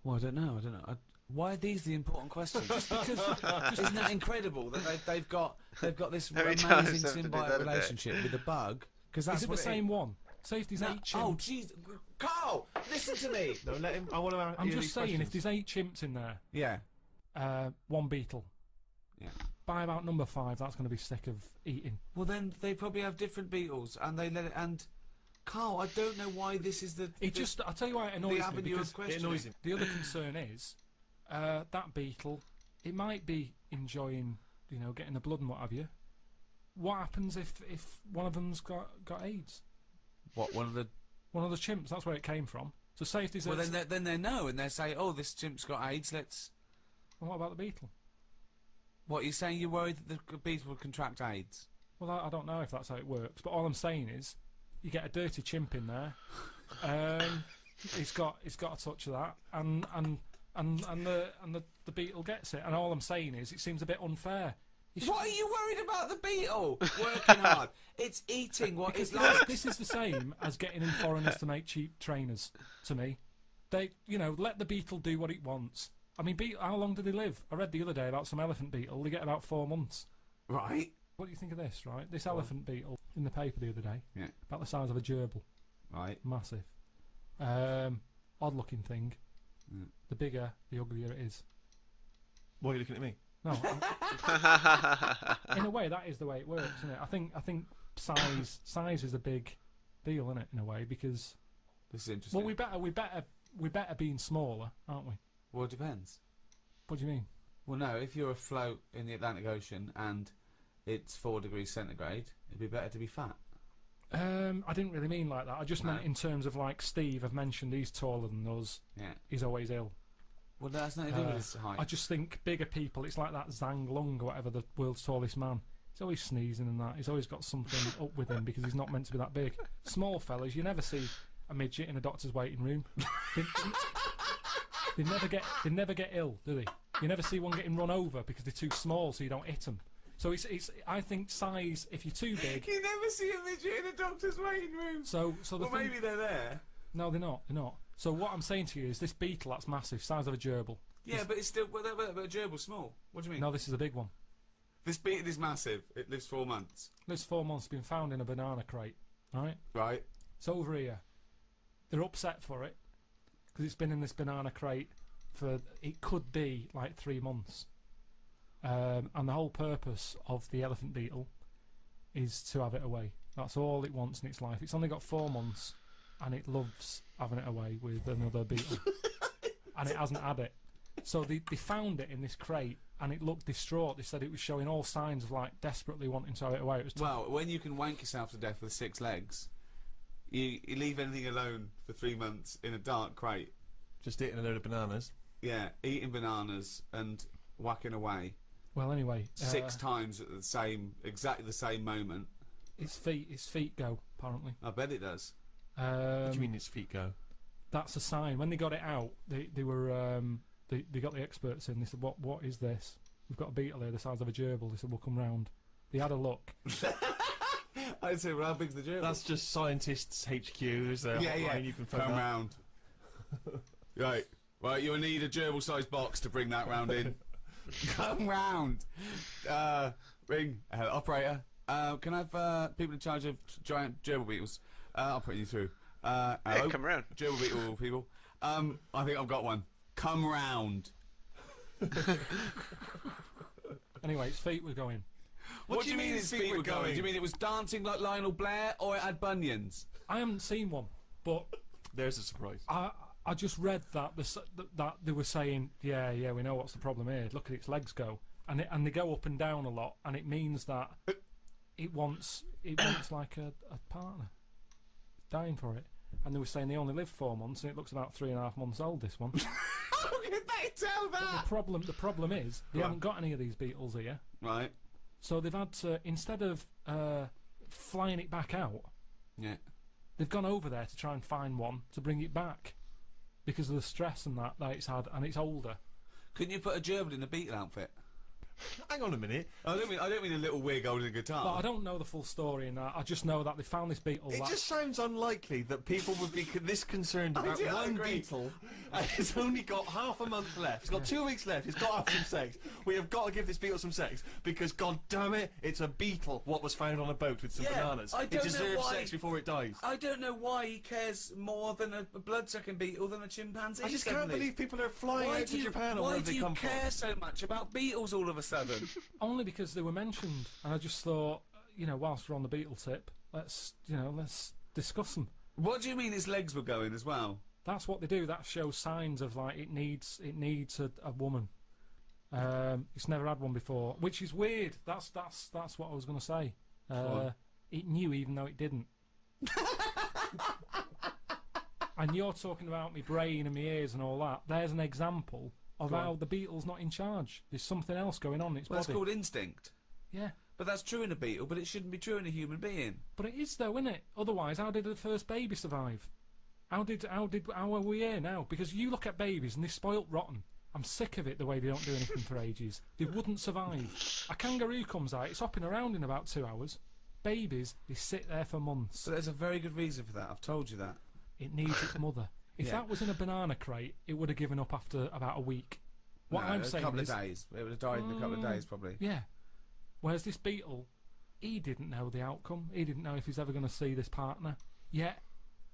Well, I don't know. Why are these the important questions? Just because, isn't that incredible that they've got this amazing symbiotic relationship with the bug? Because that's Is it the same one? Say if there's 8 chimps. Oh, jeez, Carl, listen to me. No, let him. I want to. I'm just saying, if there's 8 chimps in there, yeah, 1 beetle. Yeah. By about number 5, that's going to be sick of eating. Well, then they probably have different beetles, and they let it. And Carl, I don't know why this is the. I'll tell you why it annoys me, because it annoys him. The other concern is that beetle. It might be enjoying, getting the blood and what have you. What happens if one of them's got AIDS? What, one of the chimps? That's where it came from. So say if there's well, then they know, and they say, oh, this chimp's got AIDS. Let's. And what about the beetle? What, you're saying you're worried that the beetle will contract AIDS? Well, I don't know if that's how it works, but all I'm saying is, you get a dirty chimp in there. He's got a touch of that, and and the beetle gets it. And all I'm saying is, it seems a bit unfair. What are you worried about the beetle? Working hard. It's eating what because it's like. this is the same as getting in foreigners to make cheap trainers. To me, they let the beetle do what it wants. I mean, how long do they live? I read the other day about some elephant beetle. They get about 4 months. Right. What do you think of this? Right, this elephant beetle in the paper the other day. Yeah. About the size of a gerbil. Right. Massive. Odd looking thing. Mm. The bigger, the uglier it is. Why are you looking at me? No. In a way, that is the way it works, isn't it? I think size is a big deal, isn't it? In a way, because this is interesting. Well, we better being smaller, aren't we? Well, it depends. What do you mean? Well, no. If you're afloat in the Atlantic Ocean and it's 4 degrees centigrade, it'd be better to be fat. I didn't really mean like that. I just meant in terms of like Steve. I've mentioned he's taller than us. Yeah. He's always ill. Well, that's nothing to do with his height. I just think bigger people, it's like that Zhang Lung or whatever, the world's tallest man. He's always sneezing and that. He's always got something up with him because he's not meant to be that big. Small fellas, you never see a midget in a doctor's waiting room. They never get ill, do they? You never see one getting run over because they're too small, so you don't hit them. So it's I think size. If you're too big, you never see a midget in a doctor's waiting room. So maybe they're there. No, they're not. They're not. So what I'm saying to you is this beetle that's massive, size of a gerbil. Yeah, but it's still but a gerbil's small. What do you mean? No, this is a big one. This beetle is massive. It lives 4 months. Lives 4 months. Been found in a banana crate. Right. Right. It's over here. They're upset for it because it's been in this banana crate for it could be like 3 months. And the whole purpose of the elephant beetle is to have it away. That's all it wants in its life. It's only got 4 months, and it loves having it away with another beetle. And it hasn't had it. So they found it in this crate, and it looked distraught. They said it was showing all signs of like desperately wanting to have it away. It was well, when you can wank yourself to death with 6 legs, you leave anything alone for 3 months in a dark crate. Just eating a load of bananas. Yeah, eating bananas and whacking away. Well, anyway, 6 times at exactly the same moment. Its feet go, apparently. I bet it does. What do you mean its feet go? That's a sign. When they got it out, they were they got the experts in. They said, "What is this? We've got a beetle here the size of a gerbil." They said, "We'll come round." They had a look. I'd say, well, how big's the gerbil? That's just scientists HQ. Is there? Yeah. You can come round. Right, you'll need a gerbil-sized box to bring that round in. Come round. Ring. Operator. Can I have people in charge of giant gerbil beetles? I'll put you through. Hey, come round. Gerbil beetle people. I think I've got one. Come round. Anyway, its feet were going. What do you mean its feet were going? Do you mean it was dancing like Lionel Blair, or it had bunions? I haven't seen one, but there's a surprise. I just read that that they were saying, yeah, we know what's the problem here. Look at its legs go, and they go up and down a lot, and it means that it wants like a partner. Dying for it. And they were saying they only live 4 months, and it looks about 3.5 months old, this one. How can they tell that? The problem is they haven't got any of these beetles here. Right. So they've had to, instead of flying it back out, yeah, they've gone over there to try and find one to bring it back because of the stress and that it's had, and it's older. Couldn't you put a gerbil in a beetle outfit? Hang on a minute. I don't mean a little wig holding a guitar. But I don't know the full story in that. I just know that they found this beetle. It just sounds unlikely that people would be this concerned about one beetle. And it's only got half a month left. It's got 2 weeks left. It's got to have some sex. We have got to give this beetle some sex because, god damn it, it's a beetle. What was found on a boat with some bananas? It deserves sex before it dies. I don't know why he cares more than a blood-sucking beetle than a chimpanzee. I just can't believe people are flying out to Japan or wherever they come from. Why do you care so much about beetles all of a sudden? Only because they were mentioned, and I just thought, whilst we're on the beetle tip, let's discuss them. What do you mean his legs were going as well? That's what they do. That shows signs of like it needs a woman. It's never had one before, which is weird. That's what I was going to say. It knew even though it didn't. And you're talking about my brain and my ears and all that. There's an example of how the beetle's not in charge. There's something else going on in its body. That's called instinct. Yeah. But that's true in a beetle, but it shouldn't be true in a human being. But it is though, isn't it? Otherwise, how did the first baby survive? How are we here now? Because you look at babies and they're spoilt rotten. I'm sick of it, the way they don't do anything for ages. They wouldn't survive. A kangaroo comes out, it's hopping around in about 2 hours. Babies, they sit there for months. But there's a very good reason for that. I've told you that. It needs its mother. If that was in a banana crate, it would have given up after about a week. What I'm saying is... a couple of days. It would have died in a couple of days, probably. Yeah. Whereas this beetle, he didn't know the outcome. He didn't know if he's ever going to see this partner. Yet,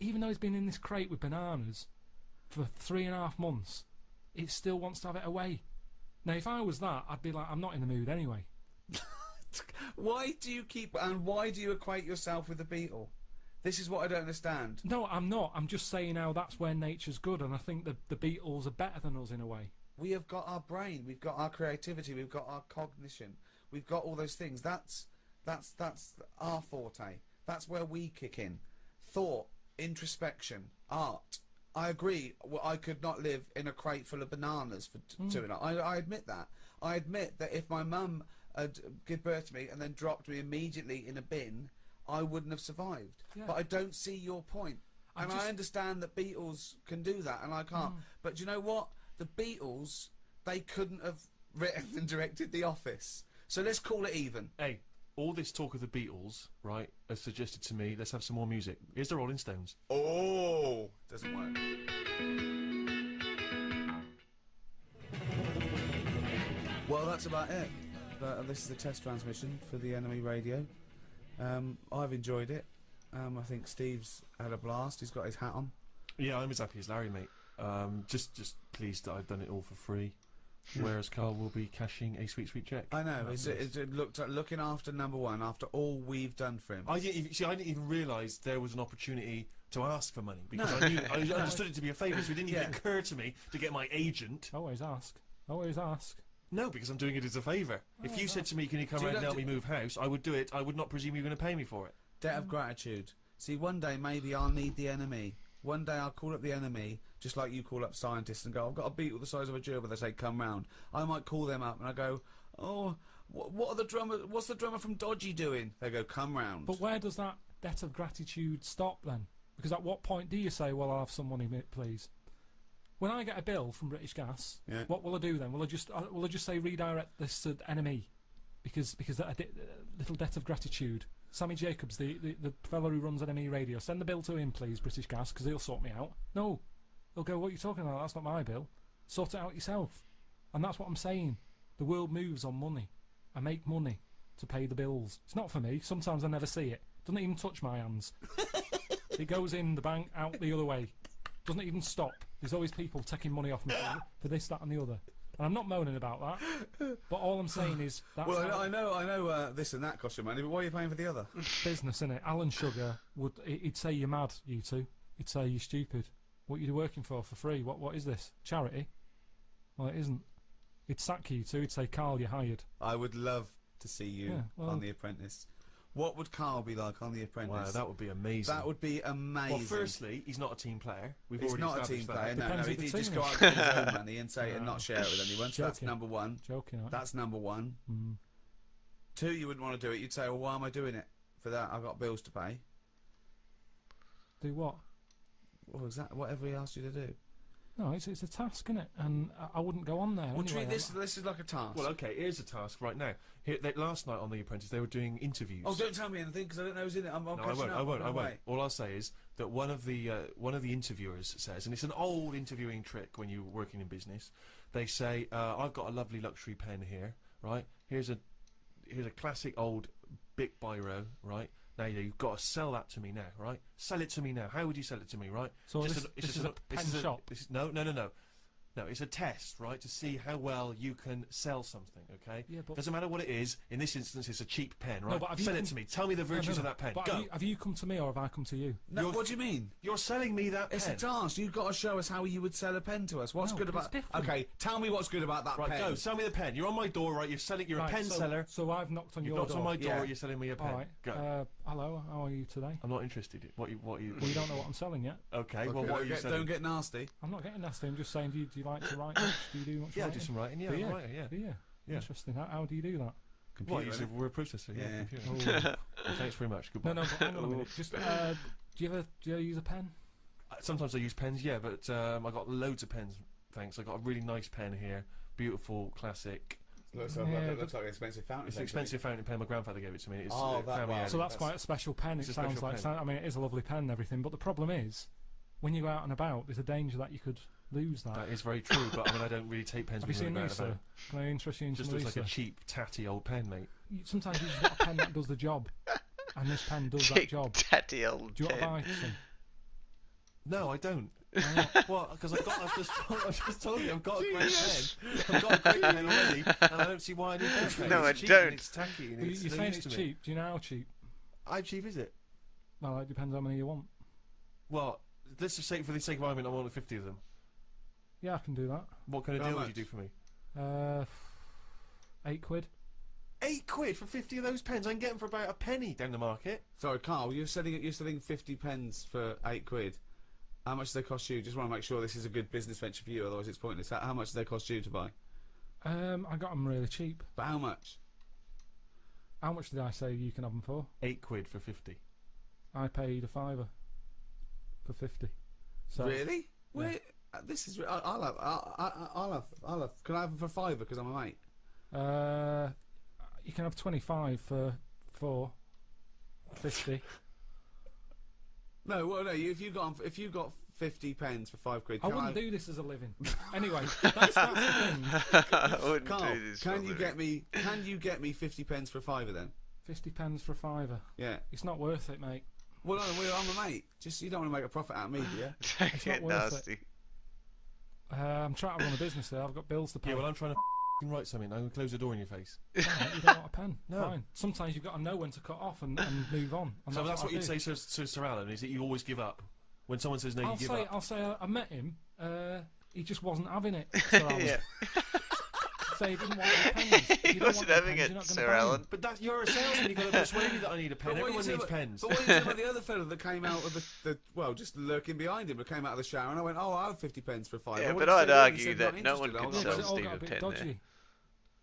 even though he's been in this crate with bananas for 3.5 months, it still wants to have it away. Now, if I was that, I'd be like, I'm not in the mood anyway. Why do you equate yourself with the beetle? This is what I don't understand. No, I'm not. I'm just saying how that's where nature's good, and I think the beetles are better than us in a way. We have got our brain, we've got our creativity, we've got our cognition, we've got all those things. That's our forte. That's where we kick in. Thought, introspection, art. I agree. Well, I could not live in a crate full of bananas for 2.5. I admit that. I admit that if my mum had given birth to me and then dropped me immediately in a bin, I wouldn't have survived. Yeah. But I don't see your point. And I understand that Beatles can do that, and I can't. But do you know what? The Beatles, they couldn't have written and directed The Office. So let's call it even. Hey, all this talk of the Beatles, right, has suggested to me, let's have some more music. Here's the Rolling Stones. Oh, doesn't work. Well, that's about it. This is the test transmission for the Enemy Radio. I've enjoyed it. I think Steve's had a blast. He's got his hat on. Yeah, I'm as happy as Larry, mate. Just pleased that I've done it all for free. Whereas Carl will be cashing a sweet check. I know. It looked like looking after number one after all we've done for him. I didn't even realise there was an opportunity to ask for money because I understood it to be a favour. So it didn't even occur to me to get my agent. Always ask. Always ask. No, because I'm doing it as a favour. If you said to me, "Can you come around and help me move house?" I would do it. I would not presume you were going to pay me for it. Debt of gratitude. See, one day maybe I'll need the Enemy. One day I'll call up the Enemy, just like you call up scientists and go, "I've got a beetle the size of a gerbil." They say, "Come round." I might call them up and I go, "Oh, what are the drummer? What's the drummer from Dodgy doing?" They go, "Come round." But where does that debt of gratitude stop then? Because at what point do you say, "Well, I'll have some money, please"? When I get a bill from British Gas, what will I do then? Will I just say redirect this to Enemy, because that little debt of gratitude? Sammy Jacobs, the fellow who runs Enemy Radio, send the bill to him, please, British Gas, because he'll sort me out. No, he'll go, "What are you talking about? That's not my bill. Sort it out yourself." And that's what I'm saying. The world moves on money. I make money to pay the bills. It's not for me. Sometimes I never see it. Doesn't even touch my hands. It goes in the bank, out the other way. Doesn't even stop. There's always people taking money off me for this, that and the other. And I'm not moaning about that. But all I'm saying is... That's I know this and that costs you money, but why are you paying for the other? Business, innit? Alan Sugar, he'd say you're mad, you two. He'd say you're stupid. What are you working for free? What is this? Charity? Well, it isn't. He'd sack you two. He'd say, "Carl, you're hired." I would love to see you on The Apprentice. What would Carl be like on The Apprentice? Wow, that would be amazing. That would be amazing. Well, firstly, he's not a team player. He's not a team player. No, he'd just go out with his own money and say and not share it with anyone. So that's number one. Joking. That's number one. 2, you wouldn't want to do it. You'd say, "Well, why am I doing it? For that, I've got bills to pay." Do what? Well, exactly. Whatever he asked you to do. No, it's a task, isn't it? And I wouldn't go on there. Well, anyway. treat this is like a task. Well, okay, here's a task right now. Last night on The Apprentice, they were doing interviews. Oh, don't tell me anything because I don't know who's in it. I won't. All I'll say is that one of the interviewers says, and it's an old interviewing trick when you're working in business. They say, "I've got a lovely luxury pen here, right? Here's a classic old Bic biro, right? Now you've got to sell that to me now, right? Sell it to me now. How would you sell it to me, right?" So this is a pen shop. No. No, it's a test, right, to see how well you can sell something, okay? Yeah, but... Doesn't matter what it is. In this instance, it's a cheap pen, right? No, but sell it to me. Tell me the virtues of that pen. But go. Have you come to me or have I come to you? No, what do you mean? You're selling me that pen. It's a task. You've got to show us how you would sell a pen to us. What's good about... Okay, tell me what's good about that pen. Right, go. Sell me the pen. You're on my door, right? You're a pen seller. So I've knocked on your door. You've knocked on my door, you're selling me a pen. All right. Go. Hello, how are you today? I'm not interested. What you... Well, you don't know what I'm selling yet. Okay, well, what are you selling? Don't get nasty. I'm not getting nasty. I'm just saying, do you like to write much? Do you do much writing? I do some writing, yeah. I'm a writer, yeah. Interesting. How do you do that? Computer, what, you said word processor? Yeah. Computer. Well, thanks very much. Goodbye. No, but hang on a minute. Just, do you ever use a pen? Sometimes I use pens, yeah, but I got loads of pens. Thanks. I got a really nice pen here, beautiful, classic. Looks like an expensive fountain. It's an expensive fountain pen. My grandfather gave it to me. It's So that's quite a special pen. It sounds like. I mean, it is a lovely pen and everything. But the problem is, when you go out and about, there's a danger that you could lose that. That is very true. But I mean, I don't really take pens. Have you seen these, sir? Can I interest you in just some looks like a cheap, tatty old pen, mate. Sometimes you just want a pen that does the job, and this pen does that job. Tatty old Do you want to buy some? No, I don't. What? Because I just told you I've got a great pen. I've got a great pen already, and I don't see why I need this pen. No, it's I cheap don't. And it's tacky. And You're saying it's cheap. Do you know how cheap? How cheap is it? Well, it depends how many you want. Well, let's just say, for the sake of argument, I want 50 of them. Yeah, I can do that. What kind of deal would you do for me? £8. 8 quid for 50 of those pens? I can get them for about a penny down the market. Sorry, Carl, you're selling 50 pens for 8 quid. How much do they cost you? Just want to make sure this is a good business venture for you, otherwise it's pointless. How much do they cost you to buy? I got them really cheap. But how much? How much did I say you can have them for? 8 quid for 50. I paid a £5 for 50. So really? Yeah. Wait, this is. I'll have. Can I have them for £5 because I'm a mate? You can have 25 for 50. No, well, no. If you got 50 pens for 5 quid, I wouldn't do this as a living. Anyway, that's the thing. I wouldn't Carl, do this. can you get me 50 pens for £5 then? 50 pence for a £5. Yeah. It's not worth it, mate. Well, no, I'm a mate. Just you don't want to make a profit out of me, do you? It's not worth it. I'm trying to run a business there. I've got bills to pay. Yeah, well, I'm trying to write something. I'm going to close the door in your face. No, you don't want a pen. No. Fine. Sometimes you've got to know when to cut off and move on. And So that's what I you'd do. say to Sir Alan, is that you always give up? When someone says no, you give up? I'll say I met him. He just wasn't having it. Sir Alan. Yeah. So he didn't want the pens. He wasn't having it, Sir Alan. But you're a salesman. You've got to persuade me that I need a pen. But what Everyone you needs say pens. But what you say about the other fellow that came out of the well, just lurking behind him, but came out of the shower, and I went, "Oh, I have 50 pence for £5." Yeah, What but did you I'd say? He argue said, that "Not no one interested." could I sell was It all Steve got a a bit pen dodgy. there.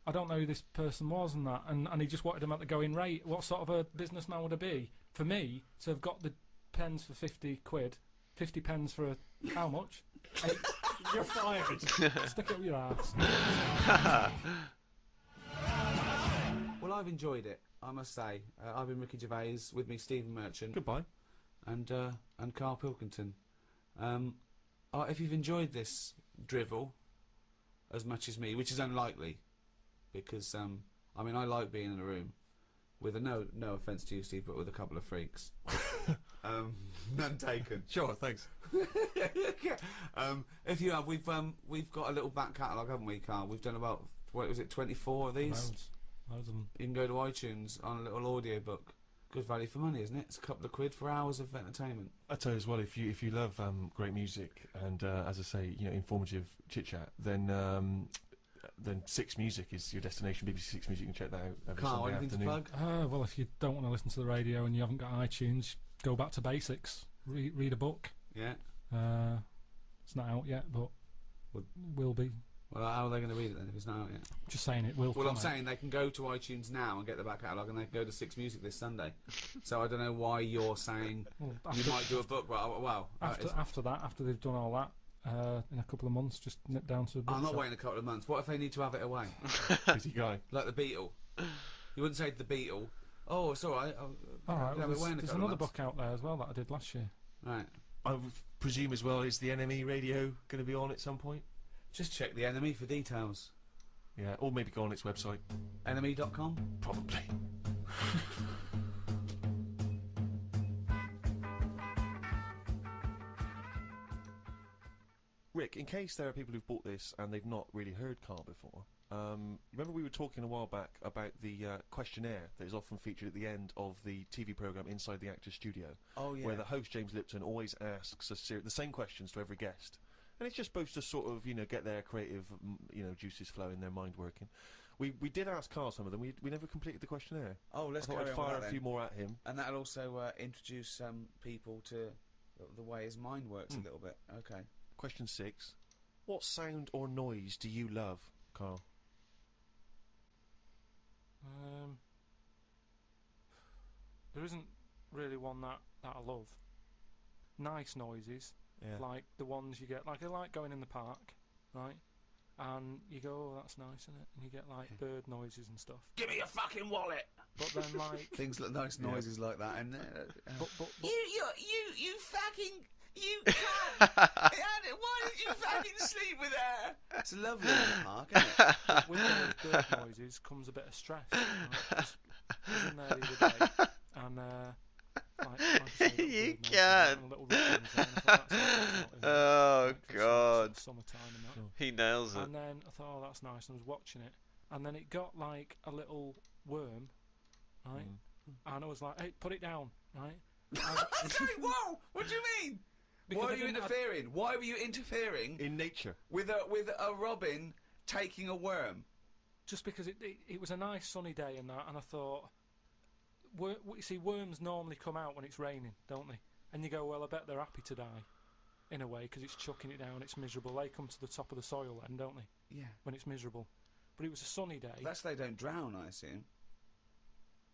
I don't know who this person was and that, and he just wanted him at the going rate. What sort of a businessman would it be for me to have got the pens for 50 quid, 50 pens for how much? 8. You're fired. Stick it up your ass. Well, I've enjoyed it, I must say. I've been Ricky Gervais, with me Stephen Merchant. Goodbye. And Carl Pilkington. If you've enjoyed this drivel as much as me, which is unlikely, because I mean I like being in a room with no offence to you, Steve, but with a couple of freaks. None taken. Sure, thanks. If you have, we've got a little back catalogue, haven't we, Carl? We've done about 24 of these. Loads of them. You can go to iTunes on a little audio book. Good value for money, isn't it? It's a couple of quid for hours of entertainment. I tell you as well, if you love great music and as I say, informative chit chat, then 6 Music is your destination. BBC 6 Music, you can check that out every Carl, Sunday anything afternoon. to plug? Well, if you don't want to listen to the radio and you haven't got iTunes, go back to basics. Read a book. Yeah. It's not out yet, but will be. Well, how are they going to read it then if it's not out yet? Just saying it will. Well, I'm come out. saying they can go to iTunes now and get the back catalogue, and they can go to 6 Music this Sunday. So I don't know why you're saying you might do a book. Well, after that, after they've done all that, in a couple of months, just nip down to a book I'm not shop. waiting a couple of months. What if they need to have it away? Busy guy. Like the Beatle. You wouldn't say the Beatle. Oh, it's all right. All right. Have it away in a There's couple of another months. book out there as well that I did last year. Right. I would presume as well, is the NME radio going to be on at some point? Just check the enemy for details. Yeah, or maybe go on its website. Enemy.com? Probably. Rick, in case there are people who've bought this and they've not really heard Carl before, remember we were talking a while back about the questionnaire that is often featured at the end of the TV programme Inside the Actors Studio. Oh, yeah. Where the host, James Lipton, always asks the same questions to every guest. And it's just supposed to sort of, get their creative, juices flowing, their mind working. We did ask Carl some of them. We never completed the questionnaire. Oh, let's I thought carry I'd on with fire that a few then. more at him. And that'll also introduce people to the way his mind works a little bit. Okay. Question 6. What sound or noise do you love, Carl? There isn't really one that I love. Nice noises, Yeah. like the ones you get, like I like going in the park, right? And you go, oh, that's nice, isn't it? And you get like bird noises and stuff. Give me your fucking wallet. But then like things like nice noises like that, and but you fucking you can't. Why did you fucking sleep with her? It's lovely in the park, isn't it? but with those bird noises comes a bit of stress. Right? I was in there the other day, and like I say, You bird can't. noises and little rhythms there, and I thought, that's not Oh right, 'cause it's like God. sort of summertime and that. He nails it. And then I thought, oh, that's nice. And I was watching it, and then it got like a little worm, right? And I was like, hey, put it down, right? Sorry, whoa! What do you mean? Because Why I are you didn't- interfering? Why were you interfering In nature. with a robin taking a worm? Just because it was a nice sunny day and that, and I thought, you see, worms normally come out when it's raining, don't they? And you go, well, I bet they're happy to die, in a way, because it's chucking it down, it's miserable. They come to the top of the soil then, don't they? Yeah. When it's miserable. But it was a sunny day. That's they don't drown, I assume.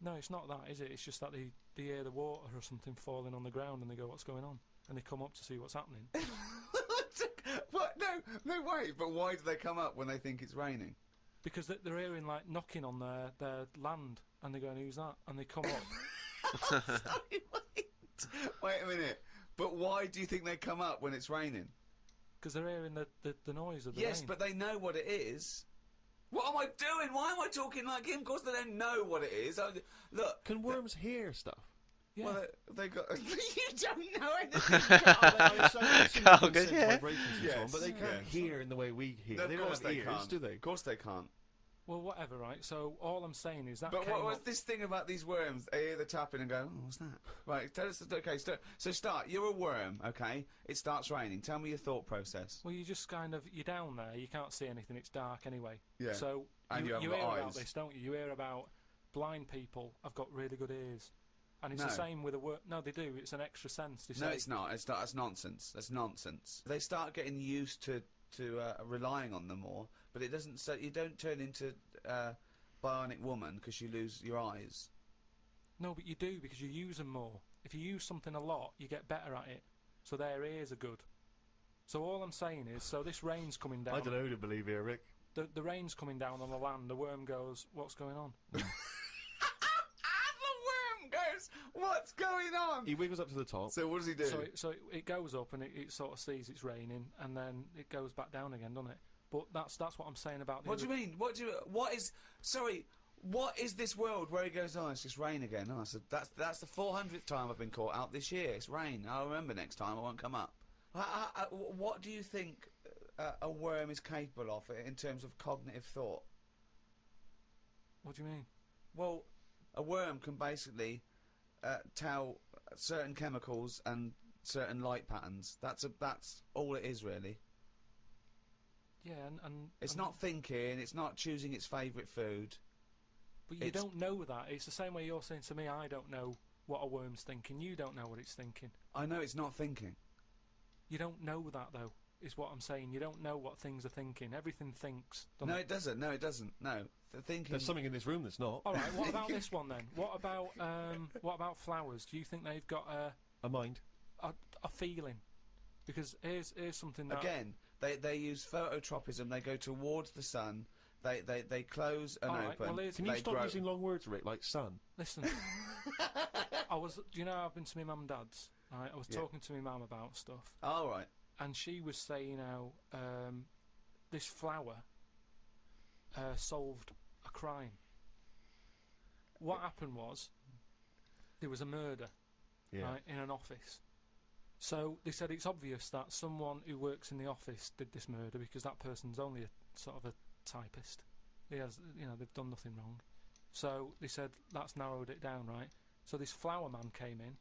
No, it's not that, is it? It's just that they hear the water or something falling on the ground and they go, what's going on? And they come up to see what's happening. What? No way. But why do they come up when they think it's raining? Because they're hearing, like, knocking on their land, and they're going, who's that? And they come up. Sorry, wait a minute. But why do you think they come up when it's raining? Because they're hearing the noise of the Yes, rain. but they know what it is. What am I doing? Why am I talking like him? Of course they don't know what it is. Look. Can worms hear stuff? Yeah. Well, they got... you don't know anything. Carl goes, yeah. Vibrations and so on, but they can't hear in the way we hear. No, they of don't course have they ears, can't. do they? Of course they can't. Well, whatever, right? So all I'm saying is that. But came what was up- this thing about these worms? They hear the tapping and go, oh, what's that? Right, tell us. Okay, so start. You're a worm, okay? It starts raining. Tell me your thought process. Well, you just kind of you're down there. You can't see anything. It's dark anyway. Yeah. So And you you haven't hear got about eyes. this, don't you? You hear about blind people have got really good ears, and it's the No. same with a worm. No, they do. It's an extra sense. They No, say. it's not. It's not. That's nonsense. That's nonsense. They start getting used to relying on them more, but it doesn't. So you don't turn into bionic woman because you lose your eyes. No, but you do because you use them more. If you use something a lot, you get better at it. So their ears are good. So all I'm saying is, so this rain's coming down. I don't know who to believe here, Rick. The rain's coming down on the land. The worm goes, "What's going on?" The worm goes, what's going on? He wiggles up to the top. So what does he do? So it goes up and it sort of sees it's raining, and then it goes back down again, doesn't it? But that's what I'm saying about the. What do you mean? What is this world where he goes, oh, it's just rain again? Oh, so that's the 400th time I've been caught out this year. It's rain. I'll remember next time. I won't come up. What do you think a worm is capable of in terms of cognitive thought? What do you mean? Well, a worm can basically tell certain chemicals and certain light patterns. That's all it is, really. Yeah, and It's not thinking. It's not choosing its favourite food. But you don't know that. It's the same way you're saying to me, I don't know what a worm's thinking. You don't know what it's thinking. I know it's not thinking. You don't know that, though, is what I'm saying. You don't know what things are thinking. Everything thinks. No, it doesn't. No, it doesn't. No, the thinking. There's something in this room that's not. All right. What about this one then? What about flowers? Do you think they've got a mind, a feeling? Because here's something that again they use phototropism. They go towards the sun. They close and open. Well, can you stop using long words, Rick, like sun? Listen, do you know I've been to my mum and dad's? Right, I was talking to my mum about stuff. All right. And she was saying how this flower solved a crime. What happened was there was a murder right, in an office. So they said it's obvious that someone who works in the office did this murder because that person's only a sort of a typist. He has, they've done nothing wrong. So they said that's narrowed it down, right? So this flower man came in,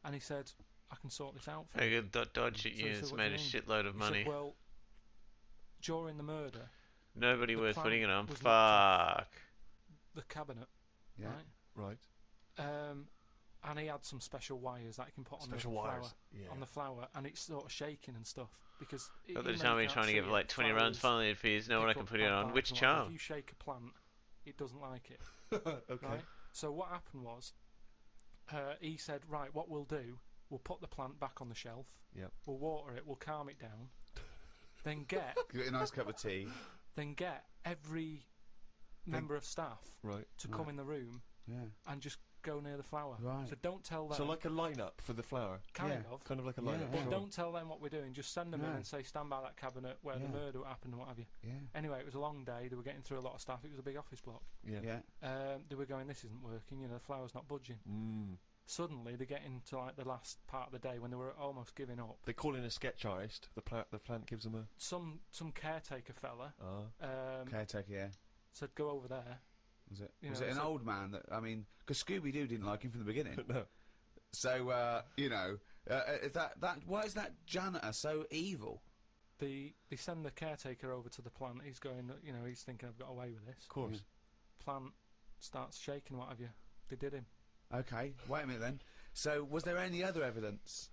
and he said, "I can sort this out for you." Dodge at you. It's made a shitload of money. He said, well, during the murder, nobody was putting it on. was Fuck. the cabinet, Yeah. Right. and he had some special wires that he can put on Special the flower, wires, yeah. on the flower, and it's sort of shaking and stuff because. Got the time trying to give like 20 rounds finally fees. No one I can put it on. Which charm? If you shake a plant, it doesn't like it. Okay. Right? So what happened was, he said, right, what we'll do We'll put the plant back on the shelf. Yep. We'll water it. We'll calm it down. Then get Get a nice cup of tea. Then get every member of staff to come in the room and just go near the flower. Right. So don't tell them. So like a lineup for the flower. Kind of. Kind of like a lineup. But Sure. don't tell them what we're doing. Just send them in and say, stand by that cabinet where the murder happened and what have you. Yeah. Anyway, it was a long day. They were getting through a lot of stuff. It was a big office block. Yeah. They were going, this isn't working. You know, the flower's not budging. Suddenly, they get into like the last part of the day when they were almost giving up. They call in a sketch artist. The plant gives them a... Some caretaker fella. Caretaker, yeah. Said, go over there. Was it? You Was know, it an so- old man that? I mean, because Scooby-Doo didn't like him from the beginning. No. So you know, is that why is that janitor so evil? They send the caretaker over to the plant. He's going, you know, he's thinking, I've got away with this. Of course. Plant starts shaking, what have you. They did him. Okay, wait a minute then. So, was there any other evidence?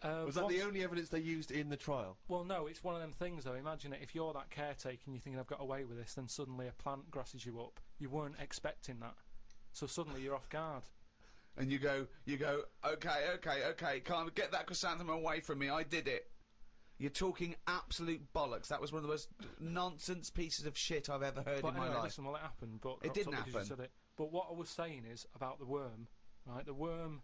Was that the only evidence they used in the trial? Well, no, it's one of them things, though. Imagine it, if you're that caretaker and you're thinking, I've got away with this, then suddenly a plant grasses you up. You weren't expecting that. So suddenly you're off guard. And you go, okay, can't get that chrysanthemum away from me, I did it. You're talking absolute bollocks. That was one of the most nonsense pieces of shit I've ever heard But in my anyway, life. listen, well, it happened, but... It didn't because you happen. said it. But what I was saying is about the worm, right? The worm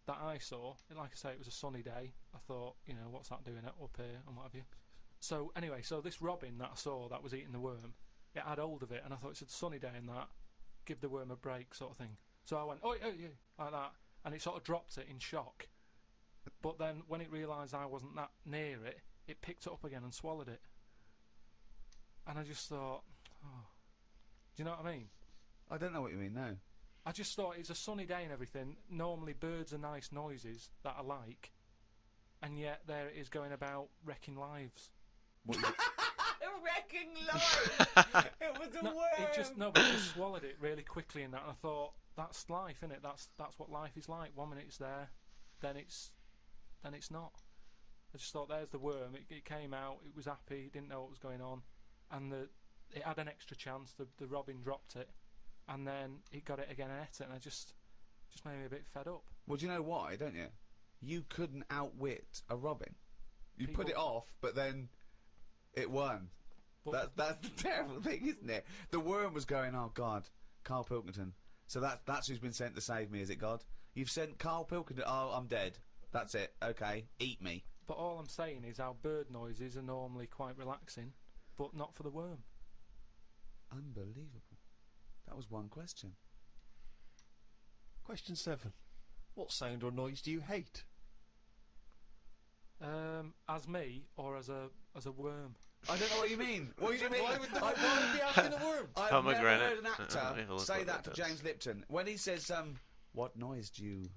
that I saw, and like I say, it was a sunny day. I thought, you know, what's that doing up here and what have you. So anyway, so this robin that I saw that was eating the worm, it had hold of it, and I thought it's a sunny day and that, give the worm a break sort of thing. So I went, oh yeah, like that, and it sort of dropped it in shock. But then when it realised I wasn't that near it, it picked it up again and swallowed it. And I just thought, oh, do you know what I mean? I don't know what you mean, no. I just thought it's a sunny day and everything. Normally birds are nice noises that I like, and yet there it is going about wrecking lives. Wrecking life! It was a No, worm! but it just swallowed it really quickly in that, and I thought, that's life, innit? That's what life is like. 1 minute it's there, then it's not. I just thought, there's the worm. It came out, it was happy, it didn't know what was going on, and it had an extra chance. The robin dropped it, and then it got it again and ate it, and I just made me a bit fed up. Well, do you know why, don't you? You couldn't outwit a robin. You put it off, but then it won. That's the terrible thing, isn't it? The worm was going, oh God, Carl Pilkington. So that's who's been sent to save me, is it God? You've sent Carl Pilkington, oh, I'm dead. That's it, okay, eat me. But all I'm saying is our bird noises are normally quite relaxing, but not for the worm. Unbelievable. That was one question. Question 7. What sound or noise do you hate? As me or as a worm? I don't know what you mean. What do you mean? Why would be asking a worm? I've never heard an Have a actor look say what that that to does. James Lipton. When he says, what noise do you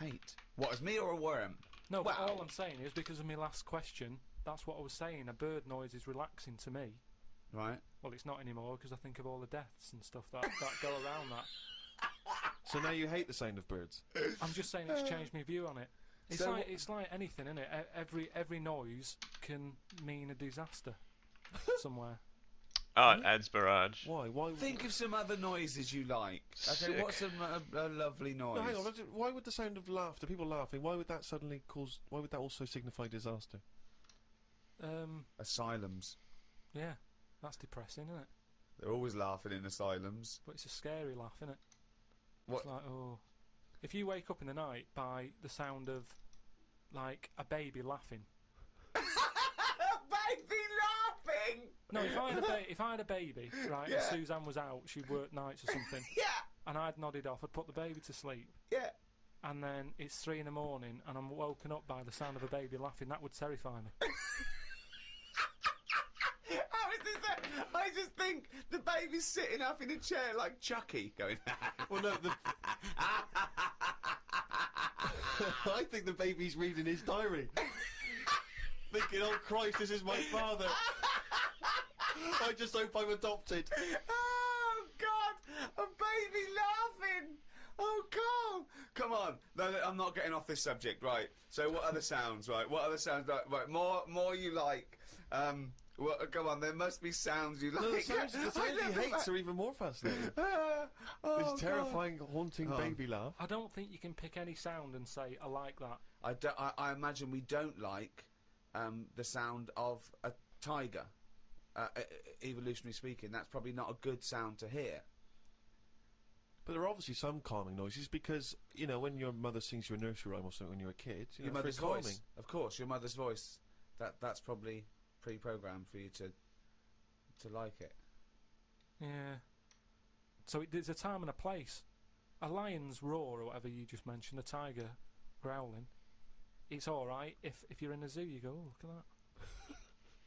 hate? What, as me or a worm? No, but all I'm saying is, because of my last question, that's what I was saying. A bird noise is relaxing to me. Right. Well, it's not anymore, because I think of all the deaths and stuff that go around that. So now you hate the sound of birds? I'm just saying it's changed my view on it. It's So it's like anything, isn't it? Every noise can mean a disaster somewhere. Oh, it adds barrage. Why? Think of some other noises you like. Okay, Sick. what's some a lovely noise? No, hang on. Why would the sound of laughter, people laughing, why would that suddenly cause? Why would that also signify disaster? Asylums. Yeah, that's depressing, isn't it? They're always laughing in asylums. But it's a scary laugh, isn't it? What? It's like, oh, if you wake up in the night by the sound of like a baby laughing. Baby laughing. No, if I had a baby, right, and Suzanne was out, she'd work nights or something. Yeah. And I'd nodded off, I'd put the baby to sleep. Yeah. And then it's 3 in the morning, and I'm woken up by the sound of a baby laughing. That would terrify me. How is this? I just think the baby's sitting up in a chair like Chucky, going. Well, no. I think the baby's reading his diary, thinking, "Oh Christ, this is my father." I just hope I'm adopted. Oh God, a baby laughing. Oh God, come on. No, I'm not getting off this subject, right? So what other sounds, right? What other sounds, right? More you like. Well, come on, there must be sounds you like. No, the sounds he hates are even more fascinating. Oh, This terrifying, haunting Oh. baby laugh. I don't think you can pick any sound and say, I like that. I imagine we don't like the sound of a tiger. Evolutionary speaking, that's probably not a good sound to hear. But there are obviously some calming noises because, you know, when your mother sings you a nursery rhyme or something when you're a kid, Your mother's voice, of course, your mother's voice. That's probably pre-programmed for you to like it. Yeah. So there's a time and a place. A lion's roar, or whatever you just mentioned, a tiger growling. It's all right if you're in a zoo. You go, oh, look at that.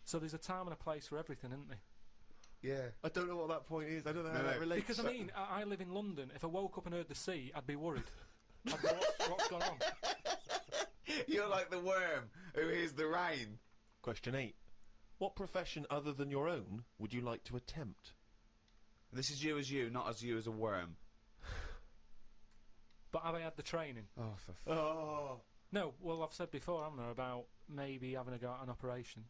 So there's a time and a place for everything, isn't there? Yeah. I don't know what that point is. I don't know how that relates. Because I mean, I live in London. If I woke up and heard the sea, I'd be worried. I'd go, what's going on? You're like the worm who hears the rain. Question 8. What profession other than your own would you like to attempt? This is you as you, not as you as a worm. But have I had the training? Oh, for No, well, I've said before, haven't I, about maybe having a go at an operation.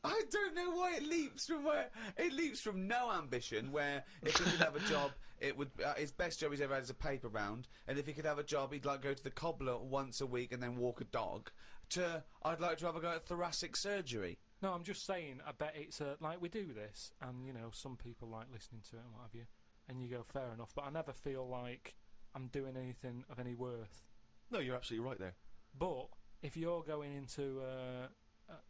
I don't know why it leaps from where it leaps from no ambition. Where if he could have a job, it would his best job he's ever had is a paper round, and if he could have a job, he'd like go to the cobbler once a week and then walk a dog. To I'd like to have a go at thoracic surgery. No, I'm just saying. I bet it's like we do this, and you know, some people like listening to it and what have you, and you go fair enough. But I never feel like I'm doing anything of any worth. No, you're absolutely right there. But if you're going into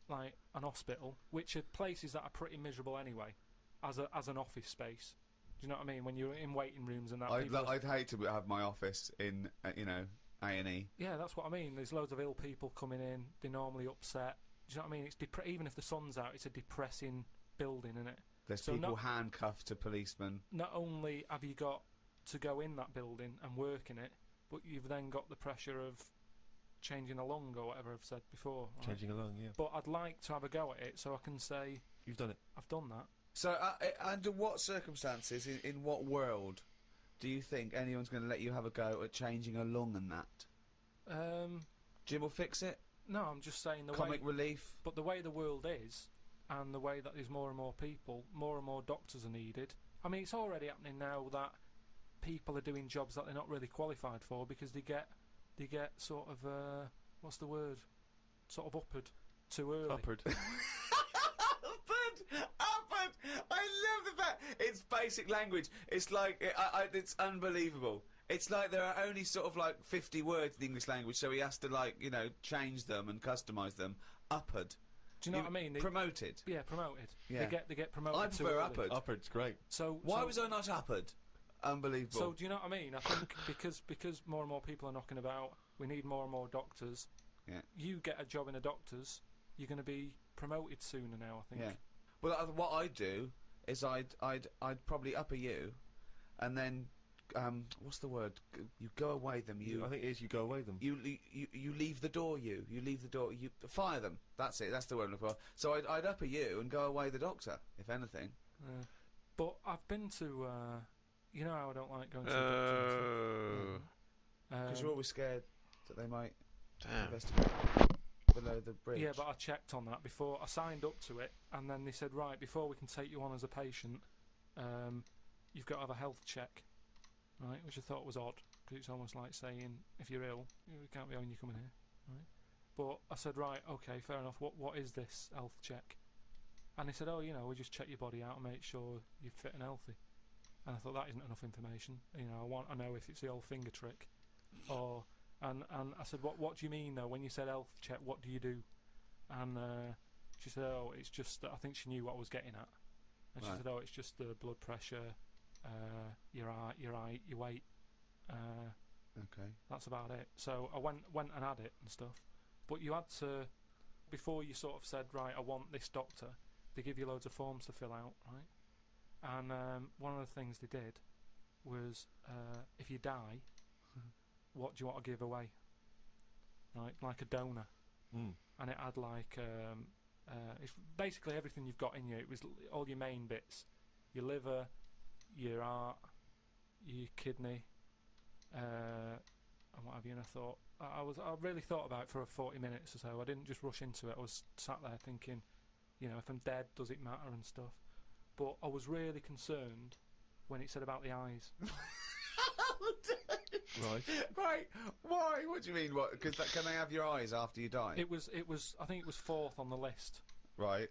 like an hospital, which are places that are pretty miserable anyway, as an office space. Do you know what I mean? When you're in waiting rooms and that. I'd hate to have my office in A&E. Yeah, that's what I mean. There's loads of ill people coming in. They're normally upset. Do you know what I mean? It's even if the sun's out, it's a depressing building, isn't it? There's people handcuffed to policemen. Not only have you got to go in that building and work in it, but you've then got the pressure of changing a lung or whatever I've said before. Right? Changing a lung, yeah. But I'd like to have a go at it so I can say... You've done it. I've done that. So under what circumstances, in what world, do you think anyone's going to let you have a go at changing a lung and that? Jim will fix it? No, I'm just saying the Comic relief? But the way the world is, and the way that there's more and more people, more and more doctors are needed. I mean, it's already happening now that people are doing jobs that they're not really qualified for because they get sort of what's the word? Sort of uppered too early. Uppered. Uppered! I love the fact it's basic language. It's like it's unbelievable. It's like there are only sort of like 50 words in the English language, so he has to change them and customise them. Uppered. Do you know what I mean? Promoted. Yeah, promoted. Yeah. They get promoted. I prefer uppered. Uppered's great. So why was I not uppered? Unbelievable. So do you know what I mean? I think because more and more people are knocking about, we need more and more doctors. Yeah. You get a job in a doctor's, you're going to be promoted sooner now, I think. Yeah. Well, what I'd do is I'd probably upper you, and then what's the word? You go away them. I think it is you go away them. You leave the door. You leave the door. You fire them. That's it. That's the word I'm looking for. So I'd upper you and go away the doctor, if anything. But I've been to. You know how I don't like going to the doctor. Because you're always scared that they might investigate below the bridge. Yeah, but I checked on that before. I signed up to it, and then they said, right, before we can take you on as a patient, you've got to have a health check, right? Which I thought was odd, because it's almost like saying, if you're ill, we can't be having you coming here, right? But I said, right, okay, fair enough. What is this health check? And they said, oh, we just check your body out and make sure you're fit and healthy. And I thought that isn't enough information. I want to know if it's the old finger trick, or and I said, what do you mean though? When you said health check, what do you do? And she said, oh, it's just. I think she knew what I was getting at, and she said, oh, it's just the blood pressure, your height, your weight. Okay. That's about it. So I went and had it and stuff, but you had to, before you sort of said, right, I want this doctor. They give you loads of forms to fill out, right? And one of the things they did was, if you die, what do you want to give away? Right, like a donor. And it had like, it's basically everything you've got in you. It was all your main bits, your liver, your heart, your kidney, and what have you. And I thought, I really thought about it for 40 minutes or so. I didn't just rush into it. I was sat there thinking, if I'm dead, does it matter and stuff? But I was really concerned when it said about the eyes. Right. Right. Why? What do you mean? What? Because can they have your eyes after you die? It was. I think it was 4th on the list. Right.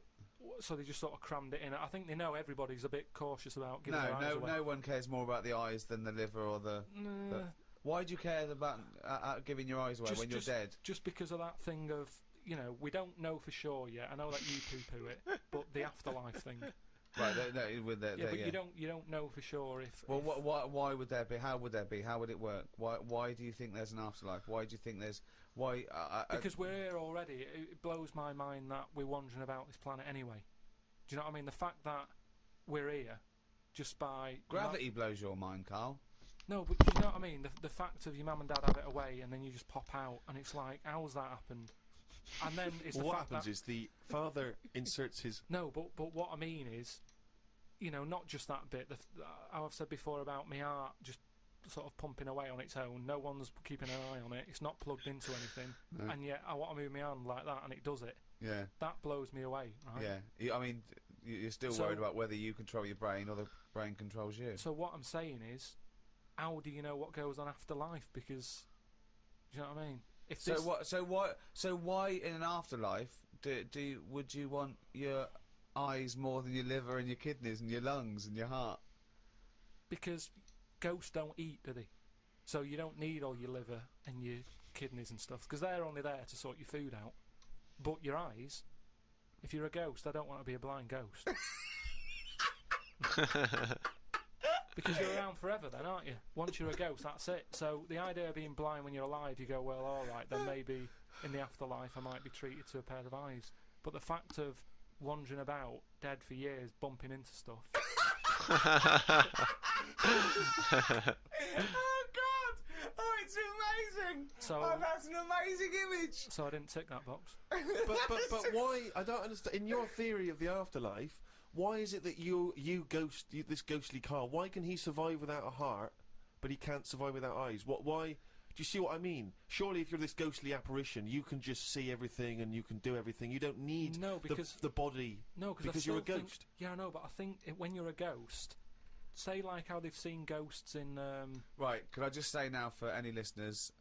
So they just sort of crammed it in. I think they know everybody's a bit cautious about giving their eyes away. No one cares more about the eyes than the liver or the. Why do you care about giving your eyes away when you're dead? Just because of that thing of, you know, we don't know for sure yet. I know that you poo-poo it, but the afterlife thing. Right, you don't know for sure if. Well, why would there be? How would there be? How would it work? Why do you think there's an afterlife? Why do you think there's? Why? Because we're here already. It blows my mind that we're wandering about this planet anyway. Do you know what I mean? The fact that we're here, just by gravity blows your mind, Carl. No, but do you know what I mean? The fact of your mum and dad have it away, and then you just pop out, and it's like, how's that happened? And then it's what happens is the father inserts his. No, but what I mean is, you know, not just that bit. How I've said before about my heart just sort of pumping away on its own. No one's keeping an eye on it. It's not plugged into anything, and yet I want to move my hand like that, and it does it. Yeah. That blows me away, right? Yeah. I mean, you're still worried about whether you control your brain or the brain controls you. So what I'm saying is, how do you know what goes on after life? Because, do you know what I mean? So why in an afterlife would you want your eyes more than your liver and your kidneys and your lungs and your heart? Because ghosts don't eat, do they? So you don't need all your liver and your kidneys and stuff, because they're only there to sort your food out. But your eyes, if you're a ghost, I don't want to be a blind ghost. Because you're around forever then, aren't you? Once you're a ghost, that's it. So the idea of being blind when you're alive, you go, well, alright, then maybe in the afterlife I might be treated to a pair of eyes. But the fact of wandering about, dead for years, bumping into stuff... Oh God! Oh, it's amazing! That's an amazing image! So I didn't tick that box. But why? I don't understand. In your theory of the afterlife, why is it that this ghostly Carl, why can he survive without a heart, but he can't survive without eyes? Why? Do you see what I mean? Surely if you're this ghostly apparition, you can just see everything and you can do everything. You don't need the body because you're a ghost. Yeah, I know, but I think when you're a ghost, say like how they've seen ghosts in... Right, could I just say now for any listeners,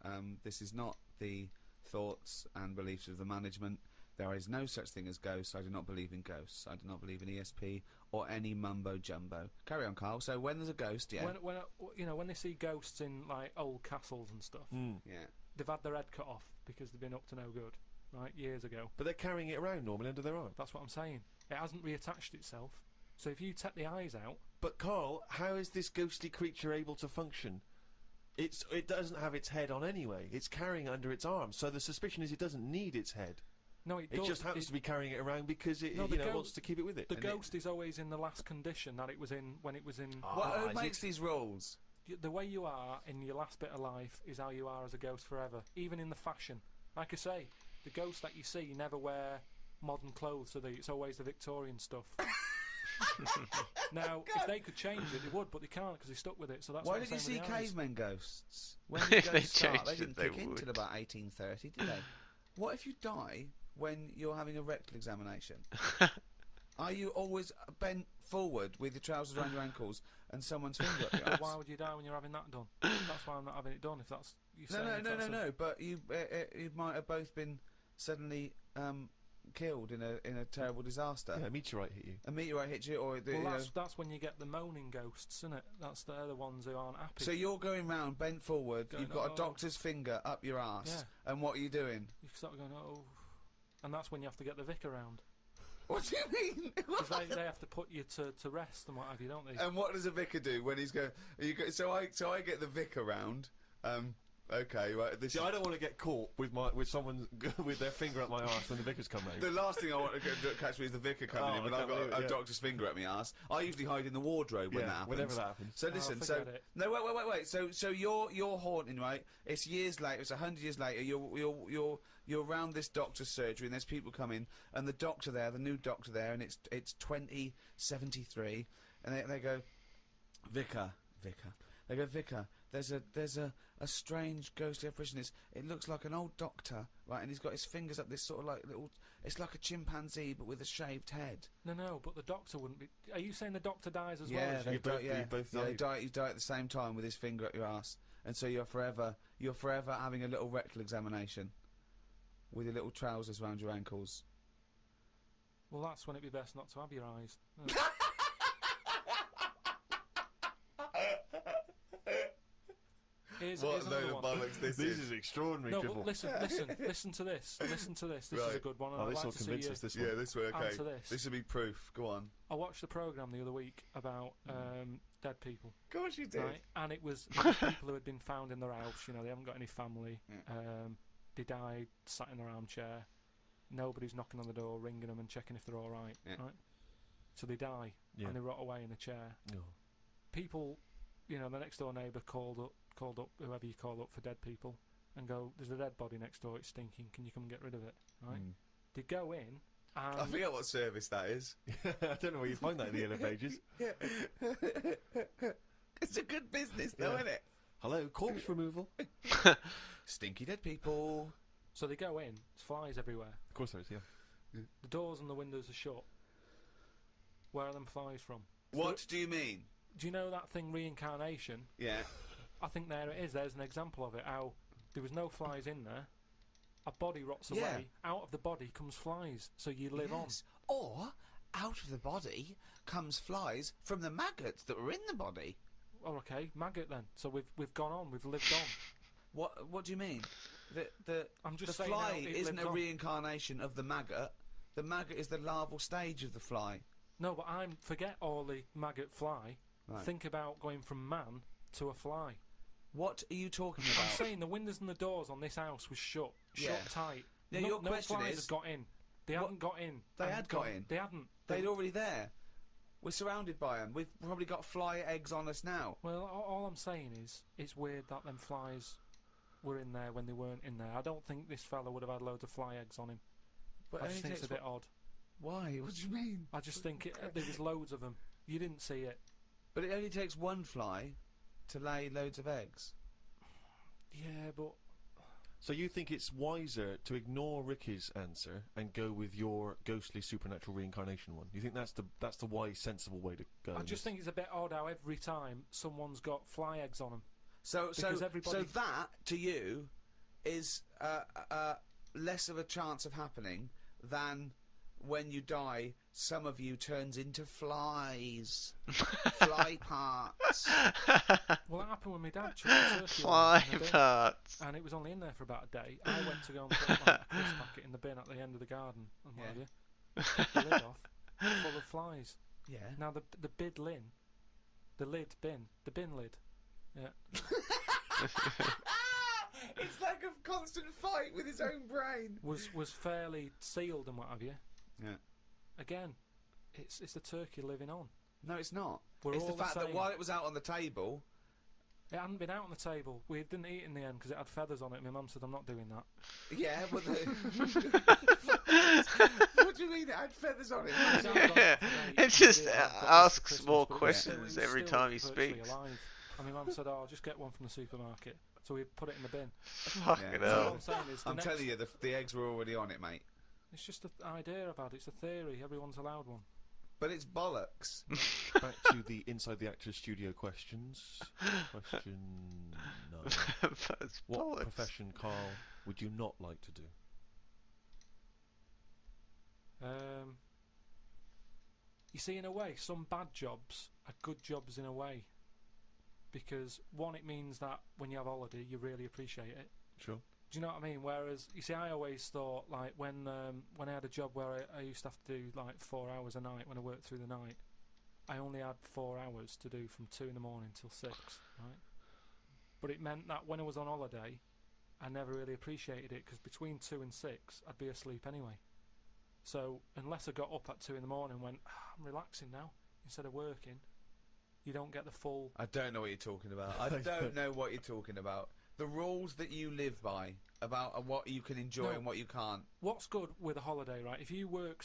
this is not the thoughts and beliefs of the management. There is no such thing as ghosts. I do not believe in ghosts. I do not believe in ESP or any mumbo jumbo. Carry on, Carl. So when there's a ghost, yeah. When they see ghosts in like old castles and stuff, yeah, they've had their head cut off because they've been up to no good, right? Years ago. But they're carrying it around normally under their arm. That's what I'm saying. It hasn't reattached itself. So if you take the eyes out. But Carl, how is this ghostly creature able to function? It doesn't have its head on anyway. It's carrying it under its arm. So the suspicion is it doesn't need its head. No, it does. It just happens to be carrying it around because it wants to keep it with it. The ghost is always in the last condition that it was in when it was in... Who makes these rules? The way you are in your last bit of life is how you are as a ghost forever, even in the fashion. Like I say, the ghosts that you see never wear modern clothes, so it's always the Victorian stuff. Now, if they could change it, they would, but they can't because they're stuck with it. So that's why what did you see cavemen ghosts? When If did they ghosts start? They changed didn't it, they kick in would. till about 1830, did they? What if you die when you're having a rectal examination? Are you always bent forward with your trousers around your ankles and someone's finger up your ass? Why would you die when you're having that done? That's why I'm not having it done. If that's No. But you might have both been suddenly killed in a terrible disaster. Yeah, a meteorite hit you. A meteorite hit you, or that's when you get the moaning ghosts, isn't it? They're the ones who aren't happy. So you're going round bent forward. You've got a doctor's finger up your ass, and what are you doing? You start going, oh, and that's when you have to get the vicar round. What do you mean? Because they have to put you to rest and what have you, don't they? And what does a vicar do when he's going? So I get the vicar round. Okay, right. See, I don't want to get caught with someone with their finger up my arse when the vicar's come out. The last thing I want to catch me is the vicar coming in when I've got a doctor's finger up my arse. I usually hide in the wardrobe when that happens. Whenever that happens. So listen, no, wait. So you're haunting, right? It's years later. It's 100 years later. You're around this doctor's surgery, and there's people coming, and the doctor there, the new doctor there, and it's 2073, and they go, Vicar. They go, Vicar, there's a strange ghostly apparition. It looks like an old doctor, right? And he's got his fingers up this sort of like little... It's like a chimpanzee, but with a shaved head. No, but the doctor wouldn't be... Are you saying the doctor dies as well? Yeah, As they you? die, yeah. They die at the same time with his finger up your ass. and so you're forever having a little rectal examination with your little trousers around your ankles. Well, that's when it'd be best not to have your eyes. Here's another one. This is extraordinary. No, but listen to this. Listen to this. This is a good one. And Oh, I'd this like will to see convince you us. This one. Yeah, this way. Okay. answer this. This will be proof. Go on. I watched a programme the other week about dead people. Of course you did. Right? And it was people who had been found in their house. You know, they haven't got any family. They died, sat in their armchair. Nobody's knocking on the door, ringing them and checking if they're all right. Right? So they die and they rot away in a chair. People, you know, the next door neighbour called up whoever you call up for dead people and go, "There's a dead body next door. It's stinking. Can you come and get rid of it?" Right? They go in. And I forget what service that is. I don't know where you find that in the Yellow Pages. Yeah. It's a good business, though, isn't it? Hello, corpse removal. Stinky dead people. So they go in. There's flies everywhere. Of course there is. Yeah. The doors and the windows are shut. Where are them flies from? What do you mean? Do you know that thing, reincarnation? Yeah. I think there it is. There's an example of it. How there was no flies in there. A body rots away. Out of the body comes flies. So you live on. Or out of the body comes flies from the maggots that were in the body. Oh, okay, maggot then. So we've gone on. We've lived on. What do you mean? I'm just the saying fly it isn't lives a on. reincarnation of the maggot. The maggot is the larval stage of the fly. No, but forget all the maggot fly. Right. Think about going from man to a fly. What are you talking about? I'm saying the windows and the doors on this house was shut tight. Yeah, no, your question flies is, had got in. They hadn't got in. They had got in. They hadn't. They'd already there. We're surrounded by them. We've probably got fly eggs on us now. Well, all I'm saying is, it's weird that them flies were in there when they weren't in there. I don't think this fella would have had loads of fly eggs on him. But I just think it's a bit odd. Why? What do you mean? I just think there was loads of them. You didn't see it. But it only takes one fly to lay loads of eggs. Yeah, but... So you think it's wiser to ignore Ricky's answer and go with your ghostly supernatural reincarnation one? You think that's the wise, sensible way to go? I just think it's a bit odd how every time someone's got fly eggs on them. So that to you is less of a chance of happening than when you die, some of you turns into flies. Fly parts. Well, that happened when my dad chucked a turkey Fly in the bin, parts. and it was only in there for about a day. I went to go and put like, a crisp packet in the bin at the end of the garden and what have you. Took the lid off, full of flies. Yeah. Now the bin lid. Yeah. It's like a constant fight with his own brain. Was fairly sealed and what have you. Yeah. Again, it's the turkey living on. No, it's not. We're it's all the fact the that same. while it was out on the table... It hadn't been out on the table. We didn't eat in the end because it had feathers on it. My mum said, "I'm not doing that." Yeah, but what do you mean it had feathers on it? Yeah. It just asks more questions every time he speaks. Alive. And my mum said, "Oh, I'll just get one from the supermarket." So we put it in the bin. Fucking So hell. what I'm saying is, I'm telling you, the eggs were already on it, mate. it's just an idea I've had. It's a theory. Everyone's allowed one. But it's bollocks. Back to the Inside the Actors studio questions. Question 9. That's What bollocks. profession, Carl, would you not like to do? You see, in a way, some bad jobs are good jobs in a way. Because, one, it means that when you have holiday, you really appreciate it. Sure. Do you know what I mean? Whereas, you see, I always thought, like, when I had a job where I used to have to do, like, 4 hours a night when I worked through the night, I only had 4 hours to do from 2 in the morning till 6, right? But it meant that when I was on holiday, I never really appreciated it, because between 2 and 6, I'd be asleep anyway. So, unless I got up at 2 in the morning and went, I'm relaxing now, instead of working, you don't get the full... I don't know what you're talking about. I don't know what you're talking about. The rules that you live by about what you can enjoy and what you can't. What's good with a holiday, right? If you work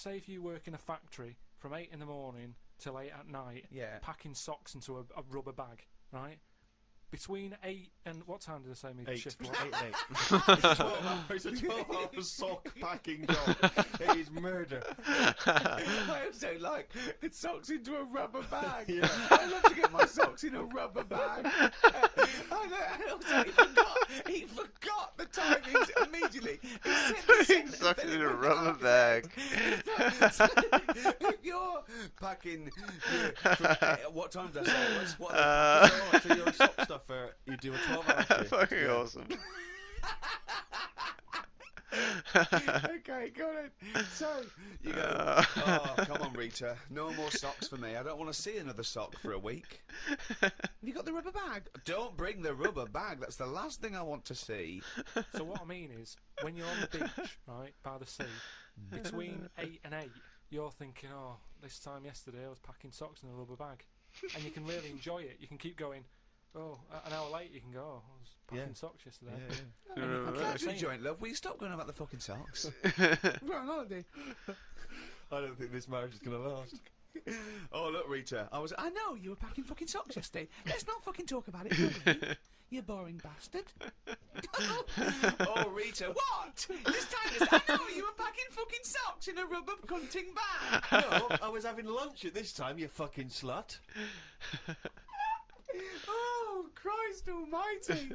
in a factory from 8 in the morning till 8 at night, packing socks into a rubber bag, right? between 8 and what time did I say me 8. shift 8 was? and 8. It's a 12-hour sock packing job. It is murder. I also like socks into a rubber bag. Yeah. I love to get my socks in a rubber bag. And also, he forgot the timings immediately. He said the sentence, Socks then in it a went rubber up. bag. If you're packing, what time did I say it was? What are they packing? So your sock stuffer, you do a 12-hour shift. Fucking awesome. Okay, go on. So you go. Oh, come on, Rita. No more socks for me. I don't want to see another sock for a week. Have you got the rubber bag? Don't bring the rubber bag. That's the last thing I want to see. So what I mean is, when you're on the beach, right, by the sea, between 8 and 8, you're thinking, oh, this time yesterday I was packing socks in a rubber bag. And you can really enjoy it. You can keep going. Oh, an hour later you can go, oh, I was packing socks yesterday. I'm glad you're enjoying it, love. Will you stop going on about the fucking socks? We're on holiday. I don't think this marriage is going to last. Oh, look, Rita. I know, you were packing fucking socks yesterday. Let's not fucking talk about it for a week. You boring bastard. Oh, Rita, what? This time I know you were packing fucking socks in a rubber cunting bag. No, I was having lunch at this time, you fucking slut. Oh, Christ almighty.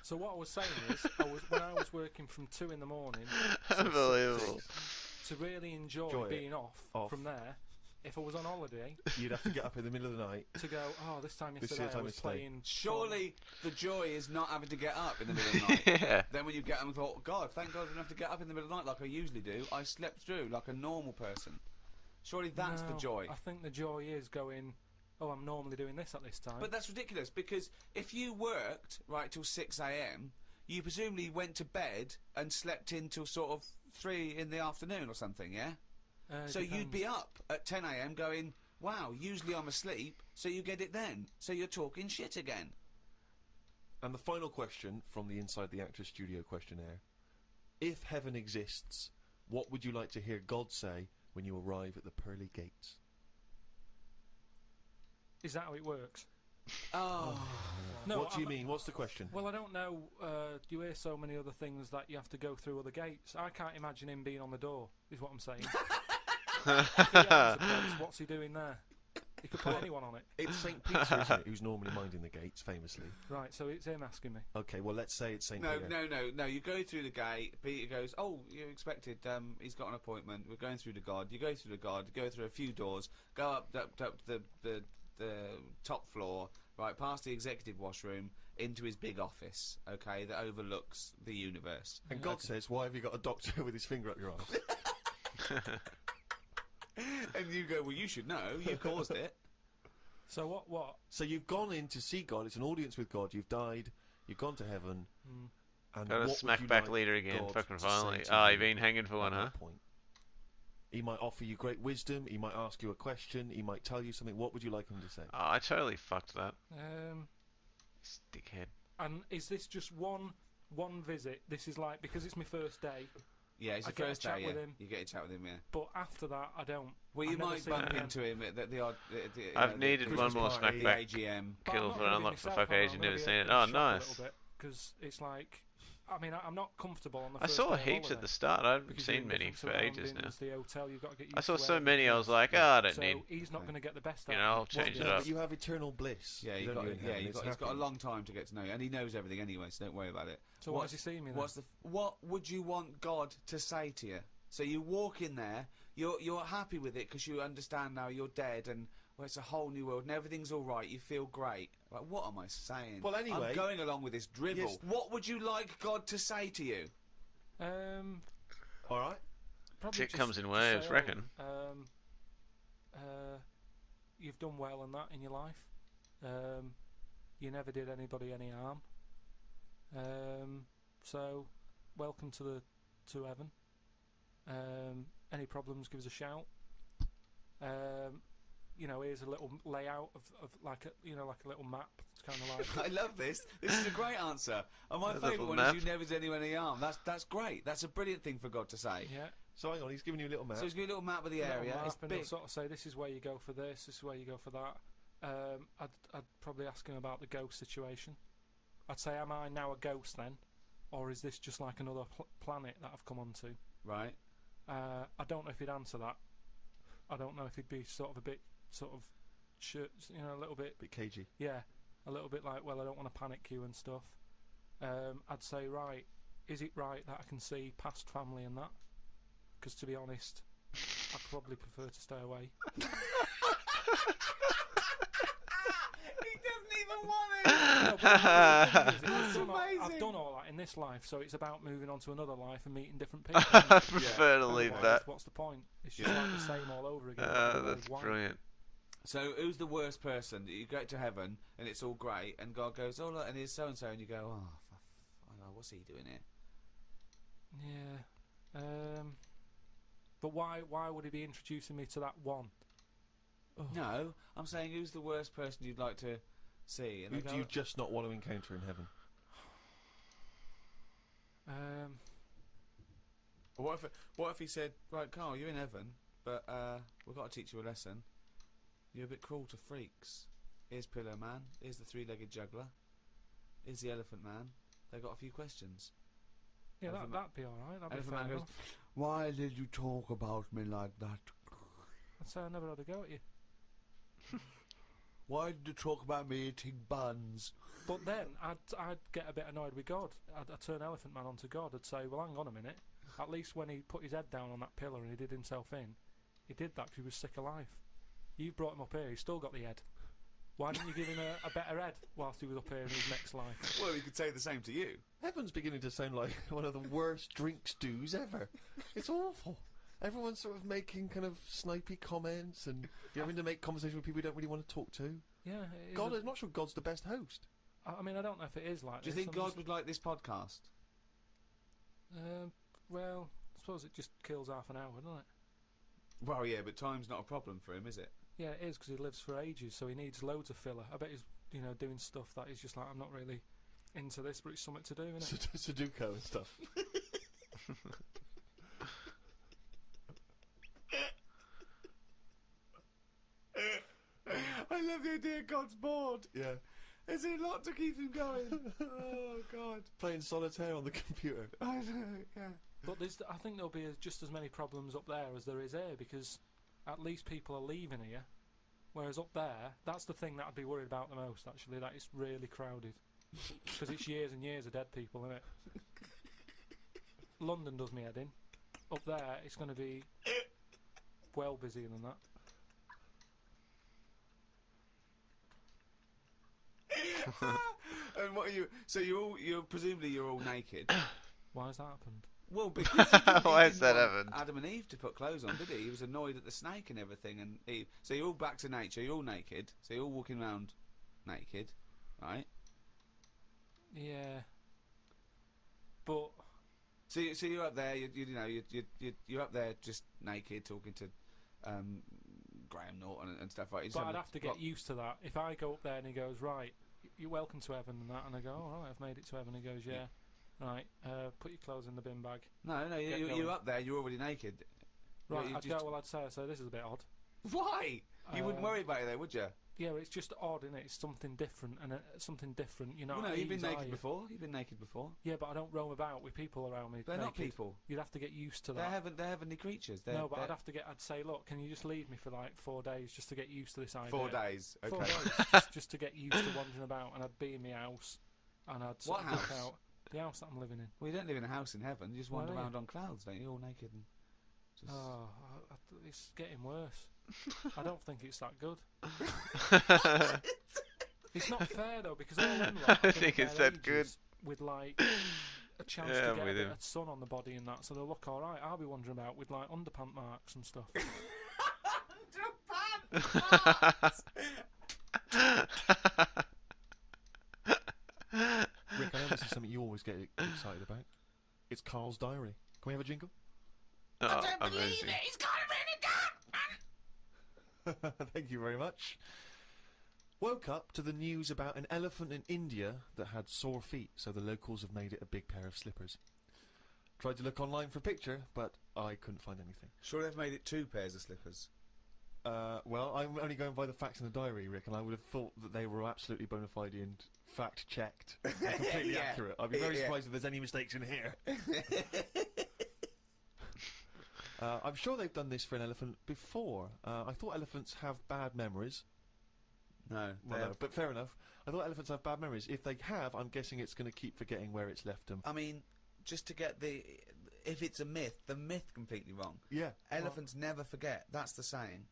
So what I was saying is, when I was working from 2 in the morning till Unbelievable. 6, to really enjoy being off from there, if I was on holiday, you'd have to get up in the middle of the night to go, oh, this time This is yesterday your I time was to stay. playing. Surely the joy is not having to get up in the middle of the night. Yeah. Then when you get up and thought, God, thank God I didn't have to get up in the middle of the night like I usually do. I slept through like a normal person. Surely that's the No, joy. I think the joy is going, oh, I'm normally doing this at this time. But that's ridiculous, because if you worked right till 6 a.m, you presumably went to bed and slept in till sort of 3 in the afternoon or something, yeah? So you'd be up at 10 a.m. going, wow, usually I'm asleep, so you get it then. So you're talking shit again. And the final question from the Inside the Actors Studio questionnaire. If heaven exists, what would you like to hear God say when you arrive at the pearly gates? Is that how it works? Oh. No, What do you mean? What's the question? Well, I don't know. You hear so many other things that you have to go through other gates. I can't imagine him being on the door, is what I'm saying. If he owns the place, what's he doing there? He could put anyone on it. It's St. Peter, isn't it, who's normally minding the gates, famously. Right, so it's him asking me. Okay, well, let's say it's St. Peter. No. You go through the gate. Peter goes, oh, you expected. He's got an appointment. We're going through the God. You go through the God. You go through a few doors. Go up the top floor. Right, past the executive washroom into his big office. Okay, that overlooks the universe. And God says, why have you got a doctor with his finger up your arse? And you go, well, you should know. You caused it. So what? So you've gone in to see God. It's an audience with God. You've died. You've gone to heaven. And Got a what would smack you back like leader again, God fucking to say violently. to Oh, you you've been hanging for one, at huh? that point? He might offer you great wisdom. He might ask you a question. He might tell you something. What would you like him to say? Oh, I totally fucked that. Dickhead. And is this just one visit? This is like, because it's my first day. Yeah, it's I the first get a chat day. with Yeah, him. you get a chat with him. Yeah. But after that, I don't. Well, you I've never might seen bump again. into him at the odd. I've needed one more Christmas party, smackback the AGM. But I'm kill not for gonna an be unlock for myself, fuck am I? age. I'm Never gonna be seen in it. the Oh, shop nice. A little bit, because it's like, I mean, I'm not comfortable on the I first saw day of heaps at holiday the start. I haven't because you're seen in many different for ages now. surroundings, the hotel, you've got to get I used saw to so everything many. I was else. like, oh, I don't So need. he's not going to get the best You out know, I'll of me. change it Yeah, up. but you have eternal bliss. Yeah, you you've got, in heaven. he's It's got a happy. long time to get to know you, and he knows everything anyway, so don't worry about it. So why does he see me then? What would you want God to say to you? So you walk in there, you're happy with it because you understand now you're dead, and well, it's a whole new world, and everything's all right. You feel great. Like, what am I saying? Well, anyway, I'm going along with this drivel. yes. What would you like God to say to you? All right. Probably Shit just comes in to waves, say, reckon. You've done well in that in your life. You never did anybody any harm. So, welcome to heaven. Any problems, give us a shout. You know, here's a little layout of like a little map. It's kind of like. I love this. This is a great answer. And my A favourite little one map. is you never did anyone any harm. That's great. That's a brilliant thing for God to say. Yeah. So hang on, he's giving you a little map. So he's got a little map of the Little area. map, It's and big. he'll sort of say, this is where you go for this is where you go for that. I'd probably ask him about the ghost situation. I'd say, am I now a ghost then? Or is this just like another planet that I've come onto? Right. I don't know if he'd answer that. I don't know if he'd be sort of a bit, a little bit cagey. Yeah, a little bit like, well, I don't want to panic you and stuff. I'd say, right, is it right that I can see past family and that? Because to be honest, I'd probably prefer to stay away. He doesn't even want it. No, but the thing is, I've done all that in this life, so it's about moving on to another life and meeting different people. I prefer to leave that. What's the point? It's just like the same all over again. That's brilliant. So, who's the worst person? You go to heaven and it's all great, and God goes, "Oh look," and here's so and so, and you go, "Oh, what's he doing here?" Yeah. But why would he be introducing me to that one? No, I'm saying who's the worst person you'd like to see? And Who do you just not want to encounter in heaven? What if he said, "Right, Carl, you're in heaven, but we've got to teach you a lesson. You're a bit cruel to freaks. Here's Pillow Man. Here's the three-legged juggler. Here's the Elephant Man. They got a few questions." Yeah, that'd be alright. That'd be Elephant fair Man goes, enough. "Why did you talk about me like that?" I'd say I never had a go at you. "Why did you talk about me eating buns?" But then I'd get a bit annoyed with God. I'd turn Elephant Man onto God. I'd say, well, hang on a minute. At least when he put his head down on that pillar and he did himself in, he did that because he was sick of life. You've brought him up here. He's still got the head. Why didn't you give him a better head whilst he was up here in his next life? Well, he could say the same to you. Heaven's beginning to sound like one of the worst drink stews ever. It's awful. Everyone's sort of making kind of snipey comments, and you're having to make conversation with people you don't really want to talk to. Yeah, God, I'm not sure God's the best host. I mean, I don't know if it is like Do you this. think God would like this podcast? Well, I suppose it just kills half an hour, doesn't it? Well, yeah, but time's not a problem for him, is it? Yeah, it is, because he lives for ages, so he needs loads of filler. I bet he's, doing stuff that he's just like, I'm not really into this, but it's something to do, isn't it? Sudoku and stuff. I love the idea God's bored. Yeah. Is there a lot to keep him going? Oh, God. Playing solitaire on the computer. I know, yeah. But I think there'll be just as many problems up there as there is here, because at least people are leaving here, whereas up there, that's the thing that I'd be worried about the most, actually, that it's really crowded. Because it's years and years of dead people, isn't it? London does me head in. Up there, it's going to be well busier than that. And what are you? So you're presumably all naked. Why has that happened? Well, because why has that want happened? Adam and Eve to put clothes on, did he? He was annoyed at the snake and everything, and Eve. So you're all back to nature. You're all naked. So you're all walking around naked, right? Yeah. But so you're up there. You're up there just naked, talking to Graham Norton and stuff like that. But I'd have to get used to that. If I go up there and he goes, right, you're welcome to heaven and that, and I go, all right, I've made it to heaven. He goes, yeah. Right, put your clothes in the bin bag. No, you're up there. You're already naked. Right, I'd go. Well, I'd say this is a bit odd. Why? You wouldn't worry about it, though, would you? Yeah, but it's just odd, isn't it? It's something different, and something different. Well, no, you've been naked before. You've been naked before. Yeah, but I don't roam about with people around me. They're naked. not people. You'd have to get used to that. They're heavenly creatures. I'd say, look, can you just leave me for like 4 days just to get used to this idea? 4 days. Okay. 4 days, just to get used to wandering about, and I'd be in my house, and I'd what house? Look out. The house that I'm living in. Well, you don't live in a house in heaven. You just wander around on clouds, don't you? All naked and just... Oh, it's getting worse. I don't think it's that good. It's not fair though, because all them lot I think it's that good. With like a chance to get a bit of sun on the body and that, so they'll look all right. I'll be wandering about with like underpant marks and stuff. Underpants. Rick, I know this is something you always get excited about. It's Carl's diary. Can we have a jingle? Oh, I don't believe amazing. it. He's got it really done. Thank you very much. Woke up to the news about an elephant in India that had sore feet, so the locals have made it a big pair of slippers. Tried to look online for a picture, but I couldn't find anything. Sure, they've made it 2 pairs of slippers. Well, I'm only going by the facts in the diary, Rick, and I would have thought that they were absolutely bona fide and fact-checked and completely Yeah. accurate. I'd be very Yeah. surprised if there's any mistakes in here. I'm sure they've done this for an elephant before. I thought elephants have bad memories. No, Well, no, but fair enough. I thought elephants have bad memories. If they have, I'm guessing it's going to keep forgetting where it's left them. I mean, just to get if it's a myth, the myth completely wrong. Yeah. Elephants never forget. That's the saying.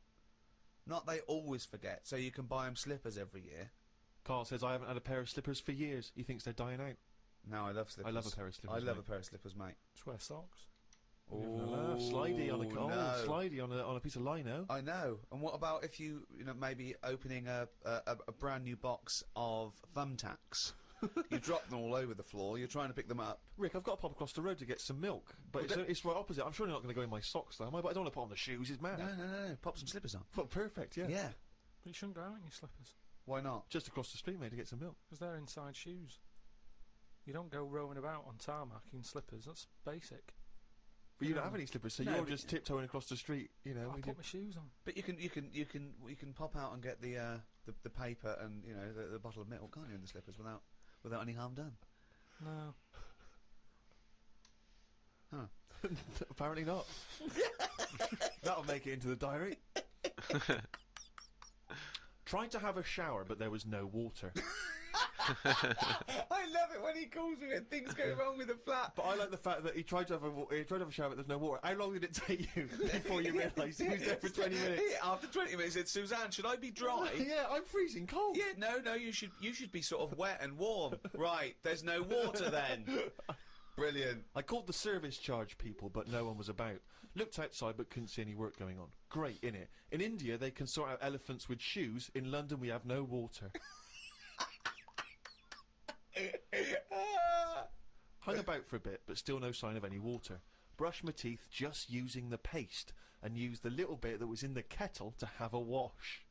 Not they always forget. So you can buy them slippers every year. Carl says, I haven't had a pair of slippers for years. He thinks they're dying out. No, I love slippers. I love a pair of slippers, I love mate. a pair of slippers, mate. Just wear socks. Oh, slidey on a no. slidey on a piece of lino. I know. And what about if you know, maybe opening a brand new box of thumbtacks? You drop them all over the floor. You're trying to pick them up. Rick, I've got to pop across the road to get some milk, but it's right opposite. I'm sure you're not going to go in my socks, though, am I? But I don't want to put on the shoes. It's mad. No. Pop some slippers on. Well, perfect. Yeah. Yeah. But you shouldn't go out in your slippers. Why not? Just across the street, mate, to get some milk. Because they're inside shoes. You don't go roaming about on tarmac in slippers. That's basic. But you don't have any slippers, so you're just tiptoeing across the street, you know. I put my shoes on. But you can pop out and get the paper and the bottle of milk, can't you, in the slippers without any harm done? No. Huh. Apparently not. That'll make it into the diary. Tried to have a shower, but there was no water. I love it when he calls me and things go wrong with the flat. But I like the fact that he tried to have a shower, but there's no water. How long did it take you before you realised he was there for 20 minutes? After 20 minutes, he said, Suzanne, should I be dry? Yeah, I'm freezing cold. Yeah, no, you should be sort of wet and warm. Right, there's no water then. Brilliant. I called the service charge people, but no one was about. Looked outside, but couldn't see any work going on. Great, innit? In India, they can sort out elephants with shoes. In London, we have no water. Hung about for a bit, but still no sign of any water. Brushed my teeth just using the paste, and used the little bit that was in the kettle to have a wash.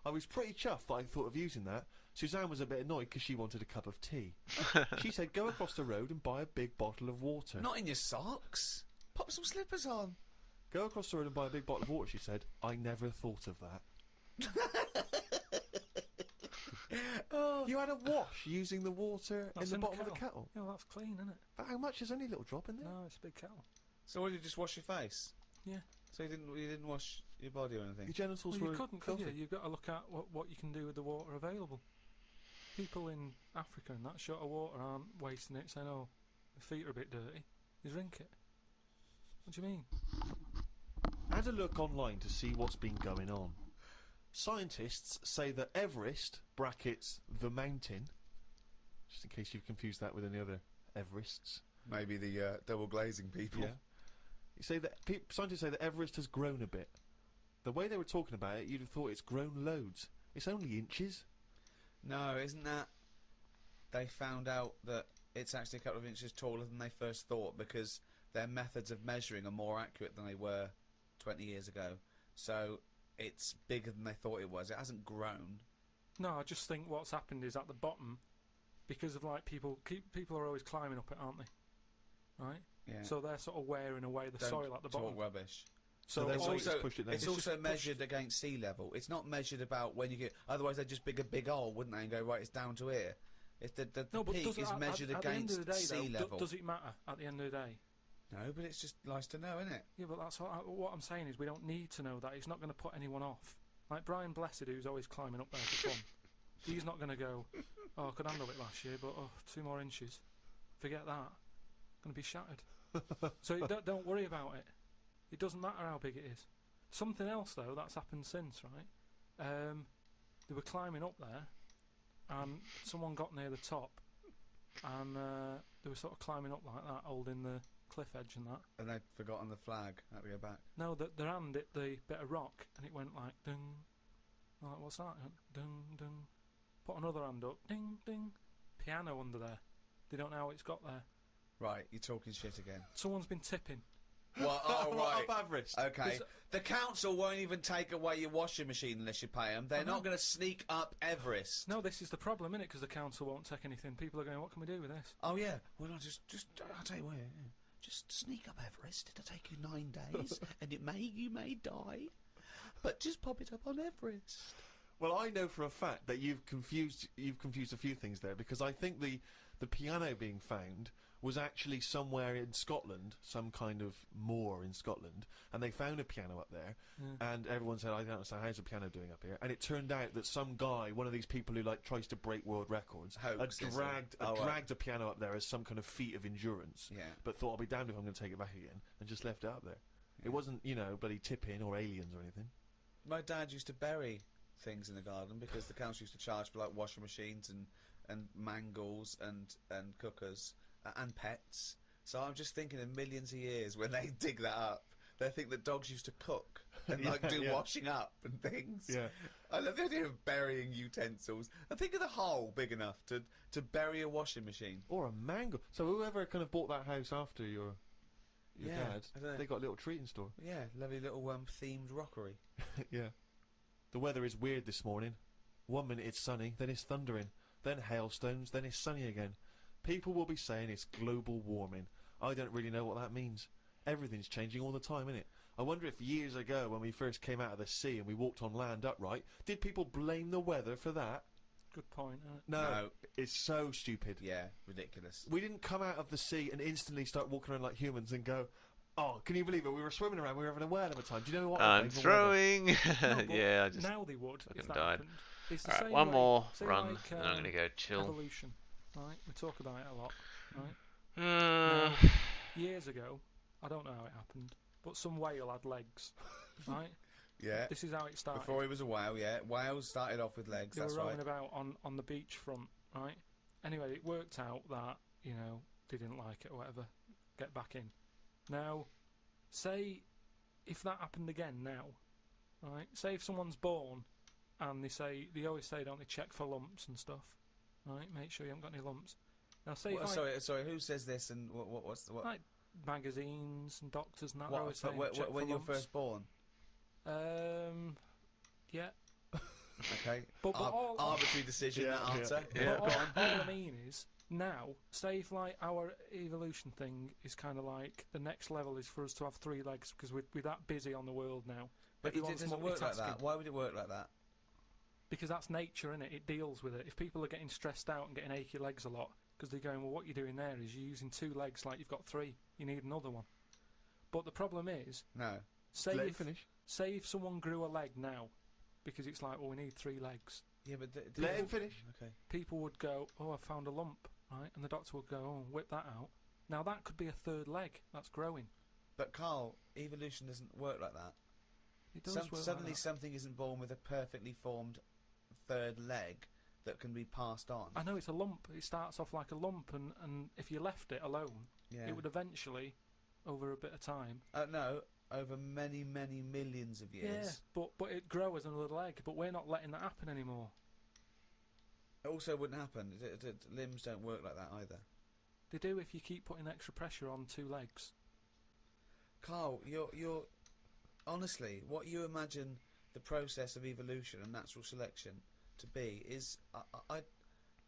I was pretty chuffed that I thought of using that. Suzanne was a bit annoyed because she wanted a cup of tea. She said, go across the road and buy a big bottle of water. Not in your socks. Pop some slippers on. Go across the road and buy a big bottle of water, she said. I never thought of that. You had a wash using the water in the bottom of the kettle. Yeah, well, that's clean, isn't it? But how much? There's only a little drop in there. No, it's a big kettle. So what, did you just wash your face? Yeah. So you didn't wash your body or anything? Your genitals Well, were you couldn't, filthy. could you? You've got to look at what you can do with the water available. People in Africa and that short of water aren't wasting it, saying, oh, the feet are a bit dirty. You drink it. What do you mean? Had a look online to see what's been going on. Scientists say that Everest, brackets, the mountain, just in case you've confused that with any other Everests. Maybe the double glazing people. Yeah. You say that scientists say that Everest has grown a bit. The way they were talking about it, you'd have thought it's grown loads. It's only inches. No, isn't that... They found out that it's actually a couple of inches taller than they first thought because their methods of measuring are more accurate than they were 20 years ago. So it's bigger than they thought it was. It hasn't grown. No, I just think what's happened is at the bottom, because of like people are always climbing up it, aren't they? Right? Yeah. So they're sort of wearing away the soil at the bottom. Talk rubbish. So it's also, pushed it down. it's also measured against sea level. It's not measured about when you get... Otherwise they'd just dig a big hole, wouldn't they, and go, right, it's down to here. It's the peak is measured at the end against of the day, sea though, level. Does it matter at the end of the day? No, but it's just nice to know, isn't it? Yeah, but that's what I'm saying is we don't need to know that. It's not going to put anyone off. Like Brian Blessed, who's always climbing up there for fun. He's not going to go, oh, I could handle it last year, but 2 more inches. Forget that. Going to be shattered. So don't worry about it. It doesn't matter how big it is. Something else, though, that's happened since, right? They were climbing up there, and someone got near the top, and they were sort of climbing up like that, holding the cliff edge and that. And they'd forgotten the flag. Had to go back. No, their hand hit the bit of rock, and it went like, ding. I'm like, what's that? It went, ding, ding. Put another hand up, ding, ding. Piano under there. They don't know how it's got there. Right, you're talking shit again. Someone's been tipping. Well, oh, right. Up Everest. Okay. The council won't even take away your washing machine unless you pay them. They're not going to sneak up Everest. No, this is the problem, innit? Because the council won't take anything. People are going, what can we do with this? Oh, yeah. Well, I'll tell you what. Yeah. Just sneak up Everest. It'll take you 9 days, and you may die. but just pop it up on Everest. Well, I know for a fact that you've confused a few things there, because I think the piano being found was actually somewhere in Scotland, some kind of moor in Scotland, and they found a piano up there, and everyone said, I don't understand, how's a piano doing up here? And it turned out that some guy, one of these people who like tries to break world records, had dragged a piano up there as some kind of feat of endurance, but thought, I'll be damned if I'm going to take it back again, and just left it up there. It wasn't, you know, bloody tip-in or aliens or anything. My dad used to bury things in the garden because the council used to charge for like washing machines and mangles and cookers and pets. So I'm just thinking in millions of years when they dig that up, they think that dogs used to cook and like do washing up and things. Yeah. I love the idea of burying utensils. And think of the hole big enough to bury a washing machine. Or a mangle. So whoever kind of bought that house after your dad, they got a little treating store. Yeah, lovely little themed rockery. Yeah. The weather is weird this morning. 1 minute it's sunny, then it's thundering, then hailstones, then it's sunny again. People will be saying it's global warming. I don't really know what that means. Everything's changing all the time, innit? I wonder if years ago, when we first came out of the sea and we walked on land upright, did people blame the weather for that? Good point. No, it's so stupid. Yeah, ridiculous. We didn't come out of the sea and instantly start walking around like humans and go, oh, can you believe it? We were swimming around, we were having a whale of a time. Do you know what? I'm throwing. Yeah, I just now they would. If that died. happened. It's the Alright, same one way, more say run, like, and I'm going to go chill. Evolution, right? We talk about it a lot, right? Uh, Now, years ago, I don't know how it happened, but some whale had legs, right? Yeah. This is how it started. Before he was a whale, yeah. Whales started off with legs, They that's were right. roaming about on the beachfront, right? Anyway, it worked out that, you know, they didn't like it or whatever. Get back in. Now, say if that happened again now, right? Say if someone's born and they always say, don't they, check for lumps and stuff, right? Make sure you haven't got any lumps. Now, say What, if sorry, who says this and what's the... like magazines and doctors and that. What, are always saying, check when for you're lumps. first born? Yeah. Okay. But arbitrary decision, that answer. But all I mean is, now, say if like our evolution thing is kind of like the next level is for us to have 3 legs because we're that busy on the world now. But it doesn't work like that. Why would it work like that? Because that's nature, innit? It deals with it. If people are getting stressed out and getting achy legs a lot, because they're going, well, what you're doing there is you're using 2 legs like you've got 3. You need another one. But the problem is, say if someone grew a leg now, because it's like, well, we need 3 legs. Yeah, but let him finish. Okay. People would go, oh, I found a lump, right? And the doctor would go, oh, whip that out. Now that could be a 3rd leg that's growing. But Carl, evolution doesn't work like that. It does work suddenly like that. something isn't born with a perfectly formed 3rd leg that can be passed on. I know it's a lump. It starts off like a lump, and if you left it alone, it would eventually, over a bit of time. No, over many, many millions of years. Yeah, but it'd grow as another leg. But we're not letting that happen anymore. It also wouldn't happen. Limbs don't work like that either. They do if you keep putting extra pressure on 2 legs. Carl, you're honestly, what you imagine the process of evolution and natural selection to be is,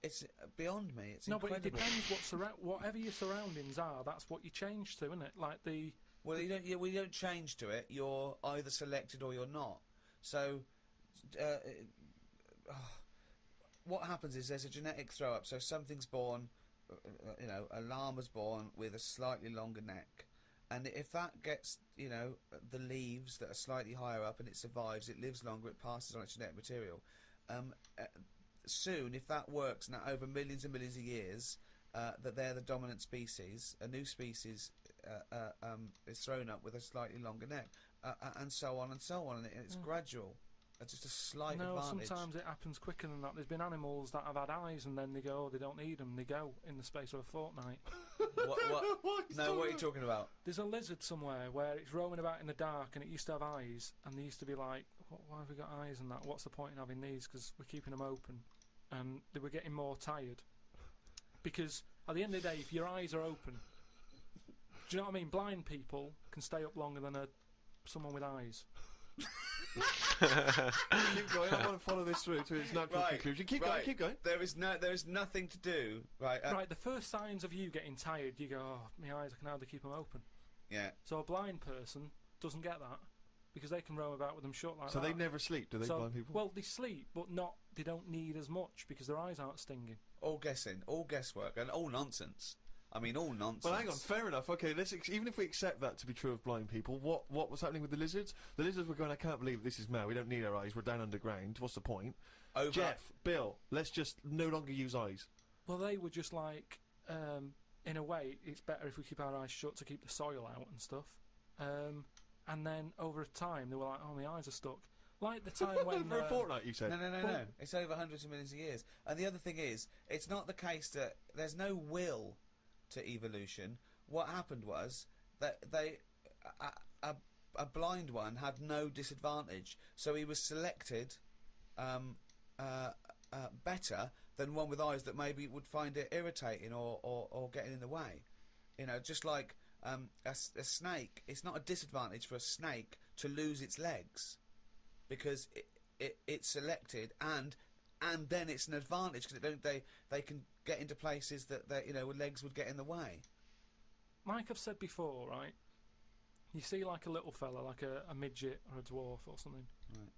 it's beyond me. It's incredible. But it depends whatever your surroundings are. That's what you change to, isn't it? Like the. Well, you don't change to it. You're either selected or you're not. So, what happens is there's a genetic throw up. So something's born, a llama's born with a slightly longer neck. And if that gets, the leaves that are slightly higher up and it survives, it lives longer, it passes on its genetic material. Soon, if that works, now over millions and millions of years, that they're the dominant species, a new species is thrown up with a slightly longer neck, and so on and so on, and it's gradual. It's just a slight advantage. Sometimes it happens quicker than that. There's been animals that have had eyes and then they go, oh, they don't need them. They go in the space of a fortnight. What are you talking about? There's a lizard somewhere where it's roaming about in the dark and it used to have eyes, and they used to be like, why have we got eyes and that? What's the point in having these? Because we're keeping them open. And they were getting more tired. Because at the end of the day, if your eyes are open, do you know what I mean? Blind people can stay up longer than someone with eyes. Keep going. I want to follow this through to its natural conclusion. Keep going. There is nothing to do. Right. Right. The first signs of you getting tired, you go, oh, my eyes, I can hardly keep them open. Yeah. So a blind person doesn't get that. because they can roam about with them shut like So that. they never sleep, do they, blind people? Well, they sleep, but not. They don't need as much because their eyes aren't stinging. All guessing, all guesswork, and all nonsense. I mean, all nonsense. Well, hang on, fair enough. Okay, even if we accept that to be true of blind people, what was happening with the lizards? The lizards were going, I can't believe this is mad. We don't need our eyes. We're down underground. What's the point? Jeff, Bill, let's just no longer use eyes. Well, they were just like, in a way, it's better if we keep our eyes shut to keep the soil out and stuff. And then over time, they were like, oh, my eyes are stuck. Like the time when... For a fortnight, you said? No. It's over hundreds of millions of years. And the other thing is, it's not the case that there's no will to evolution. What happened was that a blind one had no disadvantage. So he was selected better than one with eyes that maybe would find it irritating or getting in the way. You know, just like a snake, it's not a disadvantage for a snake to lose its legs because it's selected, and then it's an advantage because they can get into places that legs would get in the way. Like I've said before, right? You see like a little fella, like a midget or a dwarf or something. Right.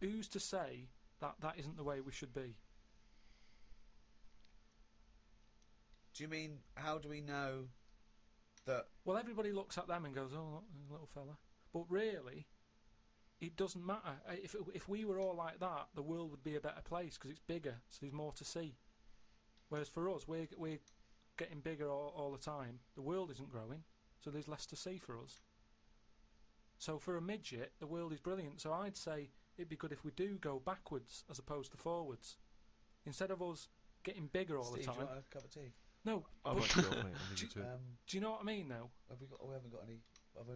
Who's to say that isn't the way we should be? Do you mean, how do we know that... Well, everybody looks at them and goes, oh, look, little fella. But really, it doesn't matter. If we were all like that, the world would be a better place because it's bigger, so there's more to see. Whereas for us, we're getting bigger all the time. The world isn't growing, so there's less to see for us. So for a midget, the world is brilliant. So I'd say it'd be good if we do go backwards as opposed to forwards. Instead of us getting bigger all the time. Do you want a cup of tea? No. I'm actually off, mate. I need you to. Do you know what I mean, though? We haven't got any...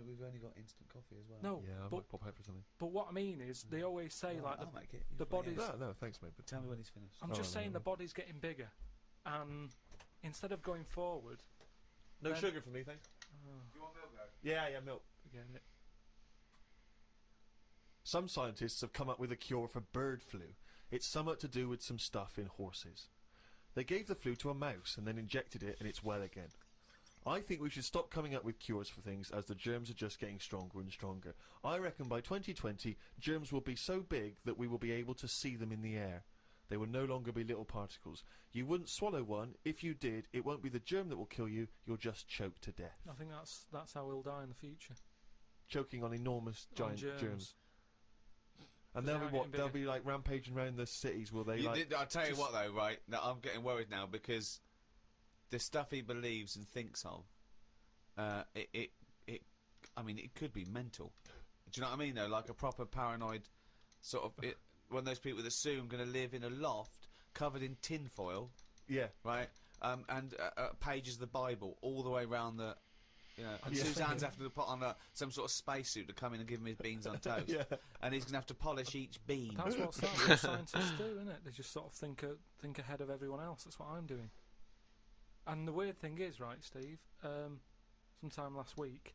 We've only got instant coffee as well. No, yeah, I might pop out for something. But what I mean is, they always say Well, like I'll make it. the body's. No, thanks, mate. But Tell me when he's finished. I'm just saying the body's getting bigger, and instead of going forward. No sugar for me, thanks. Do you want milk, though? Yeah, milk. Forget it. Some scientists have come up with a cure for bird flu. It's somewhat to do with some stuff in horses. They gave the flu to a mouse and then injected it, and it's well again. I think we should stop coming up with cures for things as the germs are just getting stronger and stronger. I reckon by 2020, germs will be so big that we will be able to see them in the air. They will no longer be little particles. You wouldn't swallow one. If you did, it won't be the germ that will kill you. You'll just choke to death. I think that's how we'll die in the future. Choking on enormous giant germs. And They'll they'll be like rampaging around the cities, will they? I'll tell you what though, right? Now, I'm getting worried now because the stuff he believes and thinks of, I mean, it could be mental. Do you know what I mean though? Like a proper paranoid sort of, one of those people that assume going to live in a loft covered in tinfoil. Yeah. Right? And pages of the Bible all the way around the... You know, and Suzanne's having to put on some sort of spacesuit to come in and give him his beans on toast. Yeah. And he's going to have to polish each bean. That's what scientists do, isn't it? They just sort of think ahead of everyone else. That's what I'm doing. And the weird thing is, right, Steve, sometime last week,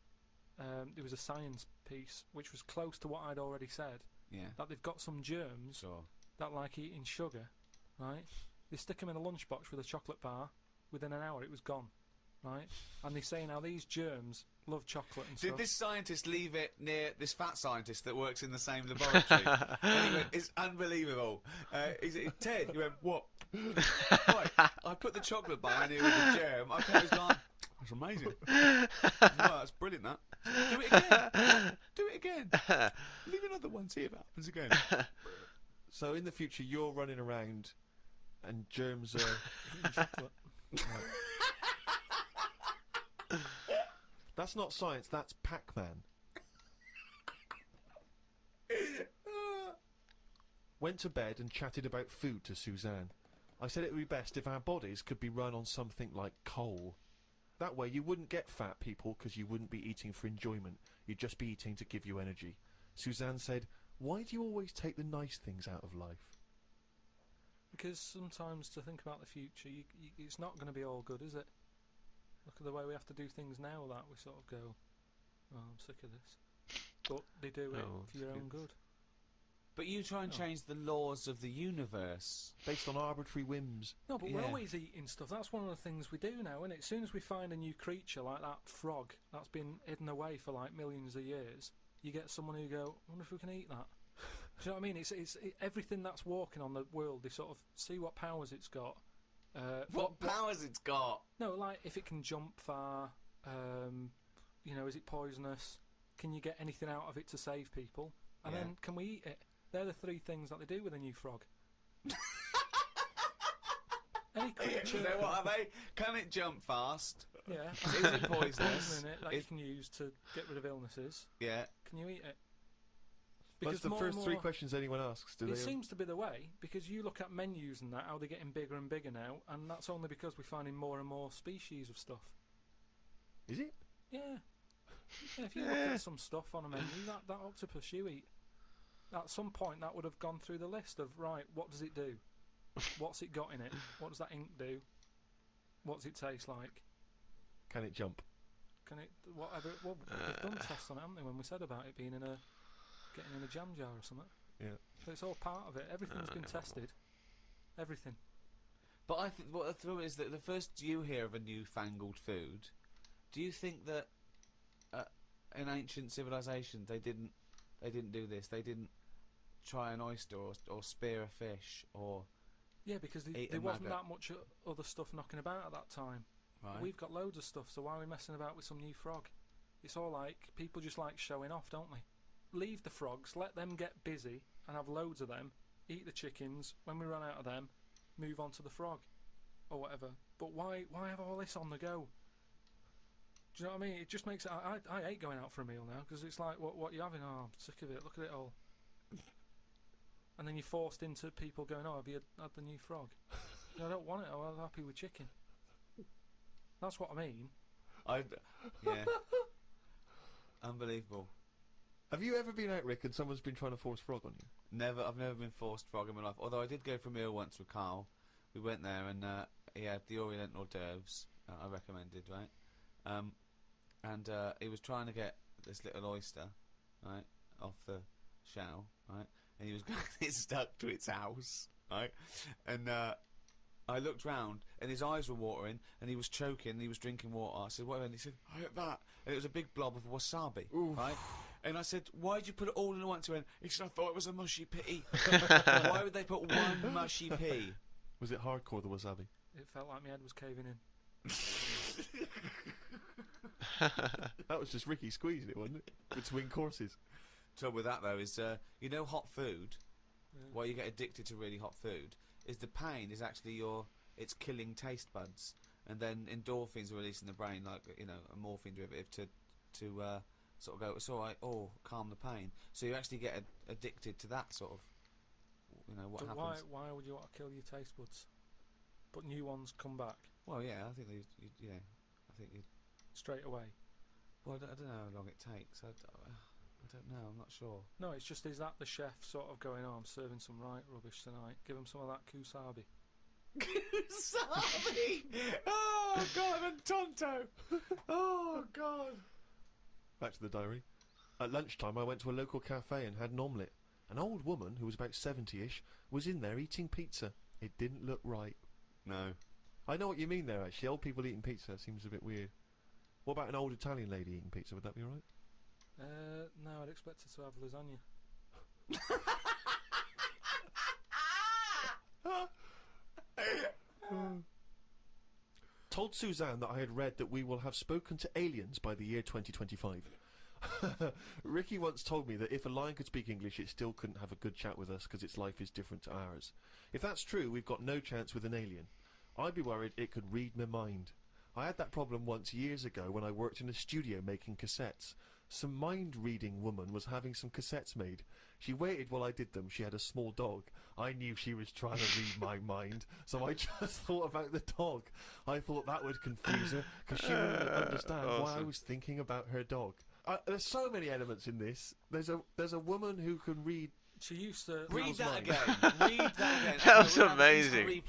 there was a science piece which was close to what I'd already said. Yeah. That they've got some germs that like eating sugar, right? They stick them in a lunchbox with a chocolate bar. Within an hour, it was gone. Right, and they say now these germs love chocolate and stuff. Did this scientist leave it near this fat scientist that works in the same laboratory? And he went, it's unbelievable. He said, Ted, he went, what? Right, I put the chocolate bar in here with the germ. I thought it was gone. That's amazing. Wow, that's brilliant, that. Do it again. Do it again. Leave another one, see if it happens again. So in the future, you're running around and germs are eating chocolate. Right. That's not science, that's Pac-Man. Went to bed and chatted about food to Suzanne. I said it would be best if our bodies could be run on something like coal. That way you wouldn't get fat, people, because you wouldn't be eating for enjoyment. You'd just be eating to give you energy. Suzanne said, why do you always take the nice things out of life? Because sometimes to think about the future, it's not going to be all good, is it? Look at the way we have to do things now that we sort of go, oh, I'm sick of this. But they do it for your own good. But you try and change the laws of the universe. Based on arbitrary whims. No, but we're always eating stuff. That's one of the things we do now, isn't it? As soon as we find a new creature like that frog that's been hidden away for like millions of years, you get someone who go, I wonder if we can eat that. Do you know what I mean? It's everything that's walking on the world. They sort of see what powers it's got. What powers it's got? No, like if it can jump far. You know, is it poisonous? Can you get anything out of it to save people? And then can we eat it? They're the 3 things that they do with a new frog. Any creature. So what are they? Can it jump fast? Yeah. Is it poisonous? In it that you can use to get rid of illnesses. Yeah. Can you eat it? That's the first 3 questions anyone asks. It seems to be the way, because you look at menus and that, how they're getting bigger and bigger now, and that's only because we're finding more and more species of stuff. Is it? Yeah. If you look at some stuff on a menu, that octopus you eat, at some point that would have gone through the list of, right, what does it do? What's it got in it? What does that ink do? What does it taste like? Can it jump? Can it, whatever, well, they've done tests on it, haven't they, when we said about it being getting in a jam jar or something. Yeah. So it's all part of it. Everything's been tested. Everything. But I think what the thrill is that the first you hear of a newfangled food, do you think that in ancient civilization they didn't do this? They didn't try an oyster or spear a fish or because there wasn't that much other stuff knocking about at that time. Right. We've got loads of stuff, so why are we messing about with some new frog? It's all like people just like showing off, don't they? Leave the frogs, let them get busy and have loads of them, eat the chickens, when we run out of them, move on to the frog or whatever. But why have all this on the go? Do you know what I mean? It just makes it, I hate going out for a meal now, because it's like, what you having? Oh, I'm sick of it, look at it all. And then you're forced into people going, oh, have you had the new frog? No, I don't want it, I'm happy with chicken. That's what I mean. Yeah. Unbelievable. Have you ever been out, Rick, and someone's been trying to force frog on you? Never. I've never been forced frog in my life. Although I did go for a meal once with Carl. We went there and he had the Oriental hors d'oeuvres I recommended, right? And he was trying to get this little oyster, right, off the shell, right? And he was getting it stuck to its house, right? And I looked round and his eyes were watering and he was choking and he was drinking water. I said, what? And he said, I hit that. And it was a big blob of wasabi, right? And I said, why did you put it all in one to? He said, I thought it was a mushy pea. Why would they put one mushy pea? Was it hardcore, the wasabi? It felt like my head was caving in. That was just Ricky squeezing it, wasn't it? Between courses. Trouble with that though is, you know, hot food. Why you get addicted to really hot food is the pain is actually it's killing taste buds, and then endorphins are released in the brain, like a morphine derivative to sort of go, it's all right, calm the pain. So you actually get addicted to that sort of, what but happens. Why would you want to kill your taste buds? But new ones come back. Well, yeah, I think straight away. Well, I don't know how long it takes. I don't know. I'm not sure. No, it's just, is that the chef sort of going, I'm serving some right rubbish tonight. Give him some of that kusabi. Kusabi! Oh, God, and Tonto! Oh, God. Back to the diary. At lunchtime, I went to a local cafe and had an omelette. An old woman, who was about 70-ish, was in there eating pizza. It didn't look right. No. I know what you mean there, actually. Old people eating pizza seems a bit weird. What about an old Italian lady eating pizza? Would that be alright? No, I'd expect her to have lasagna. Told Suzanne that I had read that we will have spoken to aliens by the year 2025. Ricky once told me that if a lion could speak English, it still couldn't have a good chat with us because its life is different to ours. If that's true, we've got no chance with an alien. I'd be worried it could read my mind. I had that problem once years ago when I worked in a studio making cassettes. Some mind-reading woman was having some cassettes made. She waited while I did them. She had a small dog. I knew she was trying to read my mind, so I just thought about the dog. I thought that would confuse her, because she wouldn't understand why I was thinking about her dog. There's so many elements in this. There's a woman who can read. She used to read that again. Read that again. That was amazing.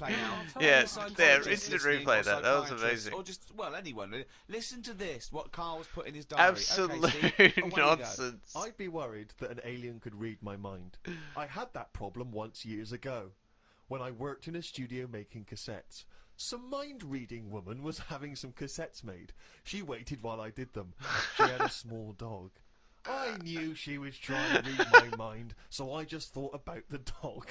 Yeah, instant replay that. That was amazing. Or just, anyone. Listen to this. What Carl was put in his diary. Absolute nonsense. I'd be worried that an alien could read my mind. I had that problem once years ago, when I worked in a studio making cassettes. Some mind-reading woman was having some cassettes made. She waited while I did them. She had a small dog. I knew she was trying to read my mind, so I just thought about the dog.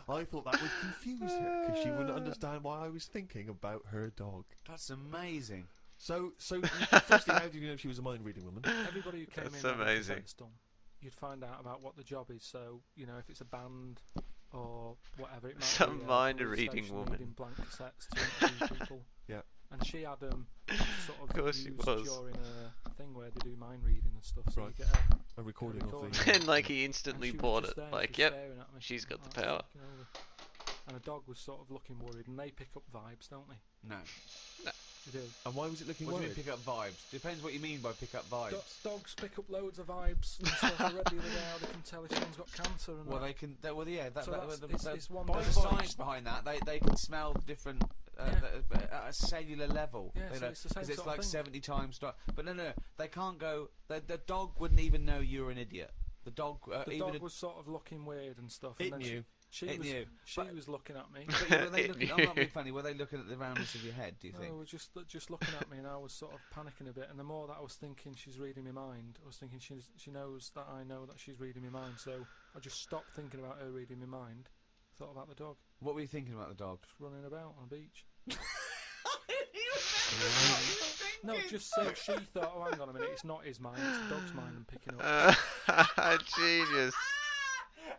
I thought that would confuse her, because she wouldn't understand why I was thinking about her dog. That's amazing. So firstly, how did you know she was a mind-reading woman? Everybody who came That's in had amazing. cassettes done. You'd find out about what the job is. So, you know, if it's a band or whatever, it might Some be mind-reading woman. needing blank cassettes to interview people. Yeah. And she had sort of course she used was. during a thing where they do mind reading and stuff. So Right. you get A recording of recording. the... And like he instantly And she was bought just it. there, Like, she was yep, staring at me. she's got the I was power. looking over. And a dog was sort of looking worried, and they pick up vibes, don't they? No. They do. And why was it looking What do you worried? mean pick up vibes? Depends what you mean by pick up vibes. Dogs pick up loads of vibes and stuff. I read the other day how they can tell if someone's got cancer and Well, that. they can. Well, yeah. It's one There's of a those science behind that. They can smell different at a cellular level. Yeah, you so know, it's the same it's sort of like thing. 70 times. But no, they can't go. The dog wouldn't even know you're an idiot. The dog. The even dog was sort of looking weird and stuff. It and then knew. She It was, knew. She was looking at me. But were they looking, I'm not being funny. Were they looking at the roundness of your head? Do you No, think? they were just looking at me, and I was sort of panicking a bit. And the more that I was thinking she's reading my mind, I was thinking she knows that I know that she's reading my mind. So I just stopped thinking about her reading my mind. Thought about the dog. What were you thinking about the dog? Just running about on a beach. No, just so she thought, oh, hang on a minute, it's not his mind, it's the dog's mind I'm picking up. Genius.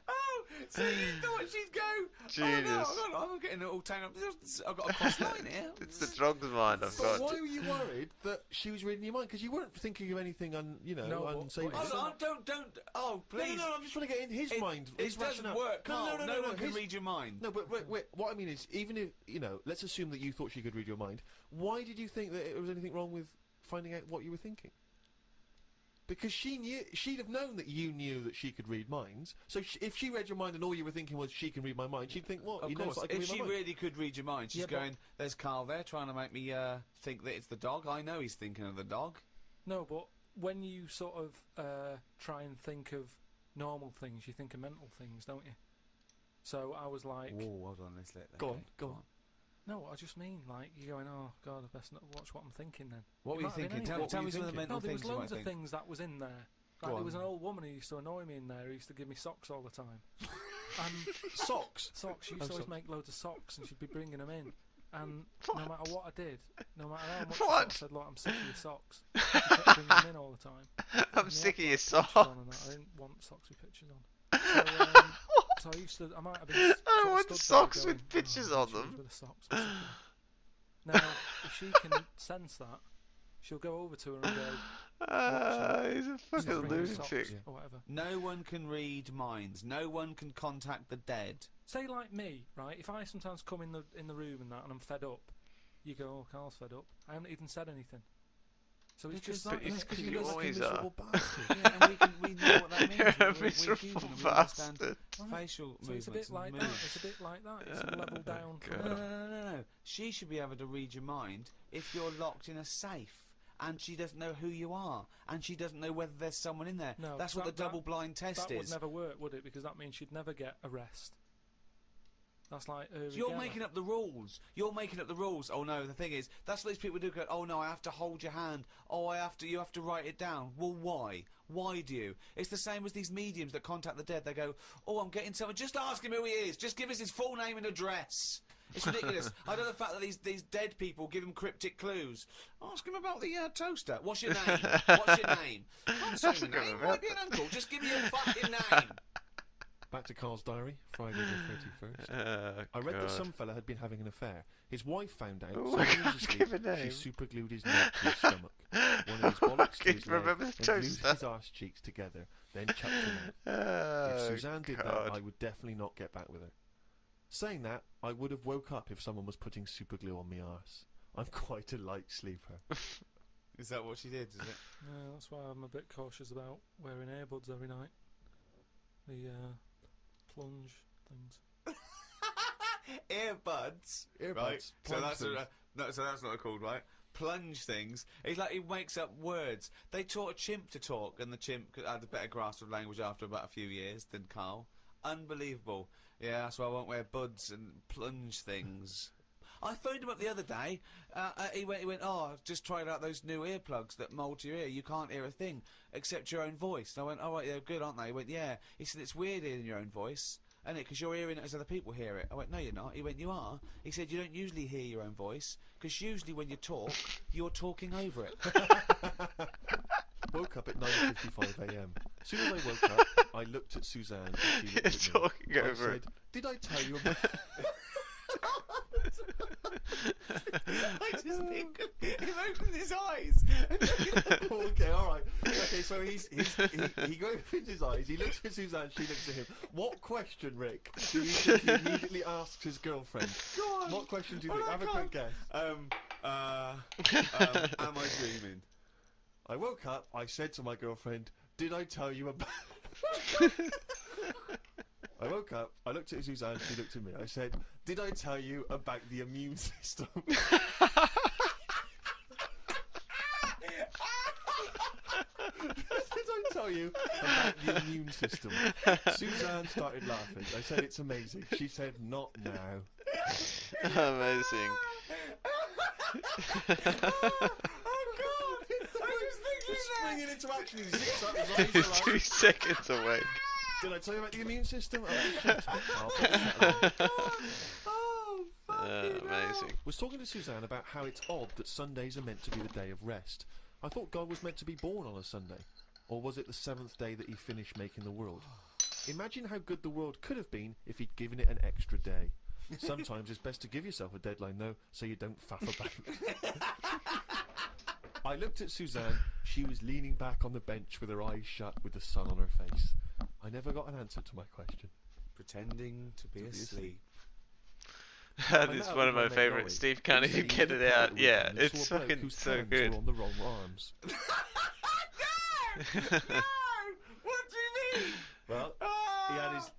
Oh, so you thought she'd go? Genius. Oh no, I'm getting it all tangled up. I've got a cross line here. It's the dog's mind I've But got. why were you worried that she was reading your mind? Because you weren't thinking of anything, unsavory. Don't. Oh, please. No, I'm just trying to get in his mind. His It doesn't rationale. work, Carl. No, No one can his- read your mind. No, but wait, what I mean is, even if, let's assume that you thought she could read your mind, why did you think that there was anything wrong with finding out what you were thinking? Because she'd have known that you knew that she could read minds. So if she read your mind and all you were thinking was she can read my mind, she'd think, well, Of he knows course, that I can if read my she mind. really could read your mind, she's Yeah, but- going, there's Carl there trying to make me think that it's the dog. I know he's thinking of the dog. No, but when you sort of try and think of normal things, you think of mental things, don't you? So I was like... Whoa, hold on, let's let that Go on. No, I just mean, like, you're going, oh, God, I best not watch what I'm thinking then. What were you thinking? Tell me some of the mental No, there things was you loads might of think. things that was in there. Like, Go there was on. an old woman who used to annoy me in there who used to give me socks all the time. And Socks? Socks. She used to always make loads of socks and she'd be bringing them in. And no matter what I did, no matter how much I said, look, I'm sick of your socks. She kept bringing them in all the time. I'm sick of your socks. socks. I didn't want socks with pictures on. So I used to, I might have been. I sort of want stood there socks going, with pictures oh, on shoes them. With the socks, I'm sick of them. Now, if she can sense that, she'll go over to her and go. He's a "Stop fucking bringing socks," lunatic. or whatever. No one can read minds. No one can contact the dead. Say like me, right? If I sometimes come in the room and that, and I'm fed up, you go, "Oh, Carl's fed up." I haven't even said anything. So it's just But like it's 'cause you look like a always miserable are. bastard. Yeah, and we know what that means. You're a We're miserable human and we bastard. understand facial So it's movements a bit and like that. moods. It's a bit like that. It's a level down. No, From no, no. She should be able to read your mind if you're locked in a safe. And she doesn't know who you are, and she doesn't know whether there's someone in there. No, that's what the double-blind test that is. would never work, would it? Because that means she'd never get a rest. That's like So you're making up the rules. You're making up the rules. Oh no, the thing is, that's what these people do. Go, oh no, I have to hold your hand. Oh, you have to write it down. Well, why? Why do you? It's the same as these mediums that contact the dead. They go, oh, I'm getting someone. Just ask him who he is. Just give us his full name and address. It's ridiculous. I know the fact that these dead people give him cryptic clues. Ask him about the toaster. What's your name? What's your name? Can't say my name. Might be an uncle. Just give me your fucking name. Back to Carl's diary, Friday the 31st. I read that some fella had been having an affair. His wife found out, Oh, so I when he can't was give asleep, a she name. superglued his neck to his stomach, one of his bollocks to his leg, Remember the and glued toaster? his arse cheeks together, then chucked him out. If Suzanne did that, I would definitely not get back with her. Saying that, I would have woke up if someone was putting superglue on my arse. I'm quite a light sleeper. Is that what she did, is it? Yeah, that's why I'm a bit cautious about wearing earbuds every night. The plunge things. Earbuds. Earbuds. Right. So plunge that's things. so that's not called, right? Plunge things. It's like he makes up words. They taught a chimp to talk, and the chimp had a better grasp of language after about a few years than Carl. Unbelievable. Yeah, that's why I won't wear buds and plunge things. I phoned him up the other day. He went, oh, I've just tried out those new earplugs that mould to your ear. You can't hear a thing except your own voice. And I went, oh, right, they're good, aren't they? He went, yeah. He said, it's weird hearing your own voice, isn't it? Because you're hearing it as other people hear it. I went, no, you're not. He went, you are. He said, you don't usually hear your own voice, because usually when you talk, you're talking over it. Woke up at 9:55 a.m. As soon as I woke up, I looked at Suzanne and she looked at me. Talking over I said, it. did I tell you about... I just think he opened his eyes. Okay, alright. Okay, so he opens his eyes, he looks at Suzanne, she looks at him. What question, Rick, do you think he immediately asks his girlfriend? Go on. What question do you think? Have a quick guess. Am I dreaming? I woke up, I said to my girlfriend, did I tell you about... I woke up, I looked at Suzanne, she looked at me. I said, did I tell you about the immune system? Did I tell you about the immune system? Suzanne started laughing. I said, it's amazing. She said, not now. Amazing. Springing into action, he zips up his He's eyes. 2 seconds away. Did I tell you about the immune system? Oh, shit. Amazing. Was talking to Suzanne about how it's odd that Sundays are meant to be the day of rest. I thought God was meant to be born on a Sunday. Or was it the 7th day that he finished making the world? Imagine how good the world could have been if he'd given it an extra day. Sometimes it's best to give yourself a deadline, though, so you don't faff about. I looked at Suzanne. She was leaning back on the bench with her eyes shut with the sun on her face. I never got an answer to my question. Pretending to be asleep. That is one of my favourites. Steve can't even get it out. Yeah, it's fucking so good. On the wrong arms. No! What do you mean? Well,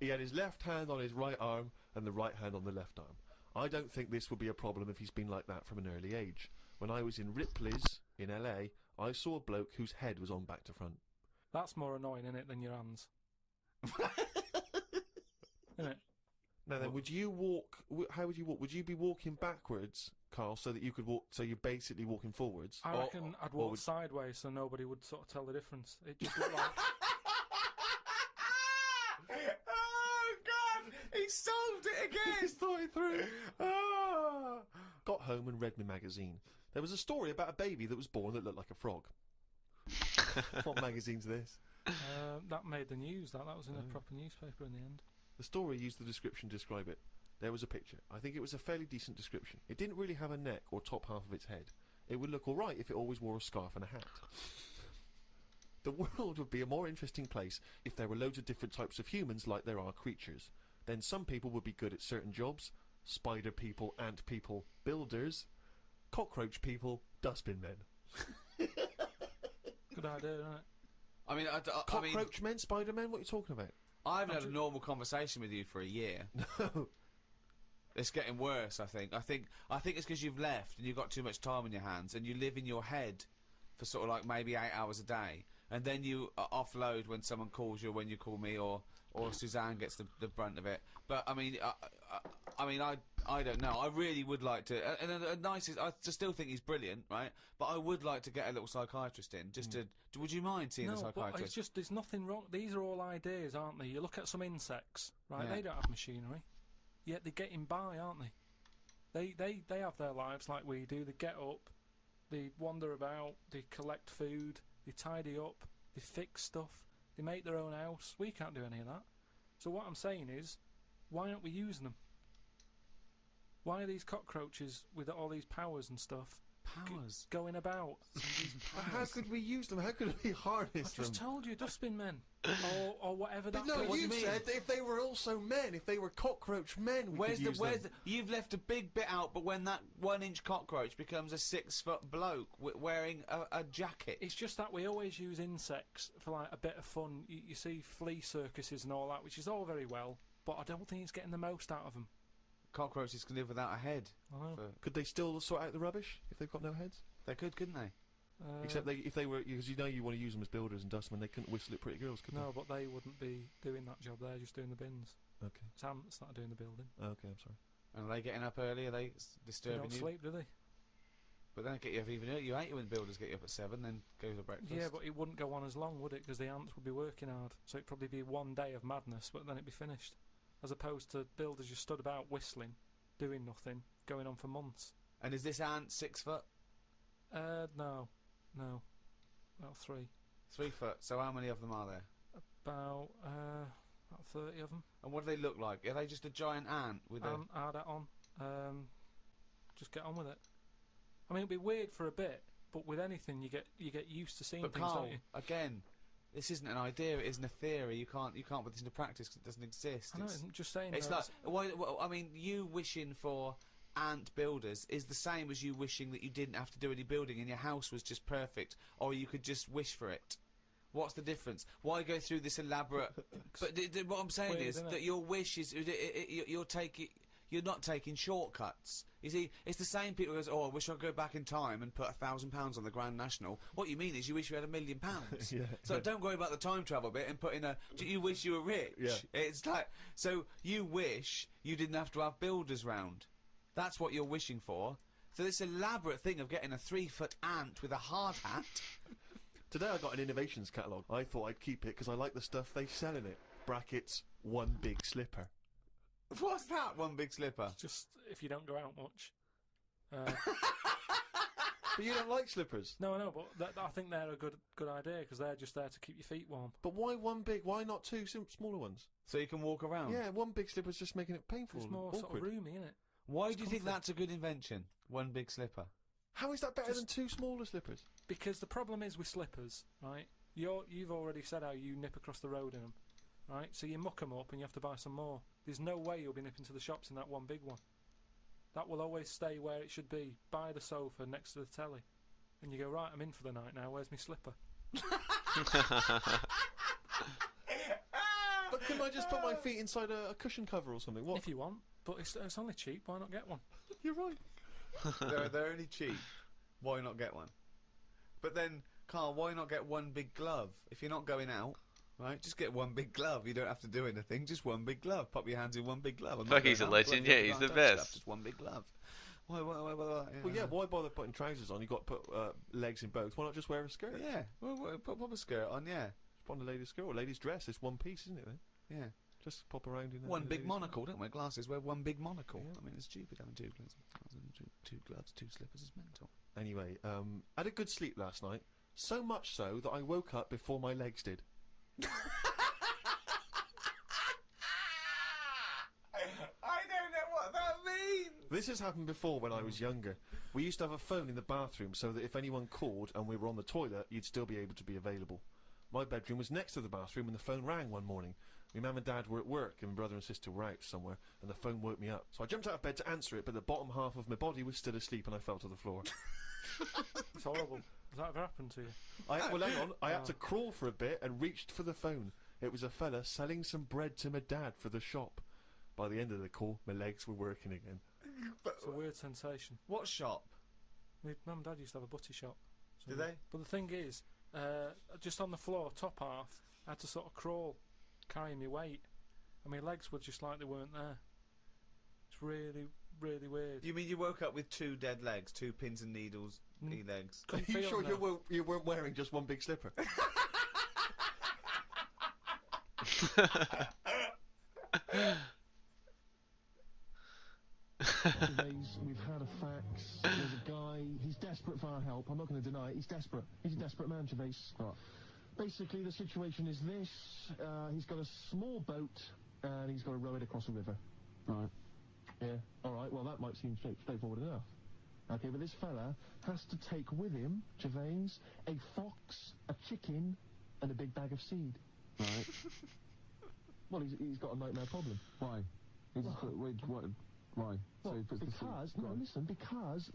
he had his left hand on his right arm and the right hand on the left arm. I don't think this would be a problem if he's been like that from an early age. When I was in Ripley's in LA, I saw a bloke whose head was on back to front. That's more annoying, innit, than your hands. Innit? Now then, would you walk? How would you walk? Would you be walking backwards, Carl, so that you could walk? So you're basically walking forwards. I reckon I'd walk sideways, so nobody would sort of tell the difference. It just looked like. Oh God! He solved it again. He's thought it through. Ah. Got home and read my magazine. There was a story about a baby that was born that looked like a frog. What magazine's this? That made the news. That was in a proper newspaper in the end. The story used the description to describe it. There was a picture. I think it was a fairly decent description. It didn't really have a neck or top half of its head. It would look alright if it always wore a scarf and a hat. The world would be a more interesting place if there were loads of different types of humans like there are creatures. Then some people would be good at certain jobs. Spider people, ant people, builders. Cockroach people, dustbin men. Good idea, isn't it? I mean, Cockroach men, Spider men, what are you talking about? I haven't had a normal conversation with you for a year. No. It's getting worse, I think. I think it's because you've left and you've got too much time on your hands and you live in your head for sort of like maybe 8 hours a day. And then you offload when someone calls you, or when you call me, or Suzanne gets the brunt of it. But, I mean, I don't know. I really would like to... And the nicest... I still think he's brilliant, right? But I would like to get a little psychiatrist in, just to... Would you mind seeing a psychiatrist? No, but it's just... There's nothing wrong... These are all ideas, aren't they? You look at some insects, right? Yeah. They don't have machinery. Yet they're getting by, aren't they? They have their lives like we do. They get up, they wander about, they collect food, they tidy up, they fix stuff, they make their own house. We can't do any of that. So what I'm saying is, why aren't we using them? Why are these cockroaches with all these powers and stuff going about? How could we use them? How could we harness them? I just told you, dustbin men. or whatever that No, was. you said that if they were also men, if they were cockroach men, we could use them. You've left a big bit out, but when that 1-inch cockroach becomes a 6-foot bloke wearing a jacket. It's just that we always use insects for like a bit of fun. You see flea circuses and all that, which is all very well, but I don't think it's getting the most out of them. Cockroaches can live without a head. Could they still sort out the rubbish if they've got no heads? They could, couldn't they? Except if they were, because you know you want to use them as builders and dustmen, they couldn't whistle at pretty girls, could No, but they wouldn't be doing that job. They're just doing the bins. Okay. It's ants that are doing the building. Okay, I'm sorry. And are they getting up early? Are they They disturbing don't you? sleep, do they? But then get you up even earlier. You hate it when builders get you up at 7, then go to breakfast. Yeah, but it wouldn't go on as long, would it? Because the ants would be working hard. So it'd probably be one day of madness, but then it'd be finished. As opposed to builders just stood about whistling, doing nothing, going on for months. And is this ant 6 foot? No. About 3. 3 foot. So how many of them are there? About 30 of them. And what do they look like? Are they just a giant ant with a... Add that on. Just get on with it. I mean, it'd be weird for a bit, but with anything, you get used to seeing But things, Carl, don't you? again, this isn't an idea. It isn't a theory. You can't put this into practice because it doesn't exist. I know, I'm just saying. It's though, like I mean, you wishing for ant builders is the same as you wishing that you didn't have to do any building and your house was just perfect, or you could just wish for it. What's the difference? Why go through this elaborate? But what I'm saying Weird, is isn't that it? your wish is you're not taking shortcuts. You see, it's the same people who goes, "Oh, I wish I could go back in time and put £1,000 on the Grand National." What you mean is you wish you had £1 million. Yeah. So don't worry about the time travel bit and put in a. Do you wish you were rich? Yeah. It's like so you wish you didn't have to have builders round. That's what you're wishing for. So this elaborate thing of getting a 3-foot ant with a hard hat. Today I got an innovations catalogue. I thought I'd keep it because I like the stuff they sell in it. Brackets, one big slipper. What's that? One big slipper. Just if you don't go out much. But you don't like slippers. No, but I think they're a good idea because they're just there to keep your feet warm. But why one big? Why not two smaller ones? So you can walk around. Yeah, one big slipper's just making it painful. It's more and sort of awkward. roomy, isn't it? Why It's do you think comfy. that's a good invention? One big slipper. How is that better than two smaller slippers? Because the problem is with slippers, right? You've already said how you nip across the road in them, right? So you muck them up and you have to buy some more. There's no way you'll be nipping to the shops in that one big one. That will always stay where it should be, by the sofa next to the telly. And you go, right, I'm in for the night now, where's my slipper? But couldn't I just put my feet inside a cushion cover or something? What? If you want, but it's only cheap, why not get one? You're right. they're only cheap. Why not get one? But then, Carl, why not get one big glove? If you're not going out, right, just get one big glove. You don't have to do anything, just one big glove. Pop your hands in one big glove. Fuck, he's a legend, yeah, he's the best. Just one big glove. Why, Well, yeah, why bother putting trousers on? You've got to put legs in both. Why not just wear a skirt? Yeah, pop a skirt on, yeah. Just put on a lady's skirt or a lady's dress. It's one piece, isn't it, then? Yeah. Just pop around in One a big lady's monocle, don't wear glasses, wear one big monocle. Yeah. I mean, it's stupid having two gloves. Two gloves, two slippers is mental. Anyway, I had a good sleep last night. So much so that I woke up before my legs did. I don't know what that means! This has happened before when I was younger. We used to have a phone in the bathroom so that if anyone called and we were on the toilet, you'd still be able to be available. My bedroom was next to the bathroom and the phone rang one morning. My mum and dad were at work and my brother and sister were out somewhere and the phone woke me up. So I jumped out of bed to answer it, but the bottom half of my body was still asleep and I fell to the floor. It's horrible. Has that ever happened to you? Well, hang on. I had to crawl for a bit and reached for the phone. It was a fella selling some bread to my dad for the shop. By the end of the call, my legs were working again. It's a weird sensation. What shop? My mum and dad used to have a butty shop. So Did they? But the thing is, just on the floor, top half, I had to sort of crawl, carrying my weight. And my legs were just like they weren't there. It's really, really weird. You mean you woke up with two dead legs, two pins and needles legs? Are you sure you weren't wearing just one big slipper? We've had a fax. There's a guy. He's desperate for our help. I'm not going to deny it. He's desperate. He's a desperate man, Gervais. Right. Basically, the situation is this. He's got a small boat, and he's got to row it across a river. Right. Yeah. All right. Well, that might seem straightforward enough. Okay, but this fella has to take with him, Gervais, a fox, a chicken, and a big bag of seed. Right. Well, he's got a nightmare problem. Why? Why? Well, because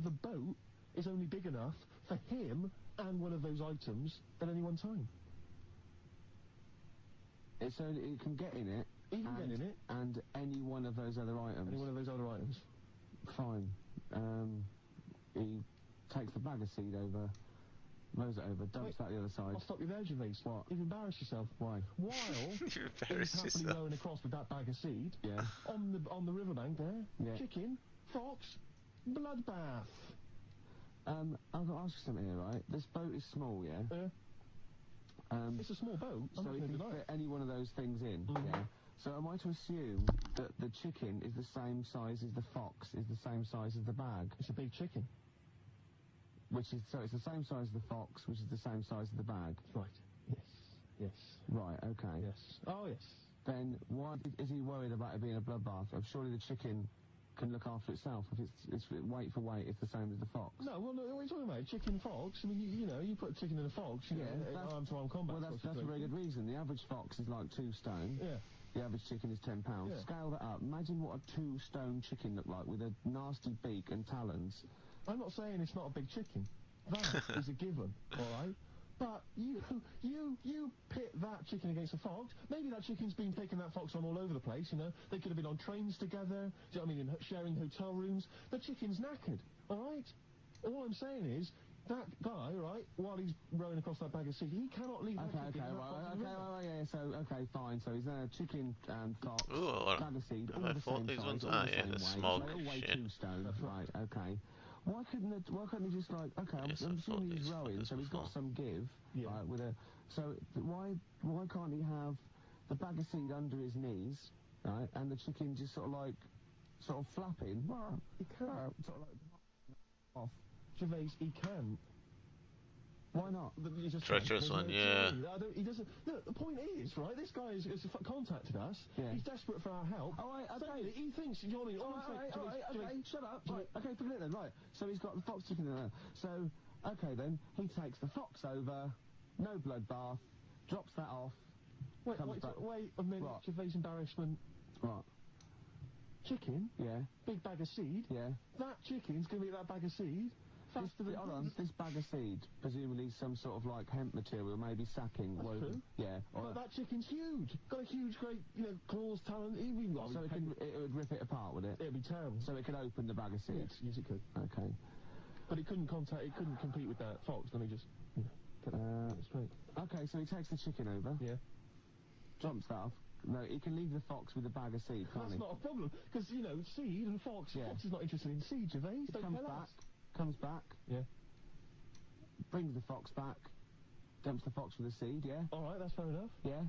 the boat is only big enough for him and one of those items at any one time. It's only it can get in it. He can get in it. And any one of those other items. Any one of those other items. Fine. He takes the bag of seed over Rows it over, dumps that the other side. I'll stop you there, Gervais. What? You've embarrassed yourself. Why? While You he's embarrassed happily yourself. rowing across with that bag of seed, Yeah. on the riverbank there, Yeah. chicken, fox, bloodbath. I've got to ask you something here, right? This boat is small, yeah? It's a small boat. I'm So not we gonna can deny fit it. any one of those things in, yeah? So am I to assume that the chicken is the same size as the fox, is the same size as the bag? It's a big chicken. So it's the same size as the fox, which is the same size as the bag? Right. Yes. Yes. Right, okay. Yes. Oh, yes. Then why is he worried about it being a bloodbath? Surely the chicken can look after itself. If it's weight for weight, it's the same as the fox. No, well, no, what are you talking about? Chicken, fox? I mean, you know, you put a chicken in a fox, you know, arm-to-arm combat. Well, that's a very good reason. The average fox is like 2 stone. Yeah. The average chicken is 10 pounds. Yeah. Scale that up. Imagine what a 2-stone chicken looked like with a nasty beak and talons. I'm not saying it's not a big chicken. That is a given, all right? But you pit that chicken against a fox. Maybe that chicken's been taking that fox on all over the place, you know. They could have been on trains together, do you know what I mean, sharing hotel rooms. The chicken's knackered, all right? All I'm saying is, that guy, right, while he's rowing across that bag of seed, he cannot leave that chicken. Fine. So he's a chicken and fox, Ooh, bag of seed, all I the thought same these size, ones. all Ah, the yeah, same the weight. smog They all weigh shit. 2 stone. Right, okay. Why couldn't he just like, okay, I'm assuming he's rowing, so he's got some give, right, with a, so why can't he have the bag of seed under his knees, right, and the chicken just sort of flapping? He can't. Sort of like off. Gervais, he can. Why not? Treacherous one, yeah. He doesn't. Look, the point is, right, this guy has contacted us. Yeah. He's desperate for our help. All right, okay. He thinks, you know what I mean? All right, okay, shut up. Right, okay, forget it then, right. So he's got the fox chicken in there. So, okay then, he takes the fox over, no bloodbath, drops that off, comes back. Wait a minute, What? Gervais' embarrassment. What? Chicken? Yeah. Big bag of seed? Yeah. That chicken's going to be that bag of seed? Hold on, this bag of seed, presumably some sort of like hemp material, maybe sacking. That's true. Yeah. But that chicken's huge. Got a huge, great, you know, claws, talent. So it would rip it apart, would it? It'd be terrible. So it could open the bag of seed? Yes, it could. Okay. But it couldn't compete with that fox. Let me just, you know, get that straight. Okay, so he takes the chicken over. Yeah. Drops that off. No, he can leave the fox with the bag of seed, can't he? That's not a problem, because, you know, seed and fox. Yeah. Fox is not interested in seed, Gervais. Comes back. Yeah. Brings the fox back. Dumps the fox with the seed, yeah? Alright, that's fair enough. Yeah.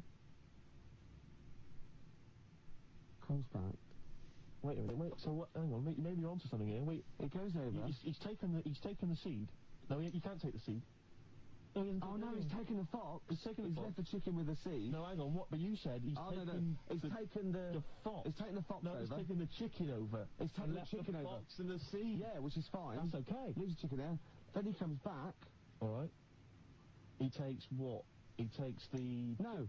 Comes back. Wait a minute, wait, so what, hang on, maybe you're onto something here. Wait, it goes over. He's taken the seed. No, you can't take the seed. No, he's taken the fox. He's left the chicken with the seed. No, hang on, what, but you said he's taken... He's taken the fox. He's taken the fox over. No, he's taken the chicken over. He's taken the chicken over. Fox and the seed. Yeah, which is fine. That's okay. Leaves the chicken there. Then he comes back. Alright. He takes what? He takes the... No.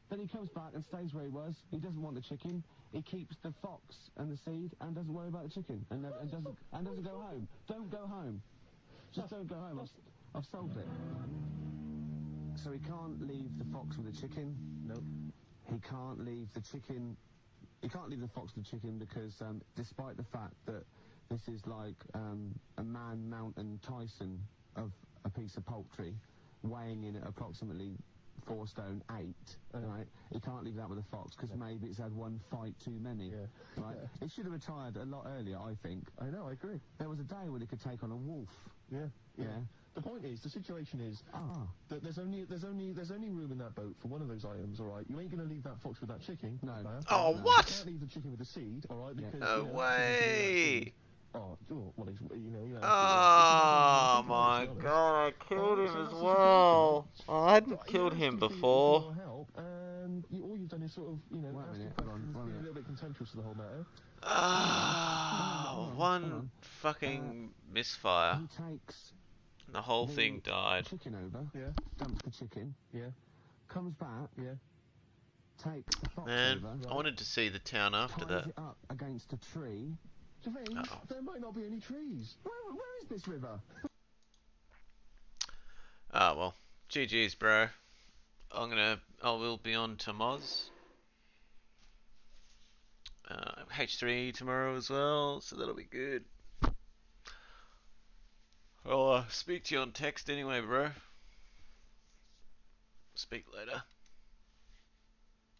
Then he comes back and stays where he was. He doesn't want the chicken. He keeps the fox and the seed and doesn't worry about the chicken. And doesn't go home. Don't go home. Just don't go home. I've solved it. So he can't leave the fox with the chicken. Nope. He can't leave the chicken... He can't leave the fox with the chicken because, despite the fact that this is like a man-mountain Tyson of a piece of poultry, weighing in at approximately 4 stone 8, right? He can't leave that with a fox because maybe it's had one fight too many, right? He should have retired a lot earlier, I think. I know, I agree. There was a day when he could take on a wolf. Yeah. Yeah. The point is, the situation is that there's only room in that boat for one of those items. All right, you ain't gonna leave that fox with that chicken. No. Oh, what? You can't leave the chicken with the seed. All right, because no way. Well, Oh my god, I killed him as well. I hadn't killed him before. And all you've done is sort of, you know, being a little bit contemptuous of the whole matter. One fucking misfire. He takes the whole thing died. Chicken over. Yeah. Dumps the chicken. Yeah. Comes back. Yeah. Takes the fox Man, over. I wanted to see the town after ties that. it up against a tree. Gervais, there might not be any trees. Where is this river? Ah, well. GG's, bro. I will be on to Moz. H3 tomorrow as well, so that'll be good. I'll speak to you on text anyway, bro. Speak later.